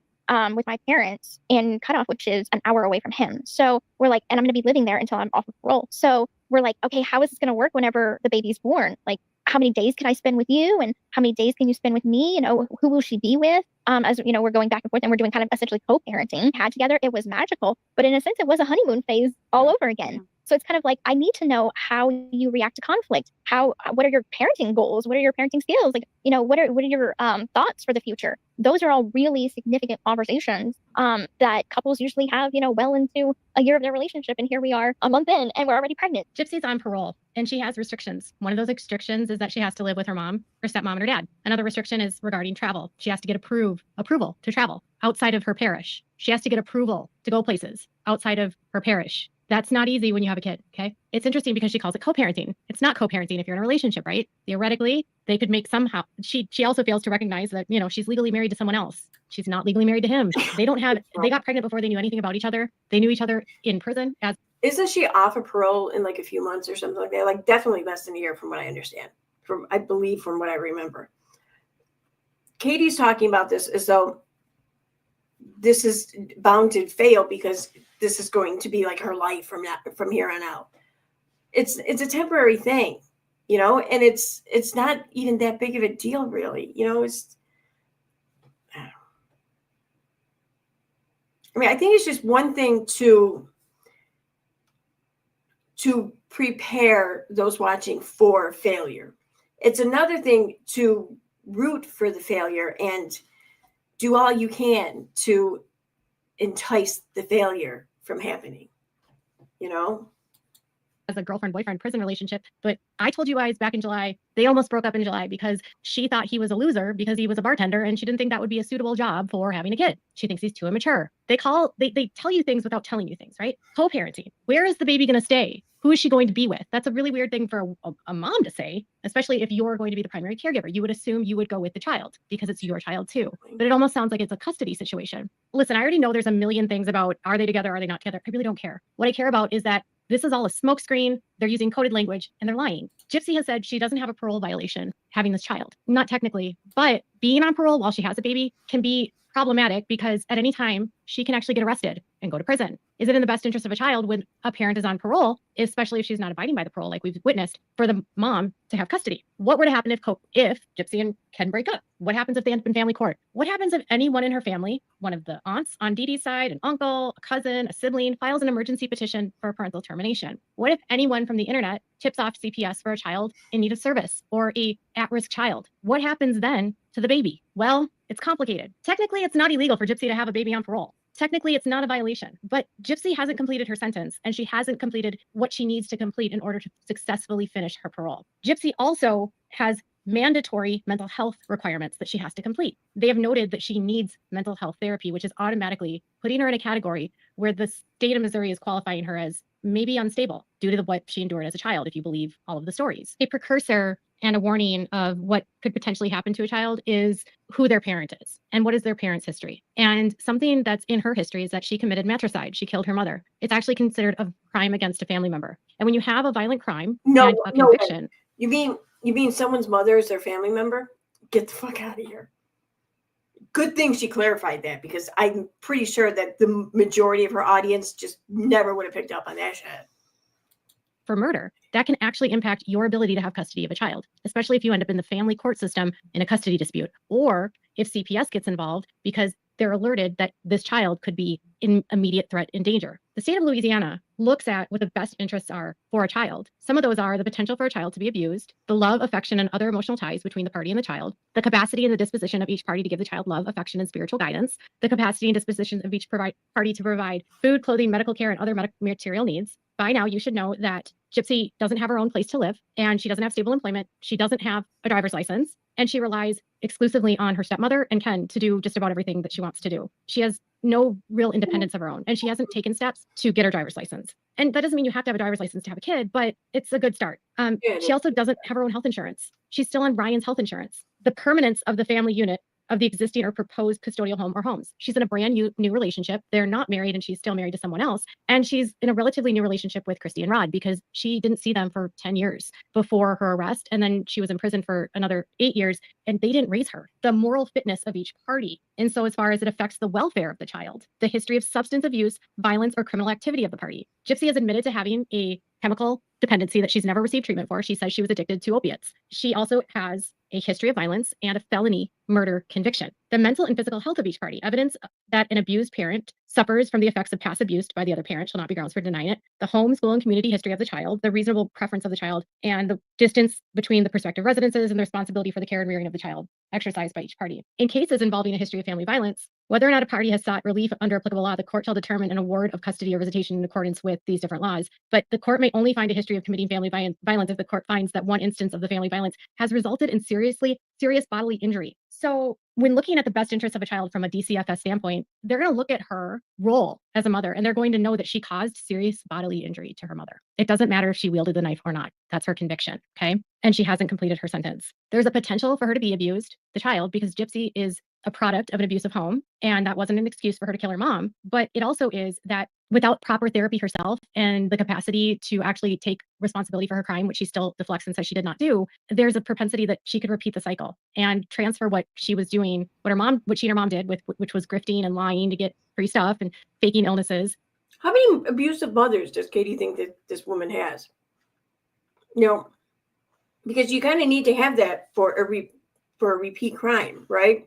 with my parents in Cutoff, which is an hour away from him. So we're like, and I'm going to be living there until I'm off of parole. So we're like, okay, how is this going to work whenever the baby's born? Like, how many days can I spend with you? And how many days can you spend with me? Who will she be with? As we're going back and forth and we're doing kind of essentially co-parenting. Had together, it was magical, but in a sense, it was a honeymoon phase all over again. So it's kind of like, I need to know how you react to conflict. What are your parenting goals? What are your parenting skills? Like, what are your thoughts for the future? Those are all really significant conversations that couples usually have, well into a year of their relationship. And here we are a month in and we're already pregnant. Gypsy's on parole and she has restrictions. One of those restrictions is that she has to live with her mom, her stepmom, and her dad. Another restriction is regarding travel. She has to get approval to travel outside of her parish. She has to get approval to go places outside of her parish. That's not easy when you have a kid, okay? It's interesting because she calls it co-parenting. It's not co-parenting if you're in a relationship, right? Theoretically, they could make somehow. She also fails to recognize that, she's legally married to someone else. She's not legally married to him. They got pregnant before they knew anything about each other. They knew each other in prison. Isn't she off of parole in like a few months or something like that? Like definitely less than a year from what I understand. From what I remember. Katie's talking about this as though this is bound to fail because this is going to be like her life from here on out. It's a temporary thing, and it's not even that big of a deal, really. I think it's just one thing to prepare those watching for failure. It's another thing to root for the failure and do all you can to entice the failure from happening, As a girlfriend-boyfriend prison relationship. But I told you guys back in July, they almost broke up in July because she thought he was a loser because he was a bartender and she didn't think that would be a suitable job for having a kid. She thinks he's too immature. They tell you things without telling you things, right? Co-parenting. Where is the baby going to stay? Who is she going to be with? That's a really weird thing for a mom to say, especially if you're going to be the primary caregiver. You would assume you would go with the child because it's your child too. But it almost sounds like it's a custody situation. Listen, I already know there's a million things about are they together, are they not together? I really don't care. What I care about is that this is all a smokescreen. They're using coded language and they're lying. Gypsy has said she doesn't have a parole violation having this child. Not technically, but being on parole while she has a baby can be problematic because at any time she can actually get arrested and go to prison. Is it in the best interest of a child when a parent is on parole, especially if she's not abiding by the parole like we've witnessed, for the mom to have custody? What were to happen if Gypsy and Ken break up? What happens if they end up in family court? What happens if anyone in her family, one of the aunts on Dee Dee's side, an uncle, a cousin, a sibling, files an emergency petition for parental termination? What if anyone from the internet tips off CPS for a child in need of service or a at-risk child? What happens then to the baby? Well, it's complicated. Technically, it's not illegal for Gypsy to have a baby on parole. Technically, it's not a violation, but Gypsy hasn't completed her sentence and she hasn't completed what she needs to complete in order to successfully finish her parole. Gypsy also has mandatory mental health requirements that she has to complete. They have noted that she needs mental health therapy, which is automatically putting her in a category where the state of Missouri is qualifying her as maybe unstable due to what she endured as a child, if you believe all of the stories. A precursor and a warning of what could potentially happen to a child is who their parent is and what is their parent's history. And something that's in her history is that she committed matricide. She killed her mother. It's actually considered a crime against a family member. And when you have a violent crime and a conviction. You mean someone's mother is their family member? Get the fuck out of here. Good thing she clarified that because I'm pretty sure that the majority of her audience just never would have picked up on that shit. For murder, that can actually impact your ability to have custody of a child, especially if you end up in the family court system in a custody dispute, or if CPS gets involved because they're alerted that this child could be in immediate threat and danger. The state of Louisiana looks at what the best interests are for a child. Some of those are the potential for a child to be abused, the love, affection, and other emotional ties between the party and the child, the capacity and the disposition of each party to give the child love, affection, and spiritual guidance, the capacity and disposition of each party to provide food, clothing, medical care, and other material needs. By now, you should know that Gypsy doesn't have her own place to live, and she doesn't have stable employment. She doesn't have a driver's license, and she relies exclusively on her stepmother and Ken to do just about everything that she wants to do. She has no real independence of her own, and she hasn't taken steps to get her driver's license. And that doesn't mean you have to have a driver's license to have a kid, but it's a good start. She also doesn't have her own health insurance. She's still on Ryan's health insurance. The permanence of the family unit of the existing or proposed custodial home or homes. She's in a brand new relationship. They're not married and she's still married to someone else. And she's in a relatively new relationship with Christy and Rod because she didn't see them for 10 years before her arrest. And then she was in prison for another 8 years and they didn't raise her. The moral fitness of each party. And so as far as it affects the welfare of the child, the history of substance abuse, violence, or criminal activity of the party. Gypsy has admitted to having a chemical dependency that she's never received treatment for. She says she was addicted to opiates. She also has a history of violence and a felony murder conviction. The mental and physical health of each party. Evidence that an abused parent suffers from the effects of past abuse by the other parent shall not be grounds for denying it. The home, school, and community history of the child, the reasonable preference of the child, and the distance between the prospective residences and the responsibility for the care and rearing of the child exercised by each party. In cases involving a history of family violence, whether or not a party has sought relief under applicable law, the court shall determine an award of custody or visitation in accordance with these different laws. But the court may only find a history of committing family violence if the court finds that one instance of the family violence has resulted in serious bodily injury. So when looking at the best interest of a child from a DCFS standpoint, they're going to look at her role as a mother, and they're going to know that she caused serious bodily injury to her mother. It doesn't matter if she wielded the knife or not. That's her conviction, okay? And she hasn't completed her sentence. There's a potential for her to be abused, the child, because Gypsy is a product of an abusive home, and that wasn't an excuse for her to kill her mom. But it also is that without proper therapy herself and the capacity to actually take responsibility for her crime, which she still deflects and says she did not do, there's a propensity that she could repeat the cycle and transfer what she was doing, what she and her mom did, which was grifting and lying to get free stuff and faking illnesses. How many abusive mothers does Katie think that this woman has? Because you kind of need to have that for a repeat crime, right?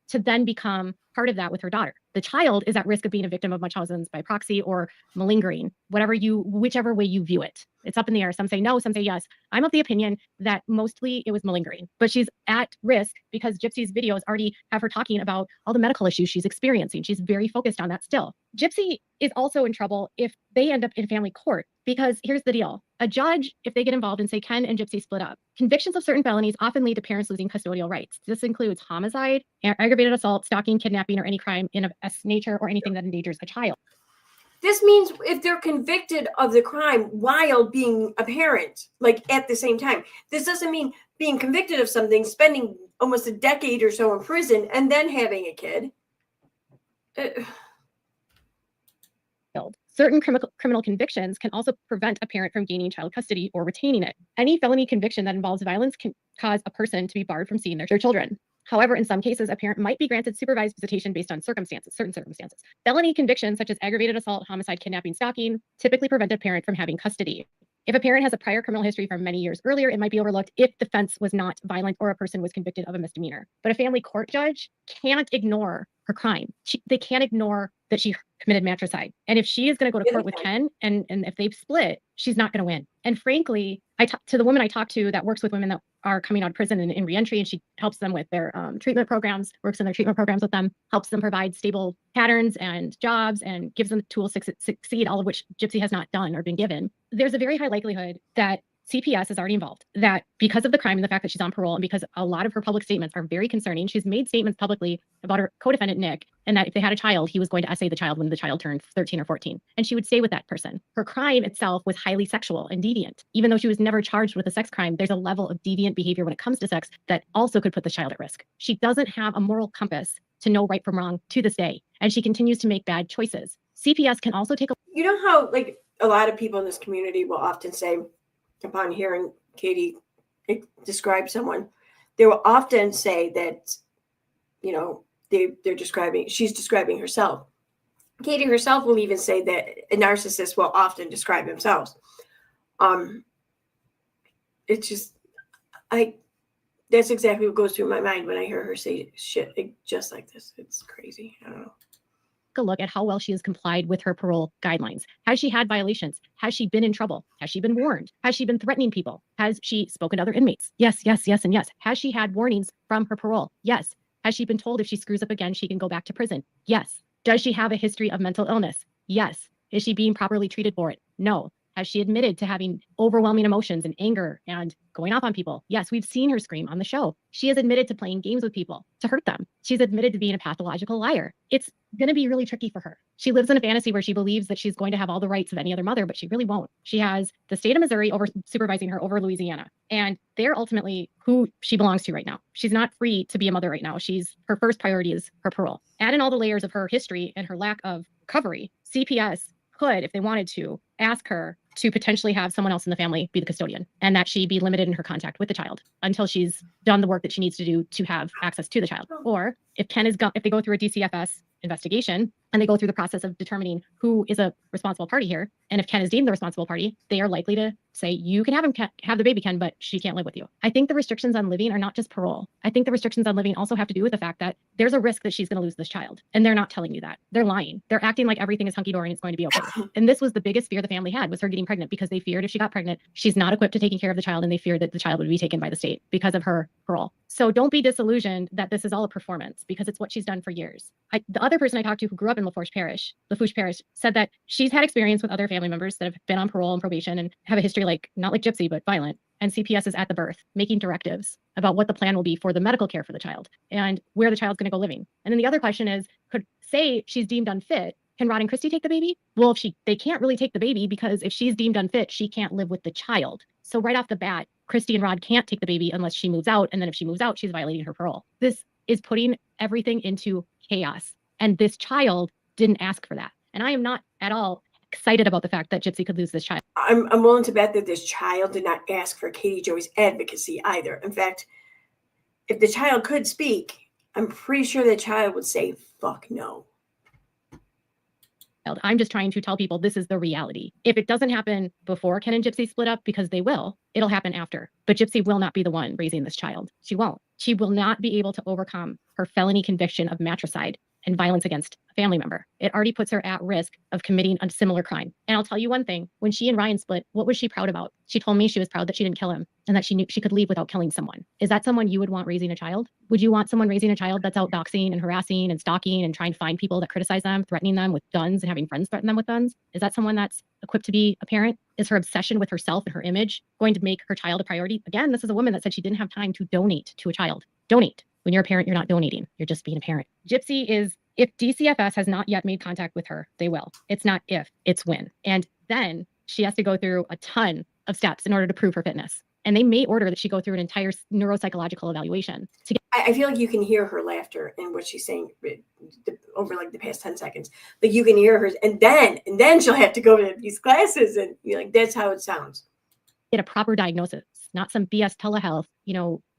To then become part of that with her daughter. The child is at risk of being a victim of Munchausen's by proxy or malingering, whichever way you view it. It's up in the air. Some say no, some say yes. I'm of the opinion that mostly it was malingering, but she's at risk because Gypsy's videos already have her talking about all the medical issues she's experiencing. She's very focused on that still. Gypsy is also in trouble if they end up in family court, because here's the deal. A judge, if they get involved and say Ken and Gypsy split up, convictions of certain felonies often lead to parents losing custodial rights. This includes homicide, aggravated assault, stalking, kidnapping, or any crime in of nature or anything that endangers a child. This means if they're convicted of the crime while being a parent, like at the same time, this doesn't mean being convicted of something, spending almost a decade or so in prison, and then having a kid. Certain criminal convictions can also prevent a parent from gaining child custody or retaining it. Any felony conviction that involves violence can cause a person to be barred from seeing their children. However, in some cases, a parent might be granted supervised visitation based on certain circumstances. Felony convictions such as aggravated assault, homicide, kidnapping, stalking typically prevent a parent from having custody. If a parent has a prior criminal history from many years earlier, it might be overlooked if the offense was not violent or a person was convicted of a misdemeanor. But a family court judge can't ignore her crime. They can't ignore that she committed matricide. And if she is going to go to court with Ken, and if they've split, she's not going to win. And frankly, to the woman I talked to that works with women that are coming out of prison and in reentry, and she helps them with their treatment programs, works in their treatment programs with them, helps them provide stable patterns and jobs, and gives them the tools to succeed, all of which Gypsy has not done or been given. There's a very high likelihood that CPS is already involved, that because of the crime and the fact that she's on parole, and because a lot of her public statements are very concerning, she's made statements publicly about her co-defendant, Nick, and that if they had a child, he was going to essay the child when the child turned 13 or 14. And she would stay with that person. Her crime itself was highly sexual and deviant. Even though she was never charged with a sex crime, there's a level of deviant behavior when it comes to sex that also could put the child at risk. She doesn't have a moral compass to know right from wrong to this day, and she continues to make bad choices. CPS can also take a... You know how, like, a lot of people in this community will often say, upon hearing Katie describe someone, they will often say that, she's describing herself. Katie herself will even say that a narcissist will often describe themselves. It's just, that's exactly what goes through my mind when I hear her say shit just like this. It's crazy. I don't know. A look at how well she has complied with her parole guidelines. Has she had violations? Has she been in trouble? Has she been warned? Has she been threatening people? Has she spoken to other inmates? Yes, yes, yes, and yes. Has she had warnings from her parole? Yes. Has she been told if she screws up again, she can go back to prison? Yes. Does she have a history of mental illness? Yes. Is she being properly treated for it? No. Has she admitted to having overwhelming emotions and anger and going off on people? Yes, we've seen her scream on the show. She has admitted to playing games with people to hurt them. She's admitted to being a pathological liar. It's going to be really tricky for her. She lives in a fantasy where she believes that she's going to have all the rights of any other mother, but she really won't. She has the state of Missouri supervising her over Louisiana, and they're ultimately who she belongs to right now. She's not free to be a mother right now. Her first priority is her parole. Add in all the layers of her history and her lack of recovery. CPS could, if they wanted to, ask her to potentially have someone else in the family be the custodian, and that she be limited in her contact with the child until she's done the work that she needs to do to have access to the child. Or if if they go through a DCFS investigation, and they go through the process of determining who is a responsible party here. And if Ken is deemed the responsible party, they are likely to say, you can have the baby, Ken, but she can't live with you. I think the restrictions on living are not just parole. I think the restrictions on living also have to do with the fact that there's a risk that she's going to lose this child. And they're not telling you that. They're lying. They're acting like everything is hunky-dory and it's going to be okay. And this was the biggest fear the family had, was her getting pregnant, because they feared if she got pregnant, she's not equipped to taking care of the child, and they feared that the child would be taken by the state because of her parole. So don't be disillusioned that this is all a performance, because it's what she's done for years. The other person I talked to who grew up in Lafourche Parish, said that she's had experience with other family members that have been on parole and probation and have a history not like Gypsy, but violent. And CPS is at the birth, making directives about what the plan will be for the medical care for the child and where the child's going to go living. And then the other question is, say she's deemed unfit, can Rod and Christy take the baby? Well, they can't really take the baby, because if she's deemed unfit, she can't live with the child. So right off the bat, Christy and Rod can't take the baby unless she moves out. And then if she moves out, she's violating her parole. This is putting everything into chaos. And this child didn't ask for that. And I am not at all excited about the fact that Gypsy could lose this child. I'm willing to bet that this child did not ask for Katie Joey's advocacy either. In fact, if the child could speak, I'm pretty sure the child would say, fuck no. I'm just trying to tell people this is the reality. If it doesn't happen before Ken and Gypsy split up, because they will, it'll happen after. But Gypsy will not be the one raising this child. She won't. She will not be able to overcome her felony conviction of matricide and violence against a family member. It already puts her at risk of committing a similar crime. And I'll tell you one thing, when she and Ryan split, what was she proud about? She told me she was proud that she didn't kill him and that she knew she could leave without killing someone. Is that someone you would want raising a child? Would you want someone raising a child that's out doxing and harassing and stalking and trying to find people that criticize them, threatening them with guns and having friends threaten them with guns? Is that someone that's equipped to be a parent? Is her obsession with herself and her image going to make her child a priority? Again, this is a woman that said she didn't have time to donate to a child. Donate. When you're a parent, you're not donating. You're just being a parent. Gypsy is, if DCFS has not yet made contact with her, they will. It's not if, it's when. And then she has to go through a ton of steps in order to prove her fitness. And they may order that she go through an entire neuropsychological evaluation. I feel like you can hear her laughter in what she's saying over the past 10 seconds. Like you can hear her, and then she'll have to go to these classes, and that's how it sounds. Get a proper diagnosis, not some BS telehealth,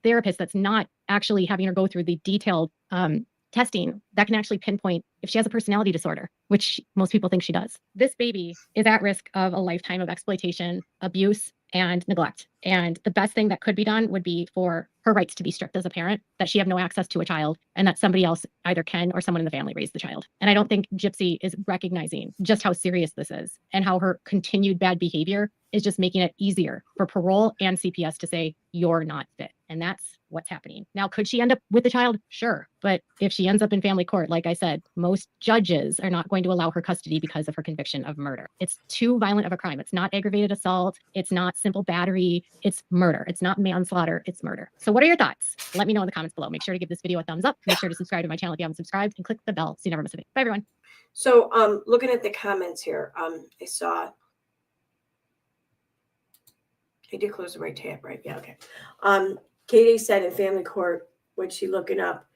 therapist that's not actually having her go through the detailed testing that can actually pinpoint if she has a personality disorder, which most people think she does. This baby is at risk of a lifetime of exploitation, abuse, and neglect. And the best thing that could be done would be for her rights to be stripped as a parent, that she have no access to a child, and that somebody else, either Ken or someone in the family, raise the child. And I don't think Gypsy is recognizing just how serious this is and how her continued bad behavior is just making it easier for parole and CPS to say, you're not fit. And that's what's happening. Now, could she end up with the child? Sure. But if she ends up in family court, like I said, most judges are not going to allow her custody because of her conviction of murder. It's too violent of a crime. It's not aggravated assault. It's not simple battery. It's murder. It's not manslaughter. It's murder. So what are your thoughts? Let me know in the comments below. Make sure to give this video a thumbs up. Make sure to subscribe to my channel if you haven't subscribed, and click the bell so you never miss a video. Bye, everyone. So looking at the comments here, I saw, I did close the right tab, right? Yeah, okay. Katie said in family court, what she looking up,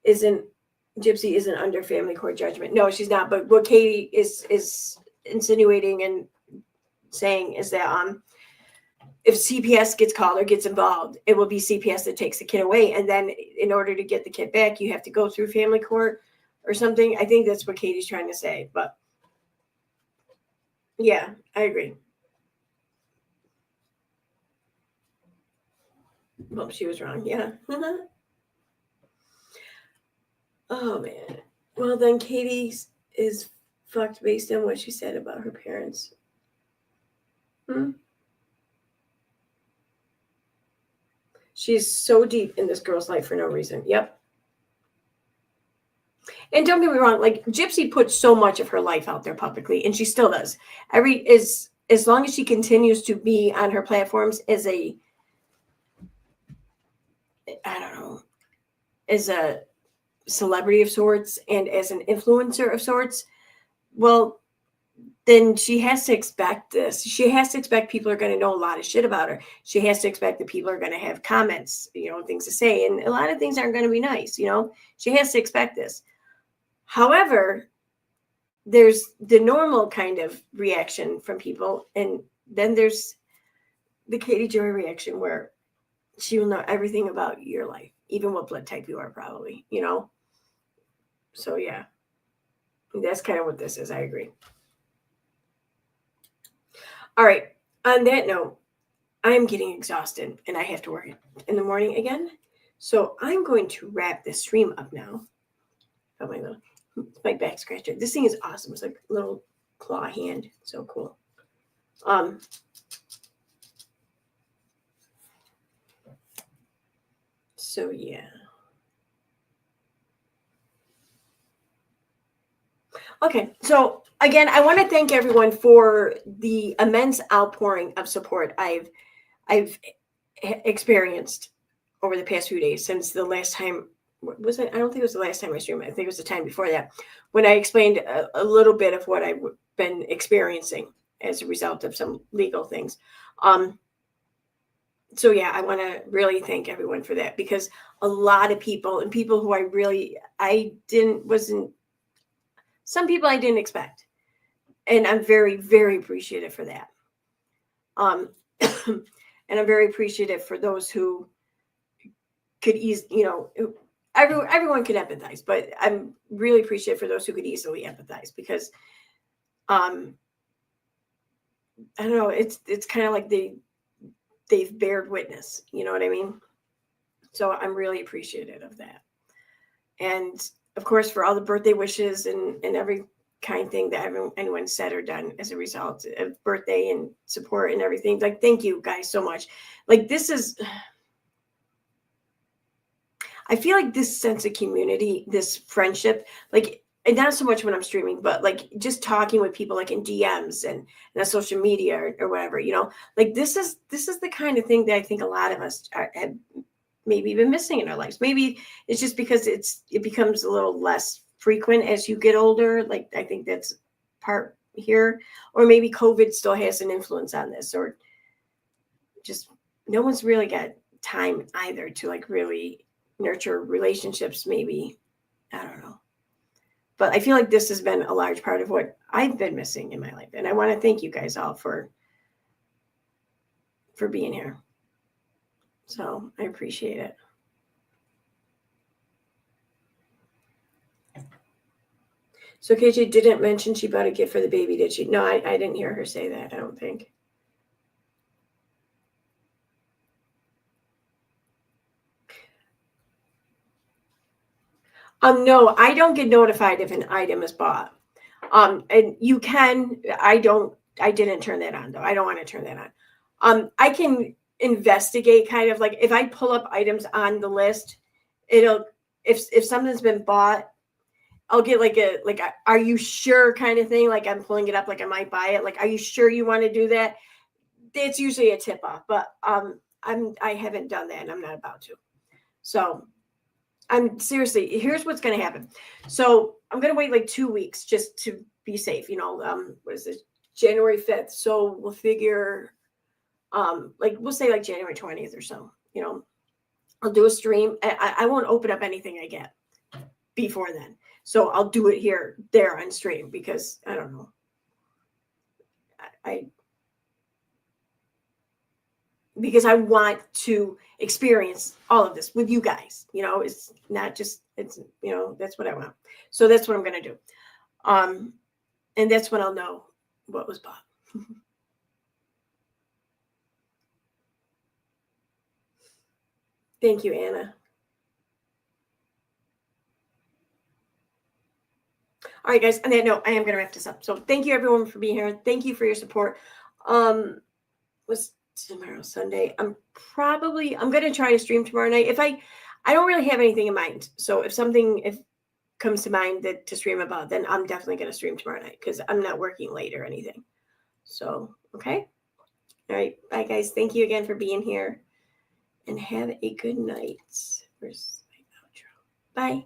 Gypsy isn't under family court judgment. No, she's not. But what Katie is insinuating and saying is that if CPS gets called or gets involved, it will be CPS that takes the kid away. And then in order to get the kid back, you have to go through family court or something. I think that's what Katie's trying to say. But yeah, I agree. Well, she was wrong. Yeah. Oh, man. Well, then Katie is fucked based on what she said about her parents. She's so deep in this girl's life for no reason. Yep. And don't get me wrong, Gypsy put so much of her life out there publicly, and she still does. As long as she continues to be on her platforms as a celebrity of sorts and as an influencer of sorts, well, then she has to expect this. She has to expect people are going to know a lot of shit about her. She has to expect that people are going to have comments, things to say. And a lot of things aren't going to be nice, She has to expect this. However, there's the normal kind of reaction from people. And then there's the Katie Joy reaction where she will know everything about your life, even what blood type you are, probably, So, yeah. That's kind of what this is. I agree. All right. On that note, I'm getting exhausted and I have to work in the morning again. So I'm going to wrap this stream up now. Oh, my back scratcher. This thing is awesome. It's like a little claw hand. So cool. So yeah. Okay, so again, I want to thank everyone for the immense outpouring of support I've experienced over the past few days since the last time. Was it? I don't think it was the last time I streamed. I think it was the time before that, when I explained a little bit of what I've been experiencing as a result of some legal things. So yeah, I want to really thank everyone for that, because a lot of people, and people who some people I didn't expect. And I'm very, very appreciative for that. And I'm very appreciative for those who could everyone could empathize, but I'm really appreciative for those who could easily empathize, because I don't know, it's kind of like they've bared witness, you know what I mean? So I'm really appreciative of that. And of course, for all the birthday wishes and every kind thing that anyone said or done as a result of birthday and support and everything. Like, thank you guys so much. Like, I feel like this sense of community, this friendship, like, and not so much when I'm streaming, but like just talking with people, like in DMs and on social media or whatever, like this is the kind of thing that I think a lot of us have maybe been missing in our lives. Maybe it's just because it becomes a little less frequent as you get older. Like, I think that's part here, or maybe COVID still has an influence on this, or just no one's really got time either to like really nurture relationships. Maybe, I don't know, but I feel like this has been a large part of what I've been missing in my life. And I want to thank you guys all for being here. So I appreciate it. So KJ didn't mention she bought a gift for the baby, did she? No, I didn't hear her say that, I don't think. No, I don't get notified if an item is bought. And you can, I didn't turn that on though. I don't want to turn that on. I can investigate, kind of like if I pull up items on the list, if something's been bought, I'll get like a are you sure kind of thing. Like, I'm pulling it up, like I might buy it. Like, are you sure you want to do that? It's usually a tip off, but I haven't done that and I'm not about to. So I'm seriously, here's what's going to happen. So I'm going to wait like 2 weeks just to be safe. What is this? January 5th. So we'll figure, we'll say like January 20th or so, I'll do a stream. I won't open up anything I get before then. So I'll do it there on stream, because I don't know. Because I want to experience all of this with you guys. It's not just, that's what I want. So that's what I'm going to do. And that's when I'll know what was bought. Thank you, Anna. All right, guys. On that note, I am going to wrap this up. So thank you, everyone, for being here. Thank you for your support. What's tomorrow, Sunday? I'm going to try to stream tomorrow night. If I don't really have anything in mind. So if something comes to mind to stream about, then I'm definitely going to stream tomorrow night, because I'm not working late or anything. So, okay. All right. Bye, guys. Thank you again for being here, and have a good night. Where's my outro? Bye.